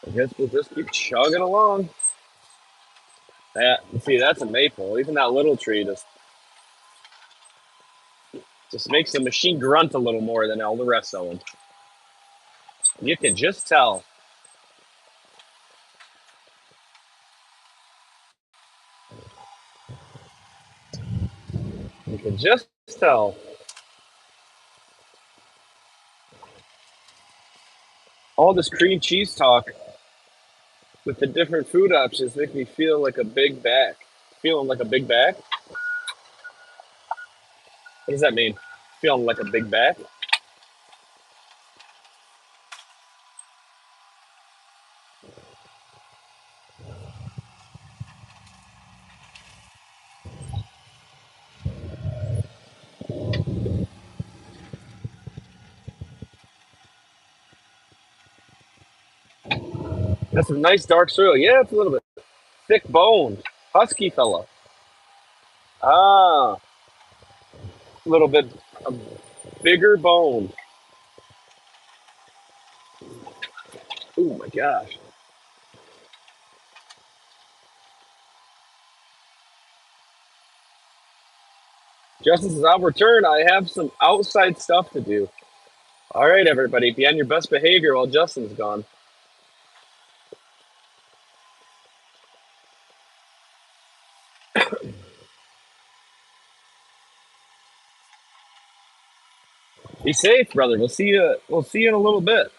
I guess we'll just keep chugging along. That see, that's a maple. Even that little tree just makes the machine grunt a little more than all the rest of them. You can just tell. You can just tell. All this cream cheese talk with the different food options make me feel like a big back. Feeling like a big back? What does that mean? Feeling like a big back? That's some nice dark soil. Yeah, it's a little bit thick boned. Husky fella. Ah, a little bit a bigger bone. Oh my gosh. Justice is I'll return. I have some outside stuff to do. All right, everybody, be on your best behavior while Justin's gone. Be safe, brother. We'll see you. We'll see you in a little bit.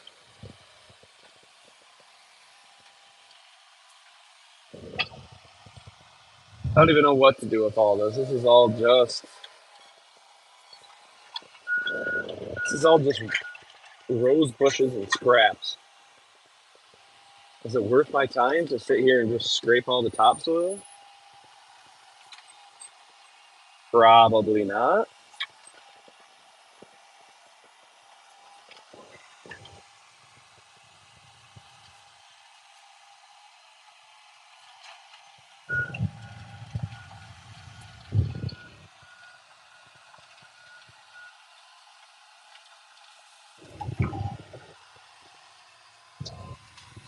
don't even know what to do with all this. This is all just rose bushes and scraps. Is it worth my time to sit here and just scrape all the topsoil? Probably not.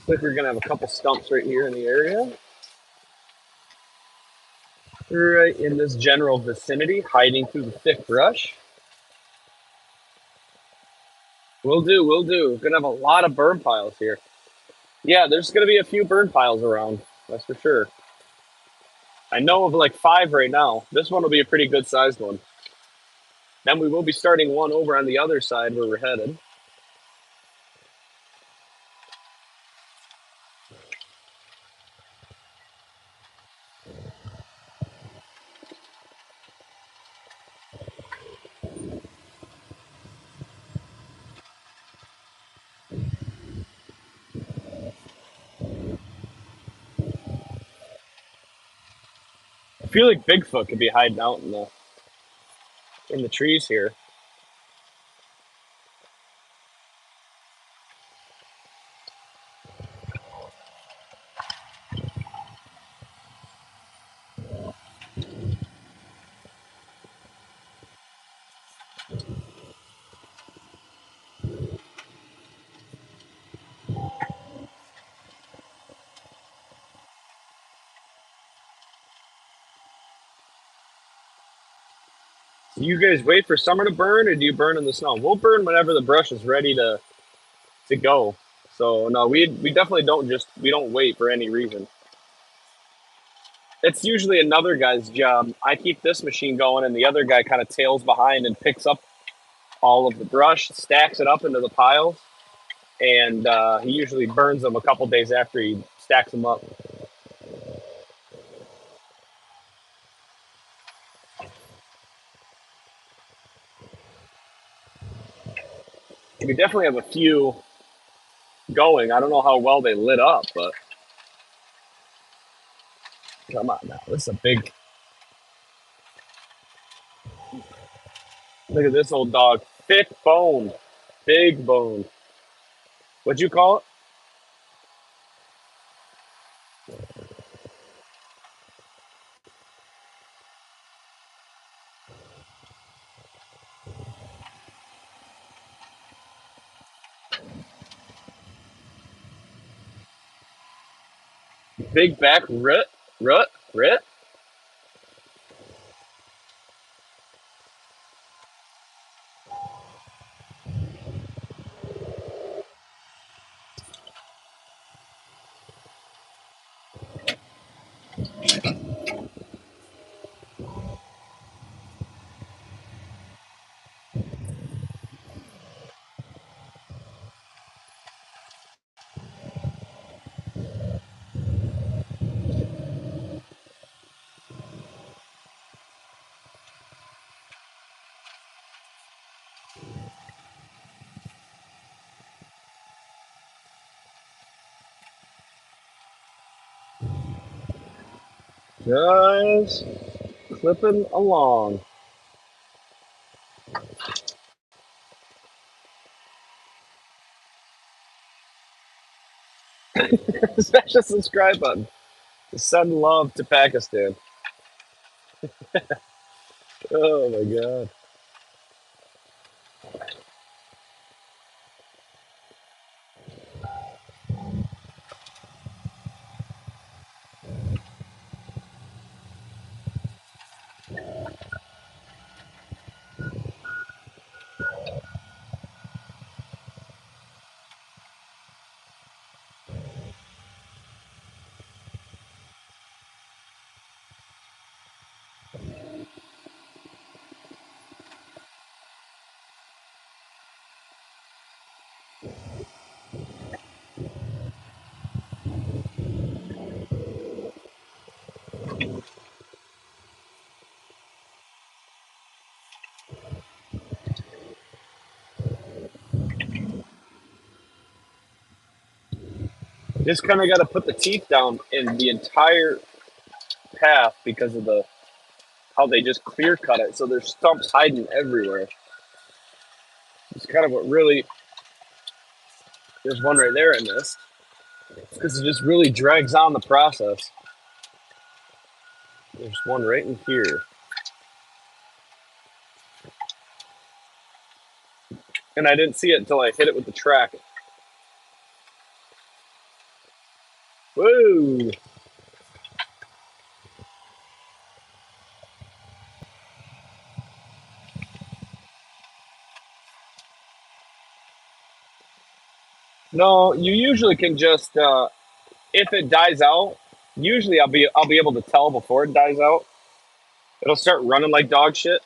Looks like we're gonna have a couple stumps right here in the area. Right in this general vicinity, hiding through the thick brush. Will do. We're gonna have a lot of burn piles here. Yeah, there's gonna be a few burn piles around. That's for sure. I know of like 5 right now. This one will be a pretty good sized one. Then we will be starting one over on the other side where we're headed. I feel like Bigfoot could be hiding out in the trees here. Do you guys wait for summer to burn, or do you burn in the snow? We'll burn whenever the brush is ready to go. So no, we definitely don't wait for any reason. It's usually another guy's job. I keep this machine going, and the other guy kind of tails behind and picks up all of the brush, stacks it up into the piles, and he usually burns them a couple days after he stacks them up. We definitely have a few going. I don't know how well they lit up, but come on now. This is a big. Look at this old dog. Thick bone. Big bone. What'd you call it? Big back rut. Just clipping along. Smash the subscribe button. Send love to Pakistan. Oh my god. Just kind of got to put the teeth down in the entire path because of the how they just clear cut it. So there's stumps hiding everywhere. It's kind of what really. There's one right there in this because it just really drags on the process. There's one right in here. And I didn't see it until I hit it with the track. Whoa! No, you usually can just if it dies out. Usually I'll be able to tell before it dies out. It'll start running like dog shit,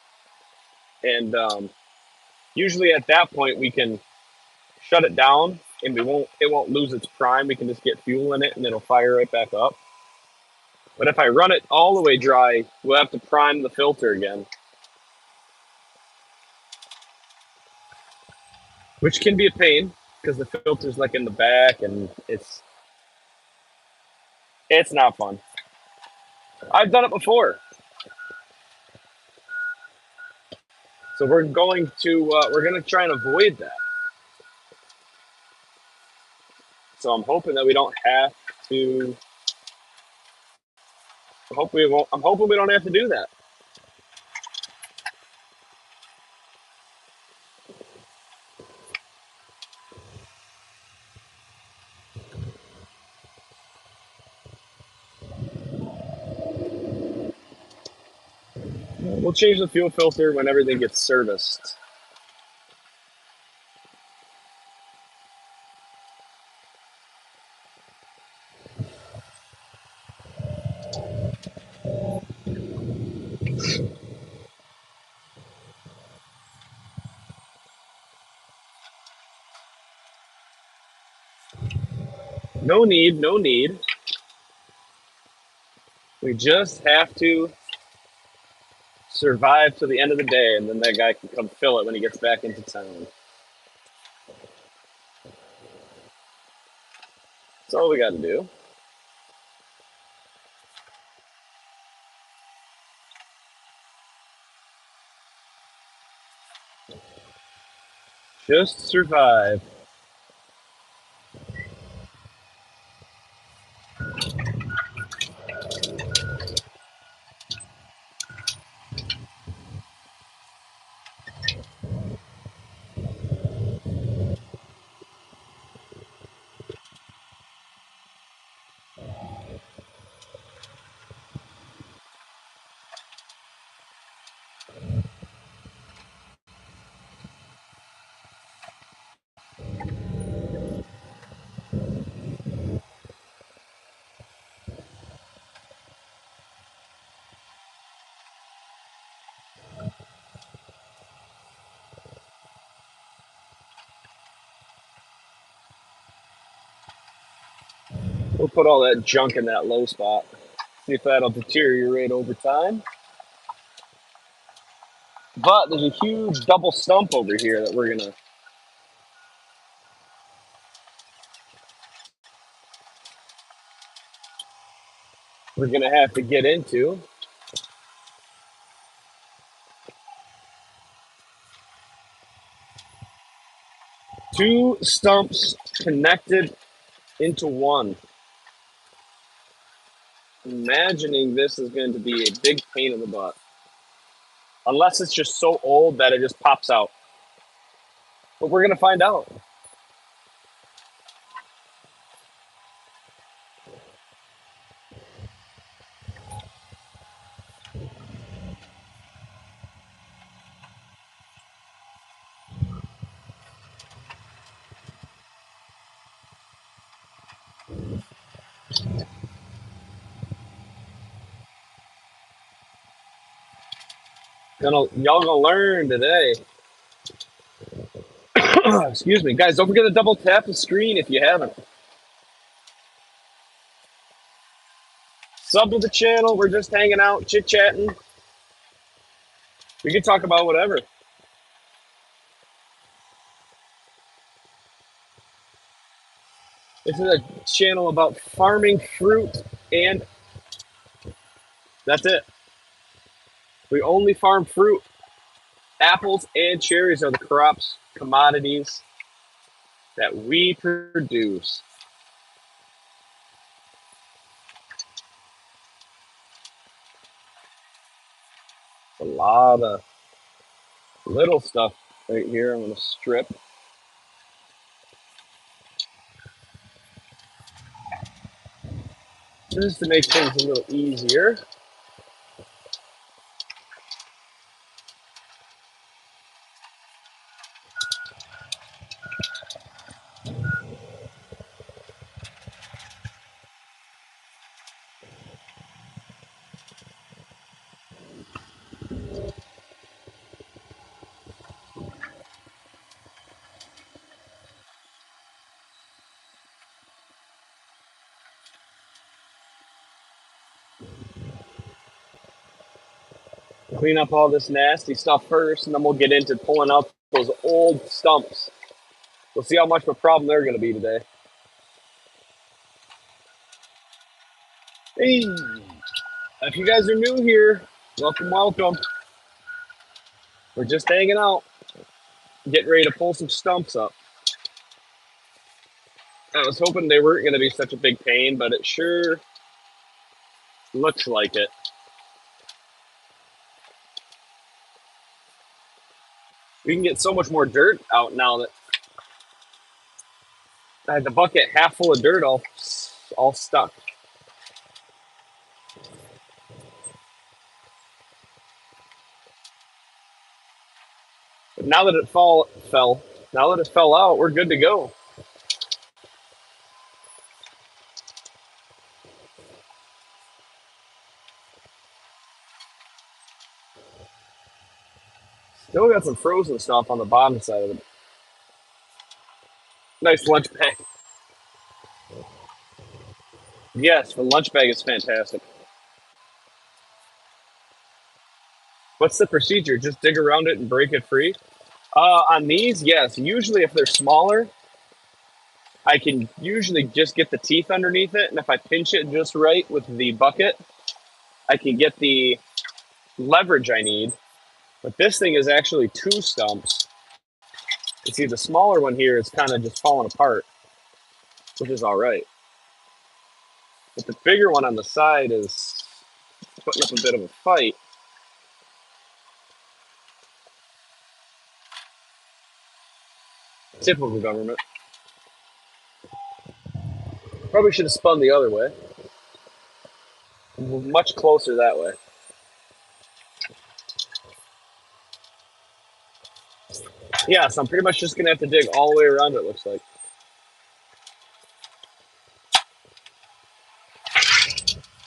and usually at that point we can shut it down, and it won't lose its prime. We can just get fuel in it, and it'll fire right back up. But if I run it all the way dry, we'll have to prime the filter again, which can be a pain because the filter's like in the back, and it's not fun. I've done it before, so we're going to try and avoid that. So I'm hoping that we don't have to. I hope we won't. I'm hoping we don't have to do that. We'll change the fuel filter when everything gets serviced. No need, no need. We just have to survive to the end of the day, and then that guy can come fill it when he gets back into town. That's all we got to do. Just survive. We'll put all that junk in that low spot. See if that'll deteriorate over time. But there's a huge double stump over here that we're gonna have to get into. Two stumps connected into one. Imagining this is going to be a big pain in the butt. Unless it's just so old that it just pops out. But we're going to find out. Y'all gonna learn today. Excuse me. Guys, don't forget to double tap the screen if you haven't. Sub to the channel. We're just hanging out, chit-chatting. We can talk about whatever. This is a channel about farming fruit, and that's it. We only farm fruit. Apples and cherries are the crops, commodities that we produce. A lot of little stuff right here. I'm going to strip just to make things a little easier. Clean up all this nasty stuff first, and then we'll get into pulling out those old stumps. We'll see how much of a problem they're going to be today. Hey, if you guys are new here, welcome, welcome. We're just hanging out, getting ready to pull some stumps up. I was hoping they weren't going to be such a big pain, but it sure looks like it. We can get so much more dirt out now that I had the bucket half full of dirt all stuck. But now that it now that it fell out, we're good to go. Still got some frozen stuff on the bottom side of it. Nice lunch bag. Yes, the lunch bag is fantastic. What's the procedure? Just dig around it and break it free? On these, yes. Usually, if they're smaller, I can usually just get the teeth underneath it, and if I pinch it just right with the bucket, I can get the leverage I need. But this thing is actually two stumps. You see, the smaller one here is kind of just falling apart, which is all right. But the bigger one on the side is putting up a bit of a fight. Typical government. Probably should have spun the other way. Much closer that way. Yeah, so I'm pretty much just going to have to dig all the way around it, looks like.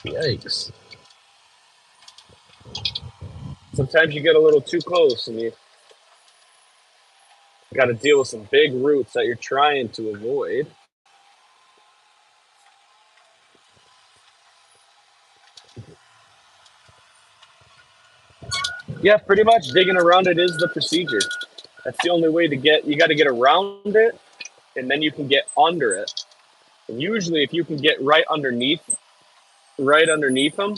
Yikes. Sometimes you get a little too close and you got to deal with some big roots that you're trying to avoid. Yeah, pretty much digging around it is the procedure. That's the only way to get, you got to get around it and then you can get under it. And usually if you can get right underneath them,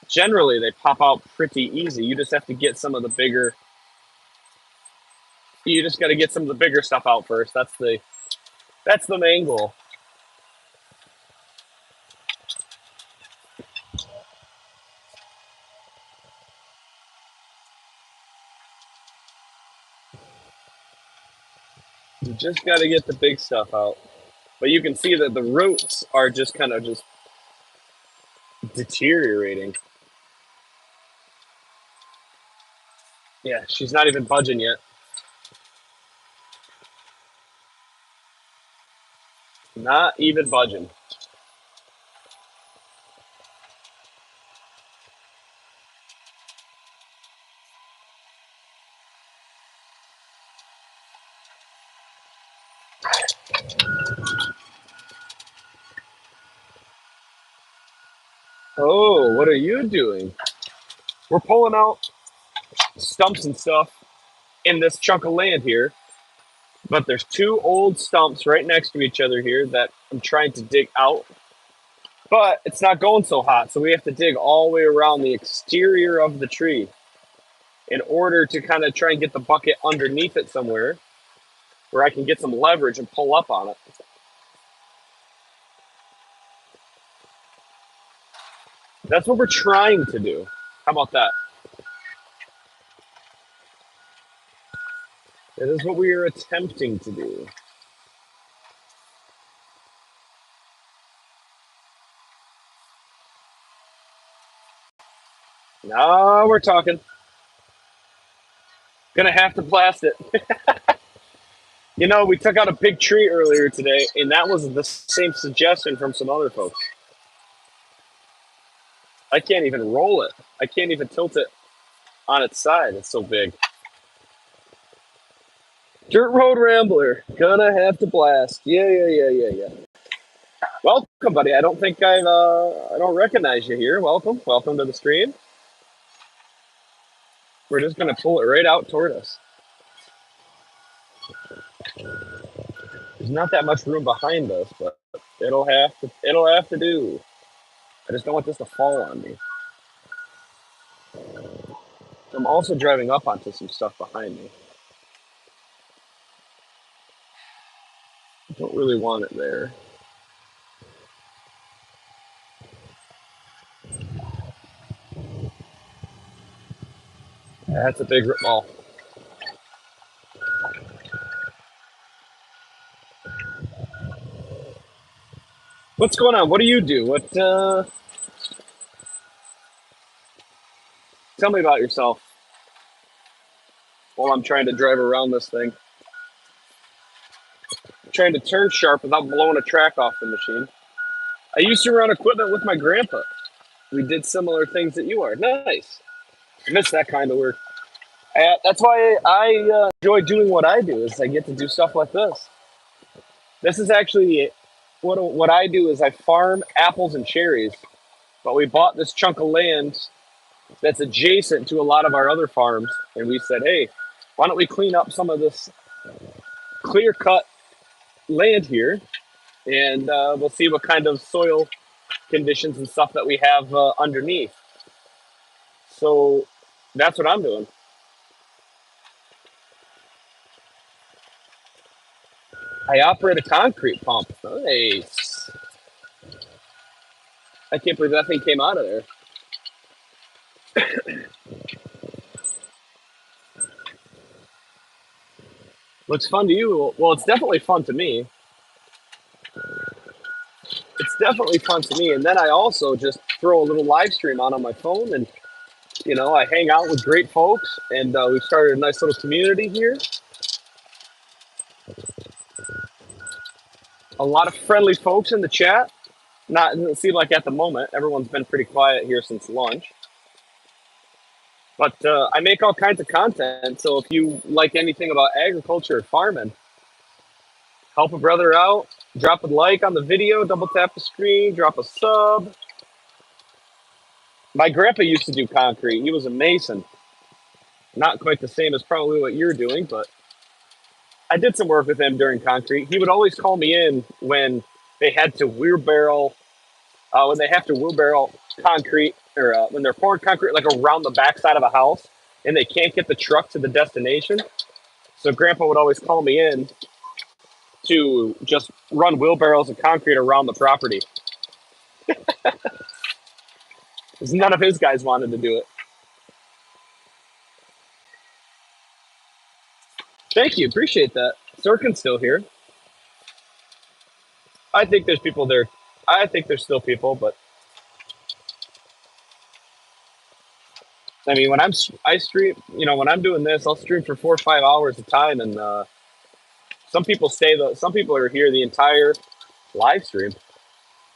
generally they pop out pretty easy. You just have to get some of the bigger, you just got to get some of the bigger stuff out first. That's the main goal. You just got to get the big stuff out. But you can see that the roots are just kind of just deteriorating. Yeah, she's not even budging yet. Not even budging. Oh, what are you doing? We're pulling out stumps and stuff in this chunk of land here. But there's two old stumps right next to each other here that I'm trying to dig out. But it's not going so hot, so we have to dig all the way around the exterior of the tree in order to kind of try and get the bucket underneath it somewhere where I can get some leverage and pull up on it. That's what we're trying to do. How about that? That is what we are attempting to do. Now we're talking. Gonna have to blast it. You know, we took out a big tree earlier today, and that was the same suggestion from some other folks. I can't even roll it. I can't even tilt it on its side. It's so big. Dirt Road Rambler. Gonna have to blast. Yeah. Welcome, buddy. I don't think I don't recognize you here. Welcome. Welcome to the stream. We're just gonna pull it right out toward us. There's not that much room behind us, but it'll have to do. I just don't want this to fall on me. I'm also driving up onto some stuff behind me. I don't really want it there. That's a big ball. What's going on? What do you do? Tell me about yourself while I'm trying to drive around this thing. I'm trying to turn sharp without blowing a track off the machine. I used to run equipment with my grandpa. We did similar things that you are. Nice. I miss that kind of work. That's why I enjoy doing what I do. Is I get to do stuff like this. This is actually what I do. Is I farm apples and cherries. But we bought this chunk of land that's adjacent to a lot of our other farms, and we said, hey, why don't we clean up some of this clear cut land here, and we'll see what kind of soil conditions and stuff that we have underneath. So that's what I'm doing. I operate a concrete pump. Nice. I can't believe that thing came out of there. Looks fun to you. Well, it's definitely fun to me. It's definitely fun to me. And then I also just throw a little live stream on my phone, and I hang out with great folks, and we've started a nice little community here. A lot of friendly folks in the chat. Not, it doesn't seem like at the moment. Everyone's been pretty quiet here since lunch. But I make all kinds of content. So if you like anything about agriculture or farming, help a brother out. Drop a like on the video, double tap the screen, drop a sub. My grandpa used to do concrete. He was a mason. Not quite the same as probably what you're doing, but I did some work with him during concrete. He would always call me in when they had to wheelbarrow, when they have to wheelbarrow concrete, or when they're pouring concrete like around the backside of a house, and they can't get the truck to the destination. So Grandpa would always call me in to just run wheelbarrows of concrete around the property, because none of his guys wanted to do it. Thank you, appreciate that. Sorkin's still here. I think there's people there. I think there's still people, but I mean, I stream, when I'm doing this, I'll stream for 4 or 5 hours a time, and some people are here the entire live stream,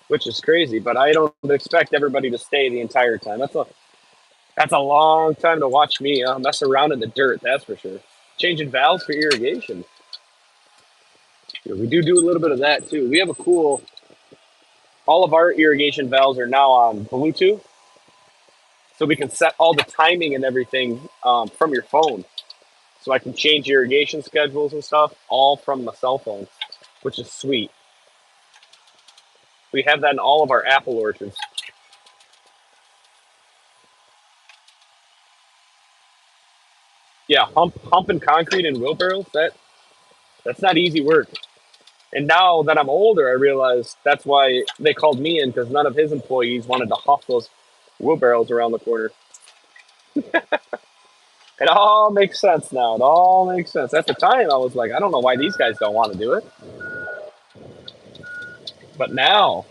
which is crazy. But I don't expect everybody to stay the entire time. That's a long time to watch me mess around in the dirt. That's for sure. Changing valves for irrigation. Yeah, we do a little bit of that too. We have a cool. All of our irrigation valves are now on Bluetooth, so we can set all the timing and everything from your phone. so I can change irrigation schedules and stuff all from my cell phone, which is sweet. We have that in all of our apple orchards. Yeah, humping concrete in wheelbarrows, that's not easy work. And now that I'm older, I realize that's why they called me in, because none of his employees wanted to huff those wheelbarrows around the corner. It all makes sense now. It all makes sense. At the time, I was like, I don't know why these guys don't want to do it. But now,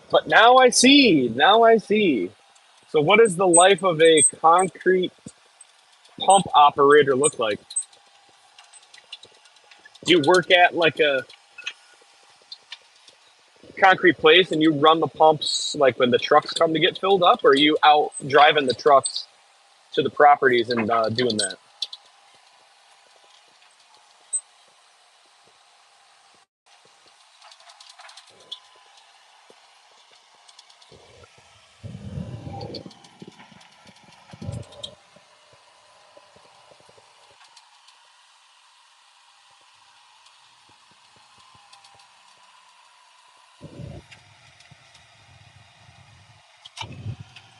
but now I see. Now I see. So, what does the life of a concrete pump operator look like? Do you work at like a concrete place and you run the pumps like when the trucks come to get filled up, or are you out driving the trucks to the properties and doing that?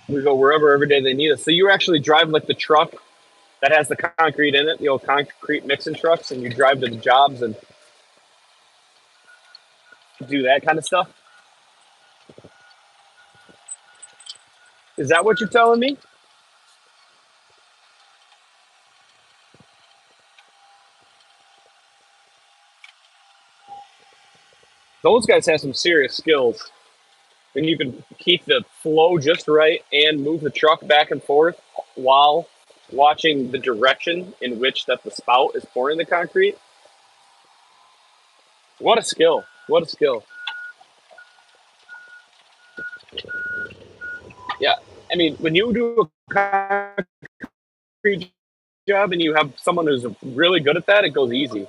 We go wherever every day they need us. So you actually drive like the truck that has the concrete in it, the old concrete mixing trucks, and you drive to the jobs and do that kind of stuff. Is that what you're telling me? Those guys have some serious skills. And you can keep the flow just right and move the truck back and forth while watching the direction in which that the spout is pouring the concrete. What a skill. What a skill. Yeah. I mean, when you do a concrete job and you have someone who's really good at that, it goes easy.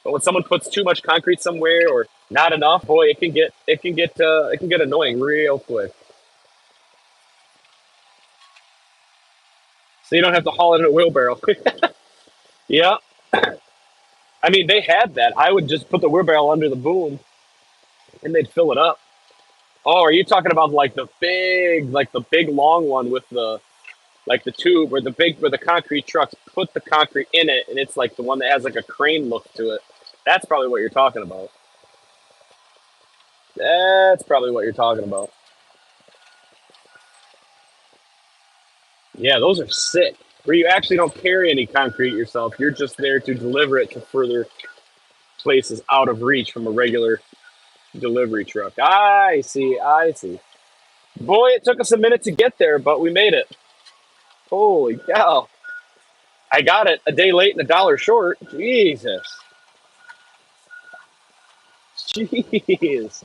But when someone puts too much concrete somewhere or not enough, boy, it can get annoying real quick. So you don't have to haul it in a wheelbarrow. Yeah, I mean they had that. I would just put the wheelbarrow under the boom and they'd fill it up. Oh, are you talking about like the big long one with the like the tube or the big where the concrete trucks put the concrete in it and it's like the one that has like a crane look to it? That's probably what you're talking about. That's probably what you're talking about. Yeah, those are sick. Where you actually don't carry any concrete yourself. You're just there to deliver it to further places out of reach from a regular delivery truck. I see. I see. Boy, it took us a minute to get there, but we made it. Holy cow. I got it a day late and $1 short. Jesus. Jeez.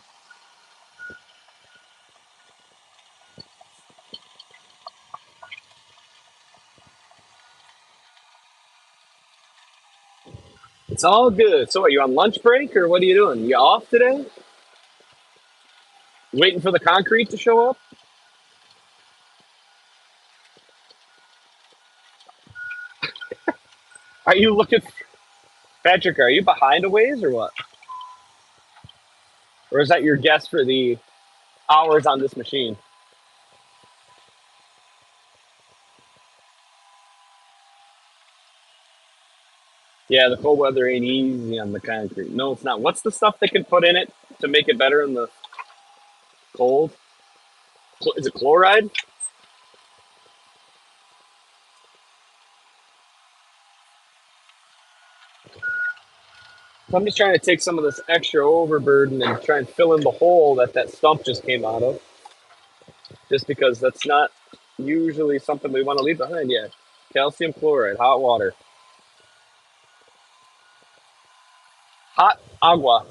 It's all good. So, are you on lunch break or what are you doing? You off today? Waiting for the concrete to show up? Are you looking, Patrick, are you behind a ways or what? Or is that your guess for the hours on this machine? Yeah, the cold weather ain't easy on the concrete. No, it's not. What's the stuff they can put in it to make it better in the cold? Is it chloride? So I'm just trying to take some of this extra overburden and try and fill in the hole that that stump just came out of, just because that's not usually something we want to leave behind. Yeah, calcium chloride, hot water, hot agua.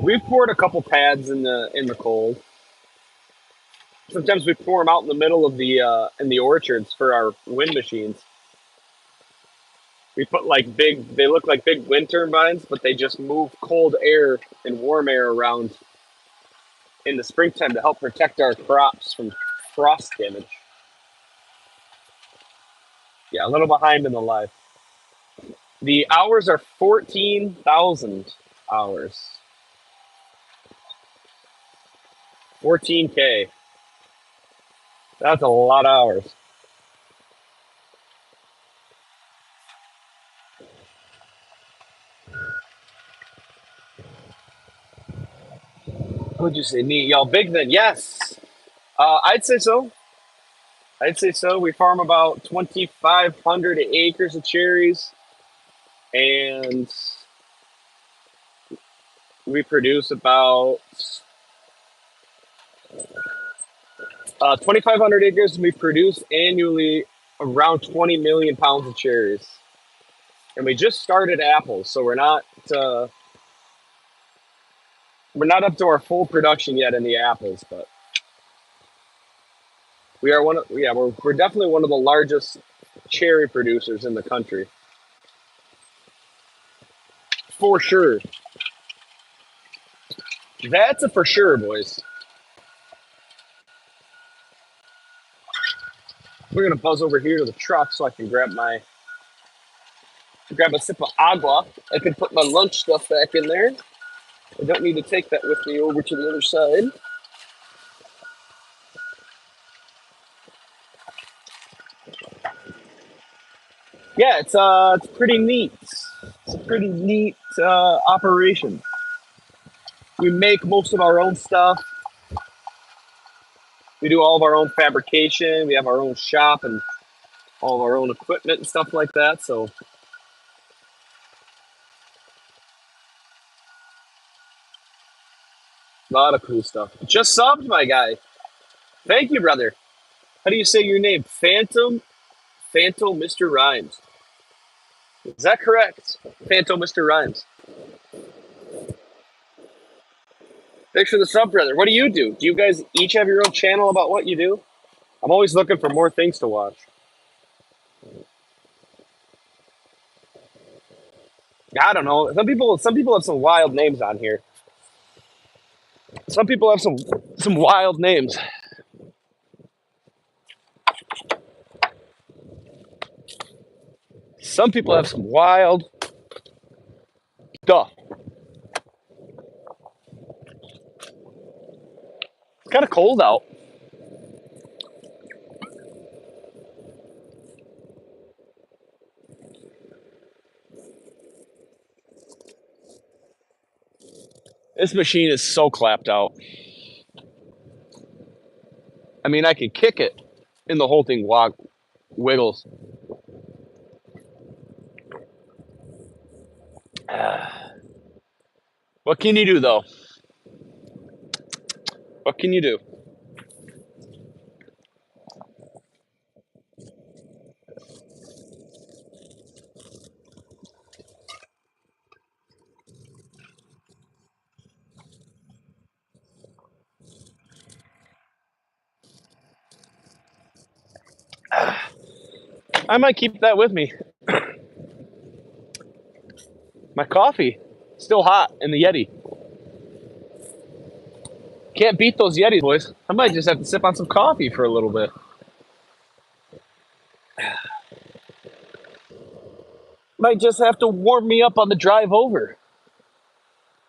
We've poured a couple pads in the cold. Sometimes we pour them out in the middle of the in the orchards for our wind machines. We put like big, they look like big wind turbines, but they just move cold air and warm air around in the springtime to help protect our crops from frost damage. Yeah, a little behind in the life. The hours are 14,000 hours. 14K. That's a lot of hours. Would you say neat? Y'all big then? Yes. I'd say so. I'd say so. We farm about 2,500 acres of cherries, and we produce about 2,500 acres. And we produce annually around 20 million pounds of cherries, and we just started apples, so we're not up to our full production yet in the apples, but we are one of yeah we're definitely one of the largest cherry producers in the country for sure. That's a for sure, boys. We're gonna buzz over here to the truck so I can grab a sip of agua. I can put my lunch stuff back in there. I don't need to take that with me over to the other side. Yeah, it's pretty neat. It's a pretty neat operation. We make most of our own stuff. We do all of our own fabrication. We have our own shop and all of our own equipment and stuff like that. So a lot of cool stuff. Just subbed, my guy. Thank you, brother. How do you say your name? Phantom Mr. Rhymes. Is that correct? Phantom Mr. Rhymes. Thanks for the sub, brother. What do you do? Do you guys each have your own channel about what you do? I'm always looking for more things to watch. I don't know. Some people have some wild names on here. Some people have some wild names. Some people have some wild stuff. It's kind of cold out. This machine is so clapped out. I mean, I could kick it, and the whole thing wiggles. What can you do, though? What can you do? I might keep that with me. My coffee, still hot in the Yeti. Can't beat those Yetis, boys. I might just have to sip on some coffee for a little bit. Might just have to warm me up on the drive over.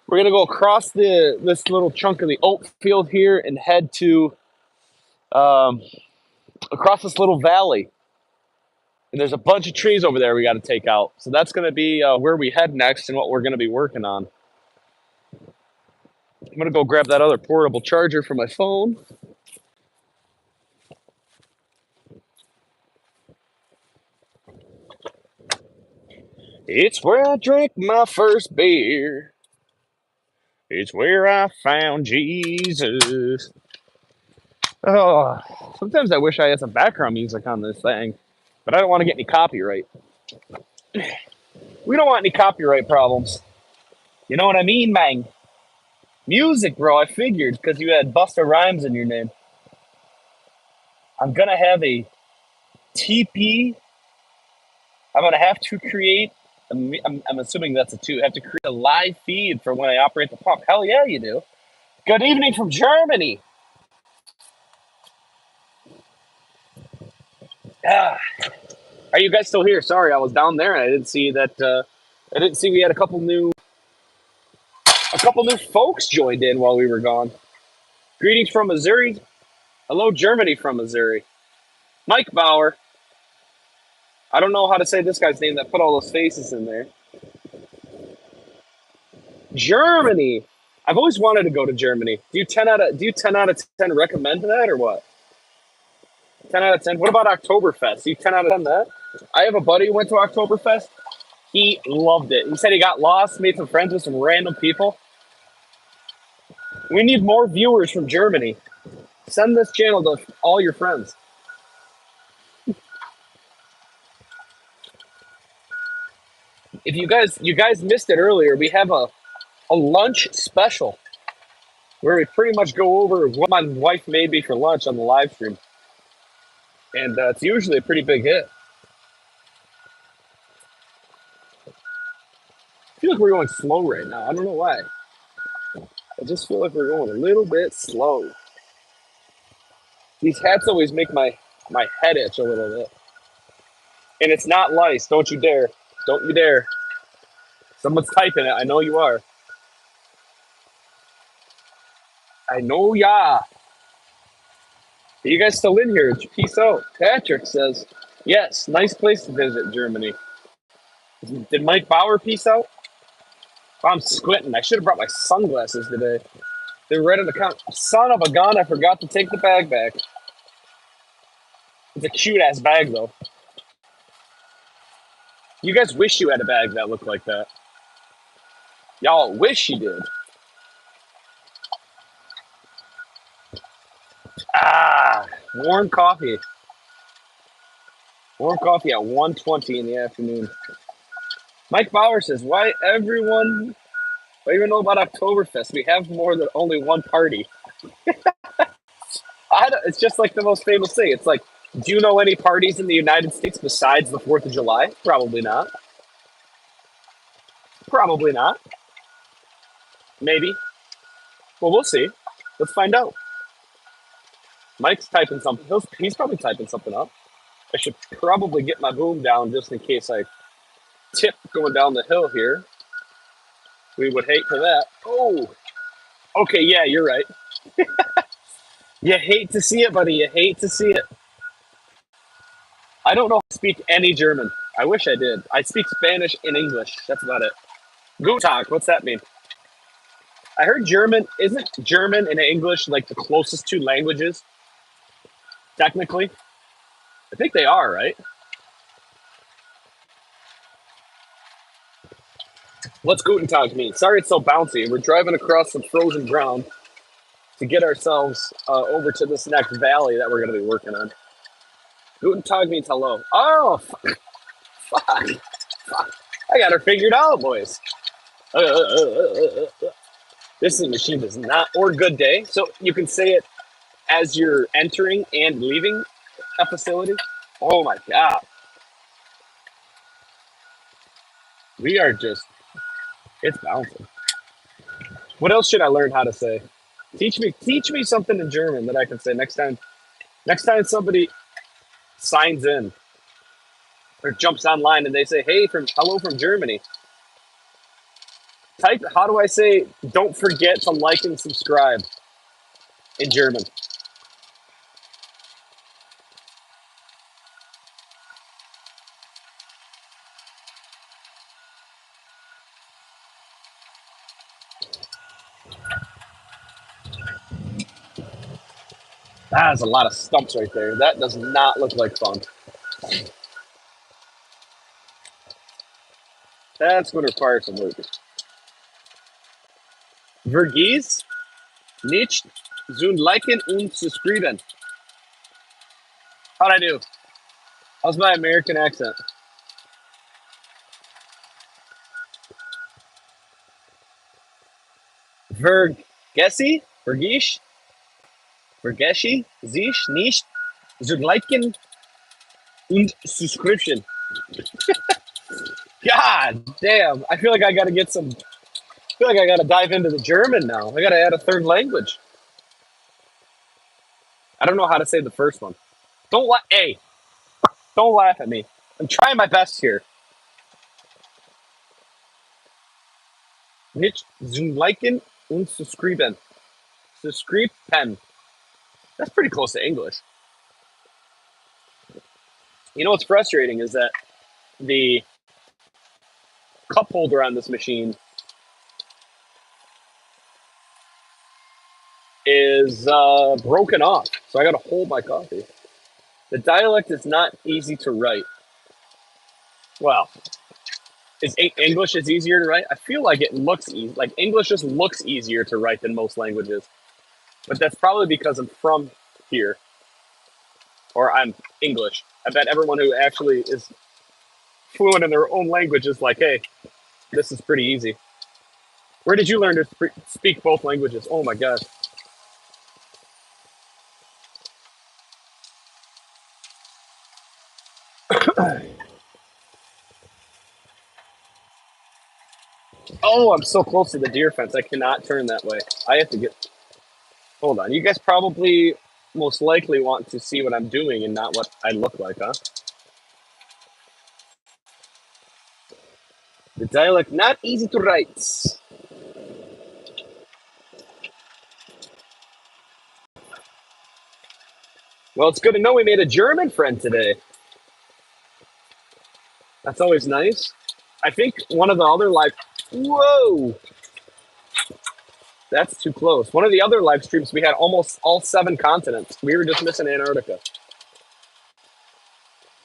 We're gonna go across this little chunk of the oat field here and head to across this little valley. And there's a bunch of trees over there we got to take out. So that's gonna be where we head next and what we're gonna be working on. I'm gonna go grab that other portable charger for my phone. It's where I drank my first beer. It's where I found Jesus. Oh, sometimes I wish I had some background music on this thing, but I don't want to get any copyright. We don't want any copyright problems. You know what I mean, man? Music, bro. I figured because you had Busta Rhymes in your name. I'm gonna have a TP I'm gonna have to create. I'm assuming that's a two. Have to create a live feed for when I operate the pump. Hell yeah, you do. Good evening from Germany. Ah, are you guys still here? Sorry, I was down there and I didn't see that. I didn't see we had a couple new folks joined in while we were gone. Greetings from Missouri. Hello, Germany from Missouri. Mike Bauer. I don't know how to say this guy's name that put all those faces in there. Germany. I've always wanted to go to Germany. Do you 10 out of 10 recommend that or what? 10 out of 10. What about Oktoberfest? Do you 10 out of 10 that? I have a buddy who went to Oktoberfest. He loved it. He said he got lost, made some friends with some random people. We need more viewers from Germany. Send this channel to all your friends. If you guys missed it earlier, we have a lunch special where we pretty much go over what my wife made me for lunch on the live stream, and it's usually a pretty big hit. I feel like we're going slow right now. I don't know why. I just feel like we're going a little bit slow. These hats always make my head itch a little bit, and it's not lice. Don't you dare! Don't you dare! Someone's typing it. I know you are. I know ya. Are you guys still in here? Peace out. Patrick says, yes, nice place to visit, Germany. Did Mike Bauer peace out? I'm squinting. I should have brought my sunglasses today. They're right on the counter. Son of a gun, I forgot to take the bag back. It's a cute ass bag, though. You guys wish you had a bag that looked like that. Y'all wish you did. Ah, warm coffee. Warm coffee at 1:20 in the afternoon. Mike Bauer says, why even know about Oktoberfest? We have more than only one party. It's just like the most famous thing. It's like, do you know any parties in the United States besides the 4th of July? Probably not. Probably not. Maybe. Well, we'll see. Let's find out. Mike's typing something. He's probably typing something up. I should probably get my boom down just in case I tip going down the hill here. We would hate for that. Oh, okay. Yeah, you're right. You hate to see it, buddy. You hate to see it. I don't know how to speak any German. I wish I did. I speak Spanish and English. That's about it. Guten Tag. What's that mean? I heard German. Isn't German and English like the closest two languages? Technically, I think they are, right? What's Guten Tag mean? Sorry it's so bouncy. We're driving across some frozen ground to get ourselves over to this next valley that we're going to be working on. Guten Tag means hello. Oh, fuck. I got her figured out, boys. This machine does not, or good day. So you can say it as you're entering and leaving a facility. Oh my God. We are just, it's bouncing. What else should I learn how to say? Teach me something in German that I can say next time. Next time somebody signs in or jumps online and they say, "Hey, hello from Germany." Type. How do I say? Don't forget to like and subscribe in German. That's a lot of stumps right there. That does not look like fun. That's going to require some work. Vergiss nicht zu liken und subscriben. How'd I do? How's my American accent? Vergiss? Vergessi sich nicht zu liken und subscription. God damn! I feel like I gotta get some. I feel like I gotta dive into the German now. I gotta add a third language. I don't know how to say the first one. Don't Hey, don't laugh at me. I'm trying my best here. Nicht zum Liken und subscriben. Subscriben. That's pretty close to English. You know what's frustrating is that the cup holder on this machine is broken off, so I got to hold my coffee. The dialect is not easy to write. Well, English is easier to write? I feel like it looks easy. Like English just looks easier to write than most languages, but that's probably because I'm from here or I'm English. I bet everyone who actually is fluent in their own language is like, hey, this is pretty easy. Where did you learn to speak both languages? Oh my gosh. Oh, I'm so close to the deer fence. I cannot turn that way. I have to get. Hold on. You guys probably most likely want to see what I'm doing and not what I look like, huh? The dialect not easy to write. Well, it's good to know we made a German friend today. That's always nice. I think one of the other live. Whoa! That's too close. One of the other live streams, we had almost all 7 continents. We were just missing Antarctica.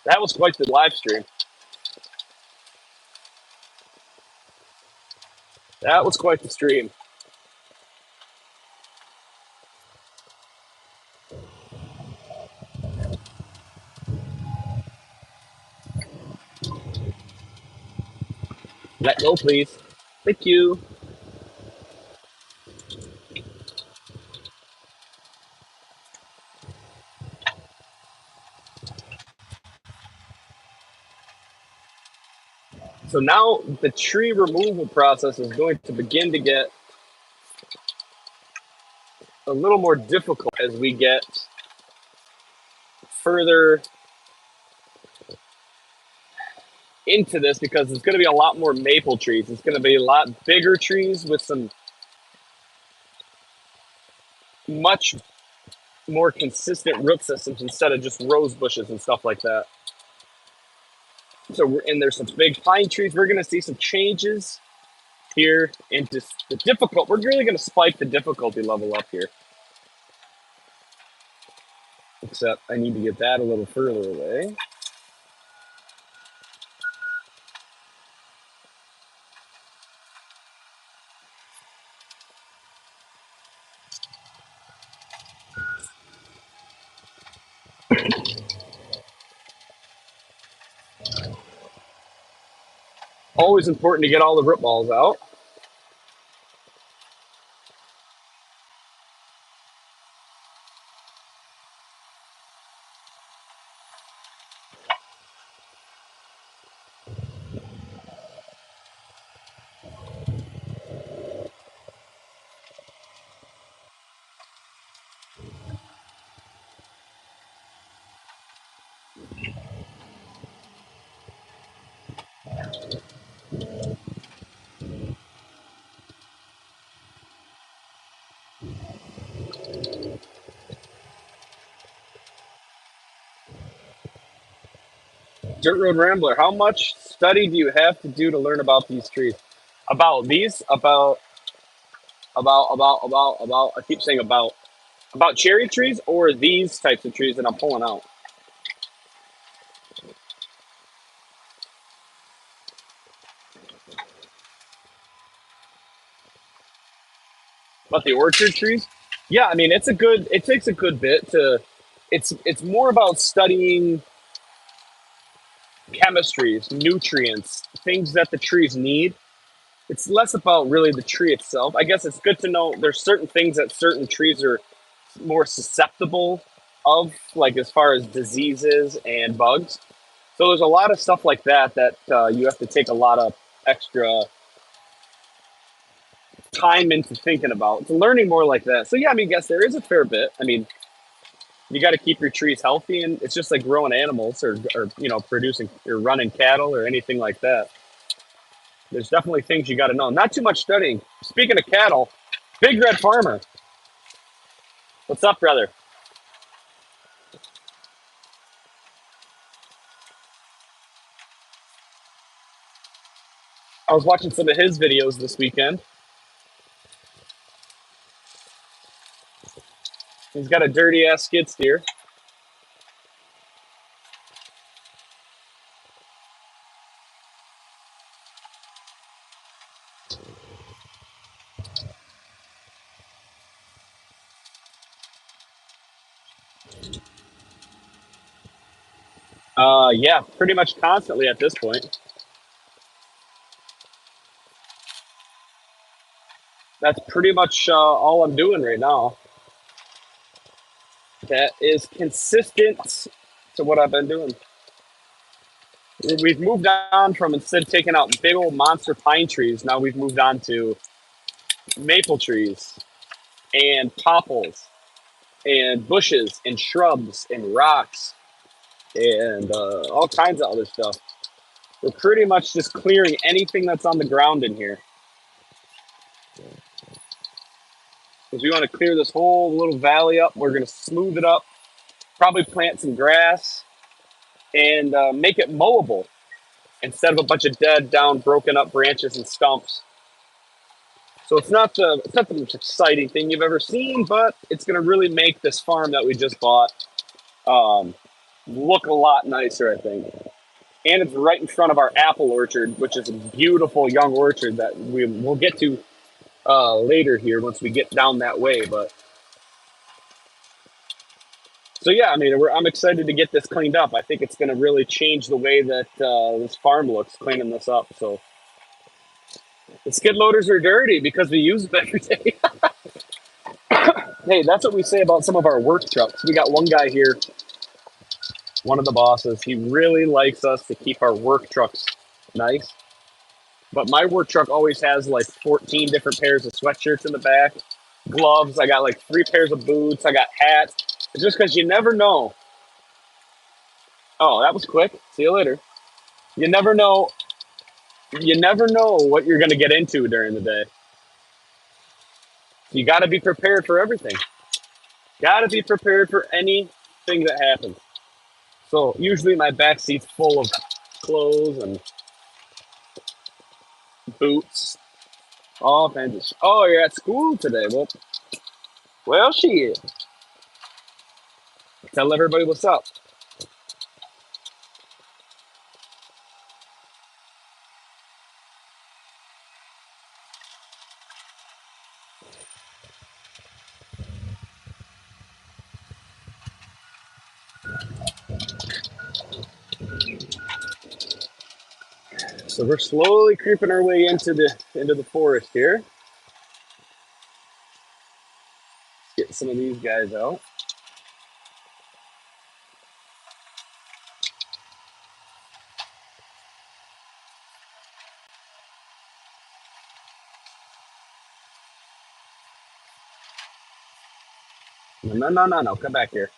That was quite the live stream. That was quite the stream. Let go, please. Thank you. So now the tree removal process is going to begin to get a little more difficult as we get further into this because it's going to be a lot more maple trees. It's going to be a lot bigger trees with some much more consistent root systems instead of just rose bushes and stuff like that. So, and there's some big pine trees. We're going to see some changes here into the difficult. We're really going to spike the difficulty level up here. Except I need to get that a little further away. Always important to get all the root balls out. Dirt Road Rambler, how much study do you have to do to learn about these trees? About these? About. I keep saying about. About cherry trees or these types of trees that I'm pulling out? About the orchard trees? Yeah, I mean it takes a good bit to it's more about studying chemistries, nutrients, things that the trees need. It's less about really the tree itself. I guess it's good to know there's certain things that certain trees are more susceptible of, like as far as diseases and bugs. So there's a lot of stuff like that that you have to take a lot of extra time into thinking about. It's learning more like that. So yeah, I mean, guess there is a fair bit. I mean, you got to keep your trees healthy, and it's just like growing animals or producing or running cattle or anything like that. There's definitely things you got to know. Not too much studying. Speaking of cattle, Big Red Farmer, what's up, brother? I was watching some of his videos this weekend. He's got a dirty ass skid steer. Yeah, pretty much constantly at this point. That's pretty much all I'm doing right now. That is consistent to what I've been doing. We've moved on from instead of taking out big old monster pine trees, now we've moved on to maple trees and popples and bushes and shrubs and rocks and all kinds of other stuff. We're pretty much just clearing anything that's on the ground in here because we want to clear this whole little valley up. We're going to smooth it up, probably plant some grass and make it mowable instead of a bunch of dead, down, broken up branches and stumps. So it's not the most exciting thing you've ever seen, but it's going to really make this farm that we just bought um, look a lot nicer, I think. And it's right in front of our apple orchard, which is a beautiful young orchard that we'll get to later here once we get down that way. But so yeah, I mean, I'm excited to get this cleaned up. I think it's going to really change the way that this farm looks, cleaning this up. So the skid loaders are dirty because we use them every day. Hey, that's what we say about some of our work trucks. We got one guy here, one of the bosses. He really likes us to keep our work trucks nice. But my work truck always has like 14 different pairs of sweatshirts in the back, gloves. I got like 3 pairs of boots. I got hats. It's just because you never know. Oh, that was quick. See you later. You never know. You never know what you're going to get into during the day. You got to be prepared for everything. Got to be prepared for anything that happens. So usually my back seat's full of clothes and boots, all kinds of. Oh, you're at school today. Well, shit. Tell everybody what's up. So we're slowly creeping our way into the forest here. Get some of these guys out. No, no, no, no, no. Come back here.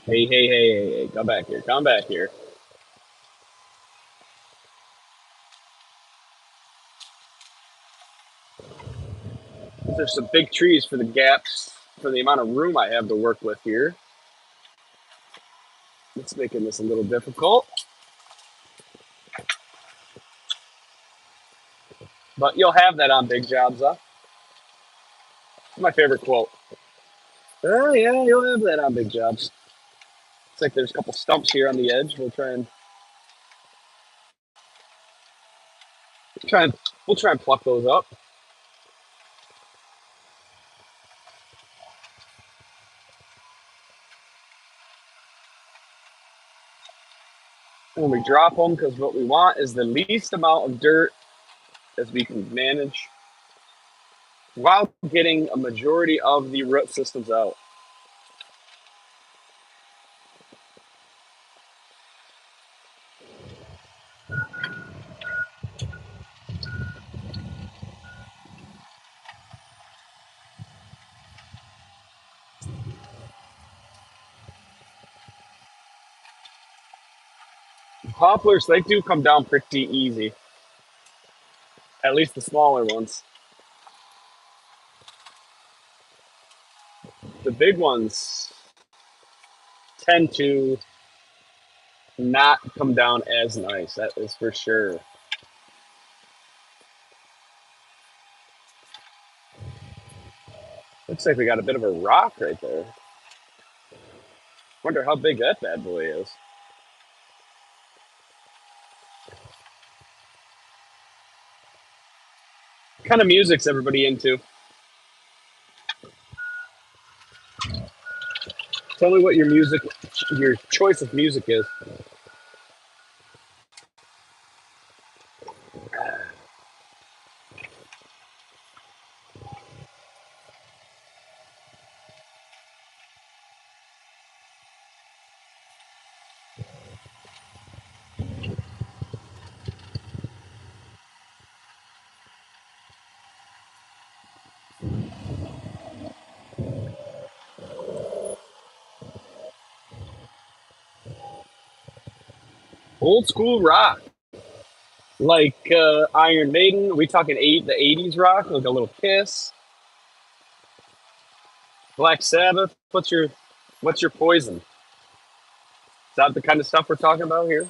Hey, hey, hey, hey, hey. Come back here. Come back here. There's some big trees for the gaps, for the amount of room I have to work with here. It's making this a little difficult. But you'll have that on big jobs, huh? My favorite quote. Oh, yeah, you'll have that on big jobs. It's like there's a couple stumps here on the edge. Try and, we'll try and pluck those up. when we drop them, because what we want is the least amount of dirt as we can manage while getting a majority of the root systems out. Poplars, they do come down pretty easy, at least the smaller ones. The big ones tend to not come down as nice, that is for sure. Looks like we got a bit of a rock right there. Wonder how big that bad boy is. What kind of music's everybody into? Tell me what your choice of music is. Old school rock, like Iron Maiden. Are we talking the '80s rock, like a little Kiss, Black Sabbath? What's your poison? Is that the kind of stuff we're talking about here?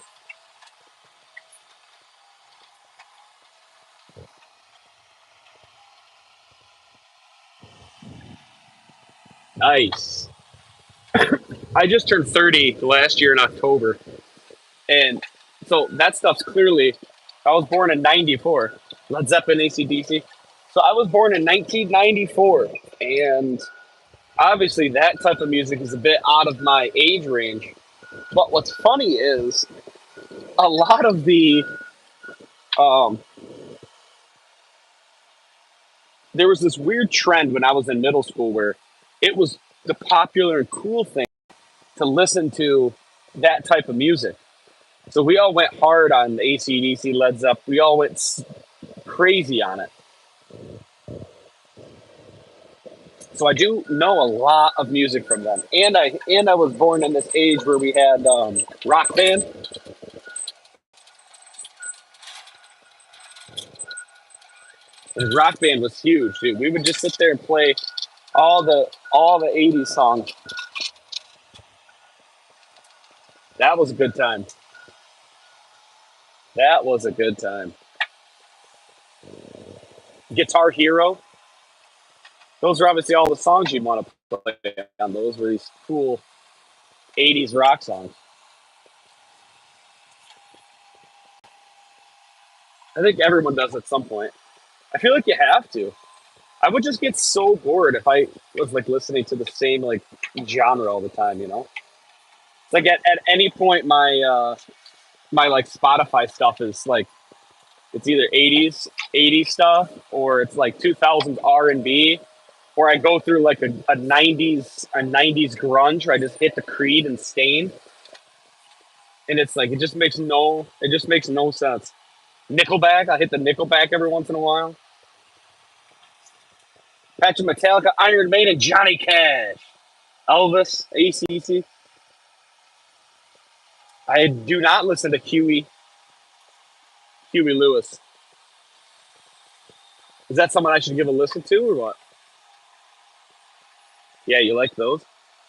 Nice. I just turned 30 last year in October, and so that stuff's clearly. I was born in '94. Led Zeppelin, AC/DC. So I was born in 1994, and obviously that type of music is a bit out of my age range. But what's funny is a lot of the um, there was this weird trend when I was in middle school where it was the popular and cool thing to listen to that type of music. So we all went hard on AC/DC, Led Zeppelin. We all went crazy on it. So I do know a lot of music from them, and I was born in this age where we had Rock Band. And Rock Band was huge, dude. We would just sit there and play all the '80s songs. That was a good time. That was a good time. Guitar Hero. Those are obviously all the songs you'd want to play on. Those were these cool '80s rock songs. I think everyone does at some point. I feel like you have to. I would just get so bored if I was like listening to the same like genre all the time. It's like at any point my like Spotify stuff is like it's either '80s stuff or it's like 2000s R&B, or I go through like a '90s grunge where I just hit the Creed and Stain, and it's like it just makes no sense. Nickelback, I hit the Nickelback every once in a while. Patrick Metallica, Iron Maiden, Johnny Cash, Elvis, AC/DC. I do not listen to Huey Lewis. Is that someone I should give a listen to or what? Yeah, you like those?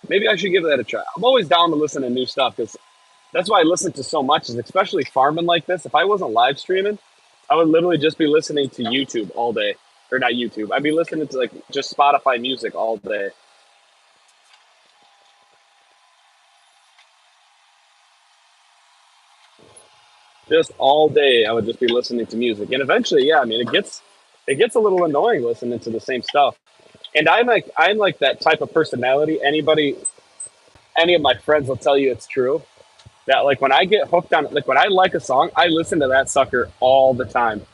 Maybe I should give that a try. I'm always down to listen to new stuff because that's why I listen to so much, is especially farming like this. If I wasn't live streaming, I would literally just be listening to YouTube all day. Or not YouTube. I'd be listening to like just Spotify music all day. Just all day I would just be listening to music. And eventually, yeah, I mean it gets a little annoying listening to the same stuff. And I'm like that type of personality. Any of my friends will tell you it's true. That like when I get hooked on it, like when I like a song, I listen to that sucker all the time.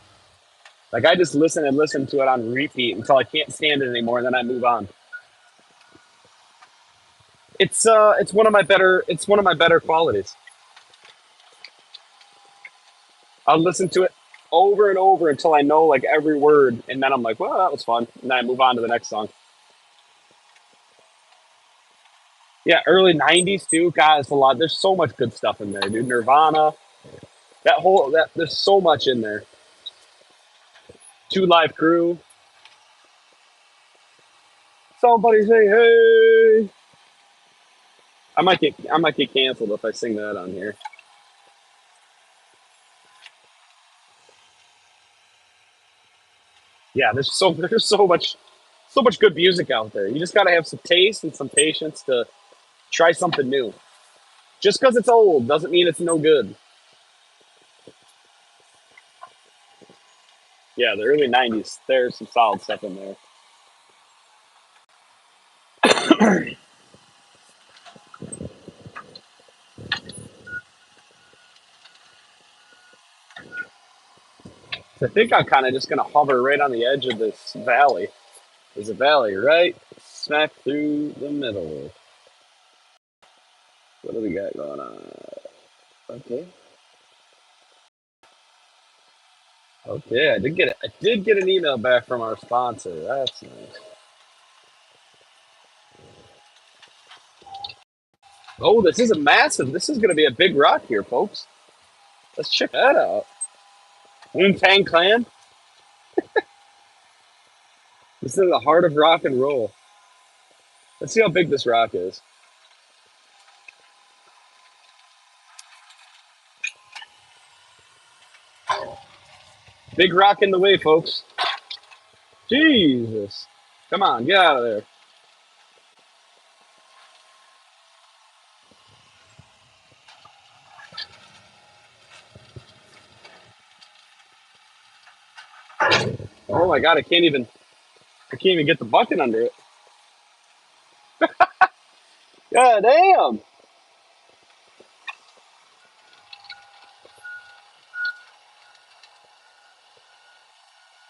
Like I just listen and listen to it on repeat until I can't stand it anymore, and then I move on. It's one of my better qualities. I'll listen to it over and over until I know like every word, and then I'm like, well, that was fun, and then I move on to the next song. Yeah, early '90s too. God, it's a lot. There's so much good stuff in there, dude. Nirvana, that there's so much in there. Two Live Crew. Somebody say hey. I might get canceled if I sing that on here. Yeah, there's so much good music out there. You just gotta have some taste and some patience to try something new. Just because it's old doesn't mean it's no good. Yeah, the early '90s. There's some solid stuff in there. So I think I'm kind of just gonna hover right on the edge of this valley. There's a valley right smack through the middle. What do we got going on? Okay. Okay, I did get an email back from our sponsor. That's nice. Oh, this is a massive. This is gonna be a big rock here, folks. Let's check that out. Wu Tang Clan. This is the heart of rock and roll. Let's see how big this rock is. Big rock in the way, folks. Jesus. Come on, get out of there. Oh my god, I can't even get the bucket under it. God damn.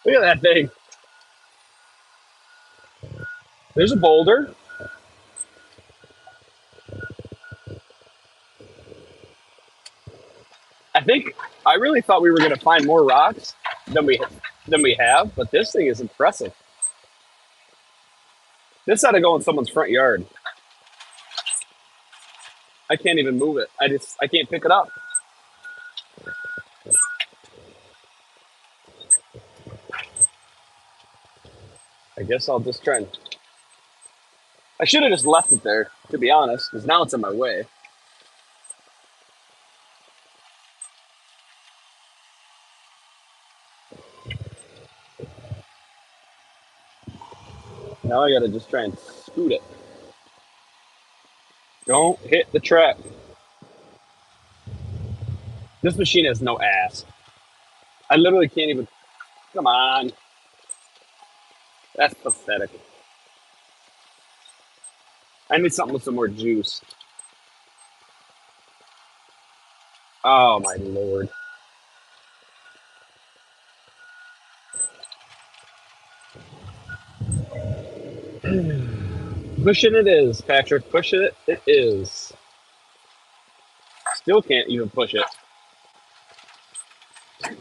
Look at that thing. There's a boulder. I think I really thought we were gonna find more rocks than we have, but this thing is impressive. This ought to go in someone's front yard. I can't even move it. I can't pick it up. I guess I'll just try and I should have just left it there, to be honest, because now it's in my way. Now I gotta just try and scoot it. Don't hit the track. This machine has no ass. I literally can't even. Come on. That's pathetic. I need something with some more juice. Oh my lord. Pushing it is, Patrick. Pushing it, it is. Still can't even push it.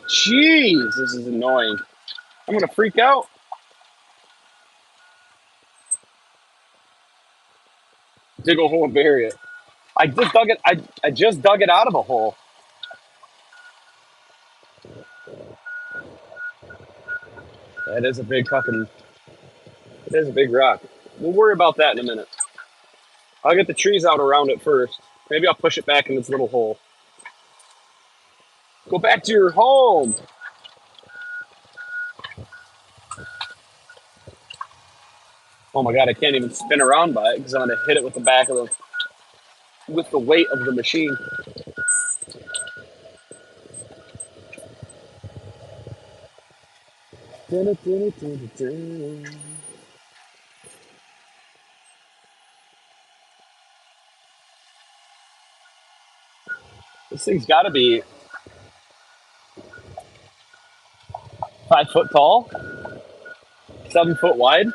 Jeez, this is annoying. I'm gonna freak out. Dig a hole and bury it. I just dug it. I just dug it out of a hole. That is a big fucking. It is a big rock. We'll worry about that in a minute. I'll get the trees out around it first. Maybe I'll push it back in its little hole. Go back to your home. Oh my god, I can't even spin around by it because I'm gonna hit it with the back of the with the weight of the machine. This thing's got to be 5 foot tall, 7 foot wide.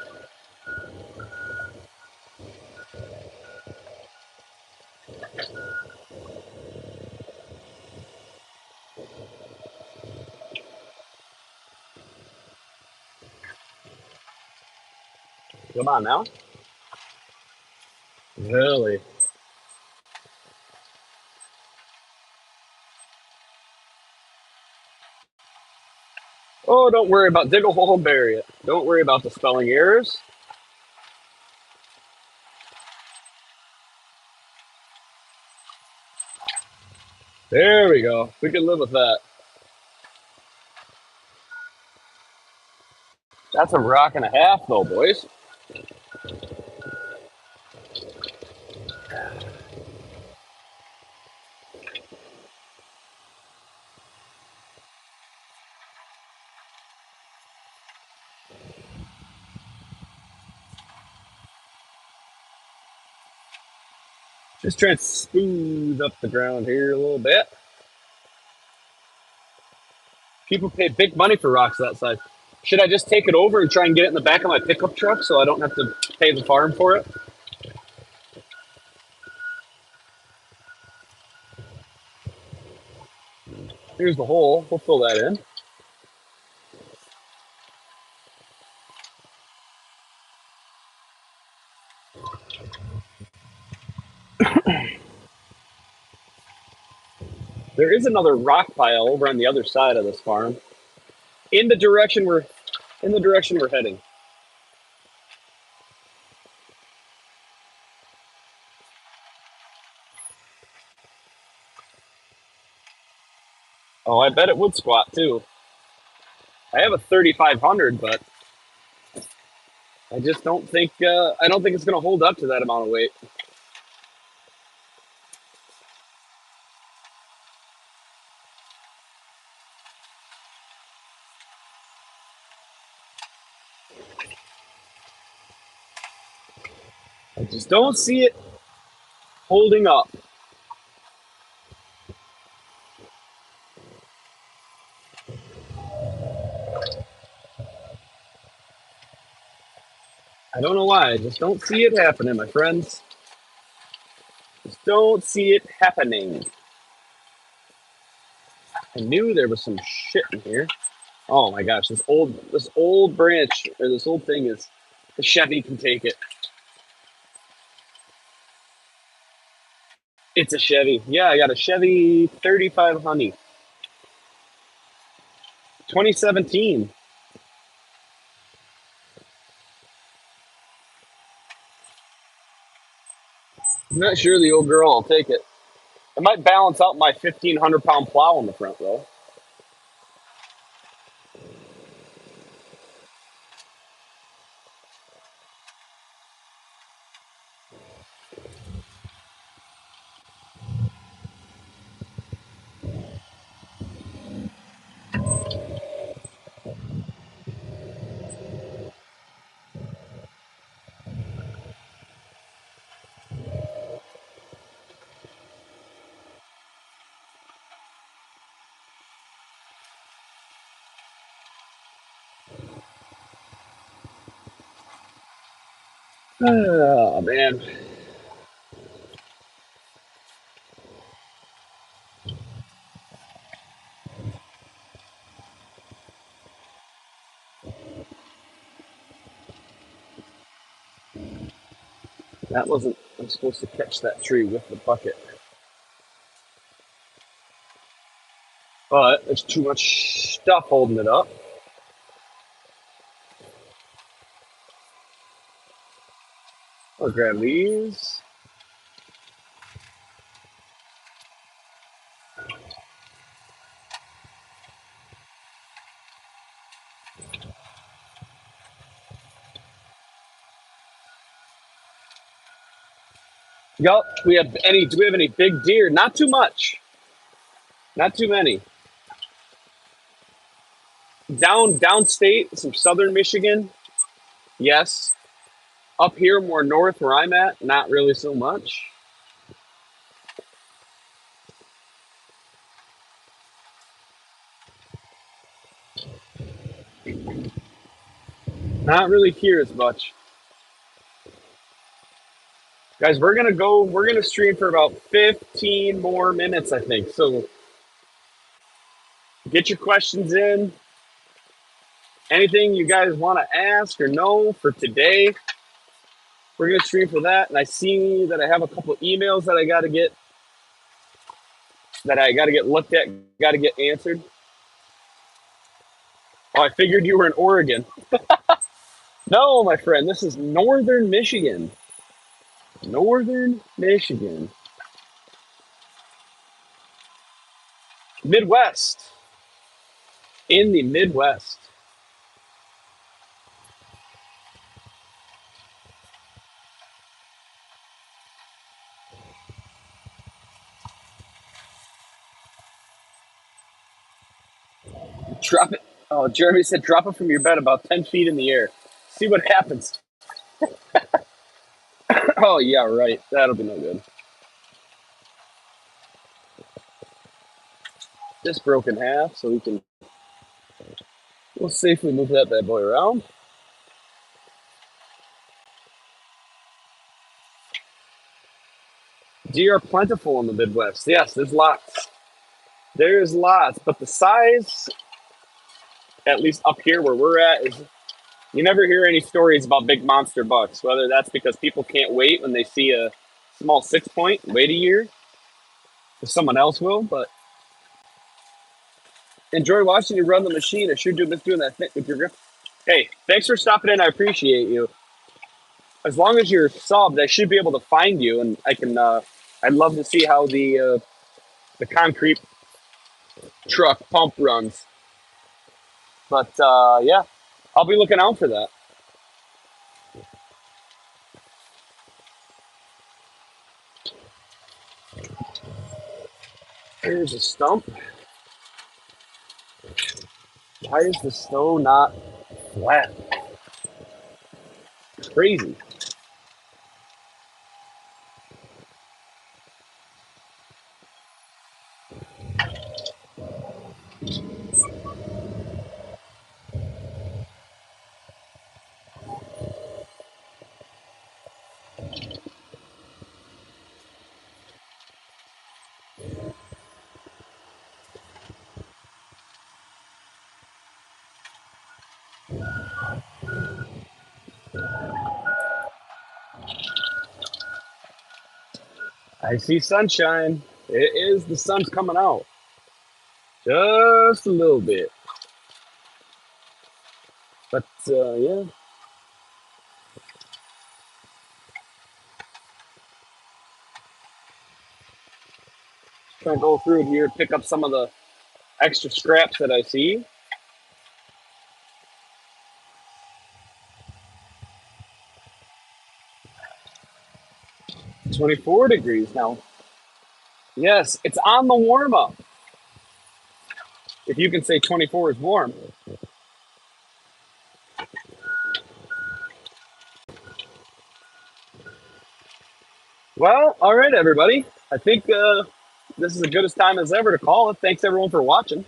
Come on now. Really? Oh, don't worry about dig a hole and bury it. Don't worry about the spelling errors. There we go. We can live with that. That's a rock and a half, though, boys. Just trying to smooth up the ground here a little bit. People pay big money for rocks that size. Should I just take it over and try and get it in the back of my pickup truck so I don't have to pay the farm for it? Here's the hole. We'll fill that in. There is another rock pile over on the other side of this farm, in the direction we're heading. Oh, I bet it would squat too. I have a 3500, but I just don't think it's going to hold up to that amount of weight. I just don't see it holding up. I don't know why. I just don't see it happening, my friends. Just don't see it happening. I knew there was some shit in here. Oh my gosh, this old branch or this old thing is the Chevy can take it. It's a Chevy. Yeah, I got a Chevy 3500, 2017. I'm not sure the old girl will take it. It might balance out my 1,500 pound plow in the front though. Oh man, that wasn't. I'm supposed to catch that tree with the bucket, but there's too much stuff holding it up. I'll grab these. Yup. We have any? Do we have any big deer? Not too much. Not too many. Downstate, some southern Michigan. Yes. Up here, more north where I'm at, not really so much. Not really here as much. Guys, we're gonna stream for about 15 more minutes, I think. So get your questions in. Anything you guys want to ask or know for today, we're gonna stream for that. And I see that I have a couple emails that I gotta get looked at, gotta get answered. Oh, I figured you were in Oregon. No, my friend, this is northern Michigan. Northern Michigan. Midwest. In the Midwest. Drop it. Oh, Jeremy said drop it from your bed about 10 feet in the air. See what happens. Oh, yeah, right. That'll be no good. This broke in half, so we'll safely move that bad boy around. Deer are plentiful in the Midwest. Yes, there's lots. There's lots, but the size, at least up here where we're at, is you never hear any stories about big monster bucks. Whether that's because people can't wait when they see a small 6 point, wait a year, if someone else will. But enjoy watching you run the machine. I sure do miss doing that thing with your grip. Hey, thanks for stopping in. I appreciate you. As long as you're subbed, I should be able to find you, and I can. I'd love to see how the concrete truck pump runs. But yeah, I'll be looking out for that. Here's a stump. Why is the snow not flat? Crazy. I see sunshine. It is the sun's coming out. Just a little bit. But yeah. Trying to go through here, pick up some of the extra scraps that I see. 24 degrees now. Yes, it's on the warm up. If you can say 24 is warm. Well, all right, everybody. I think this is as good a time as ever to call it. Thanks, everyone, for watching.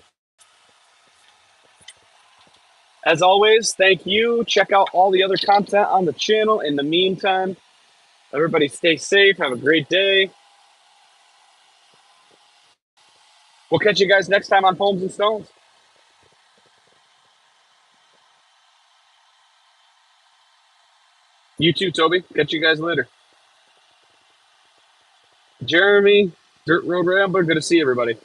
As always, thank you. Check out all the other content on the channel. In the meantime, everybody stay safe. Have a great day. We'll catch you guys next time on Poems and Stones. You too, Toby. Catch you guys later. Jeremy, Dirt Road Rambler, good to see everybody.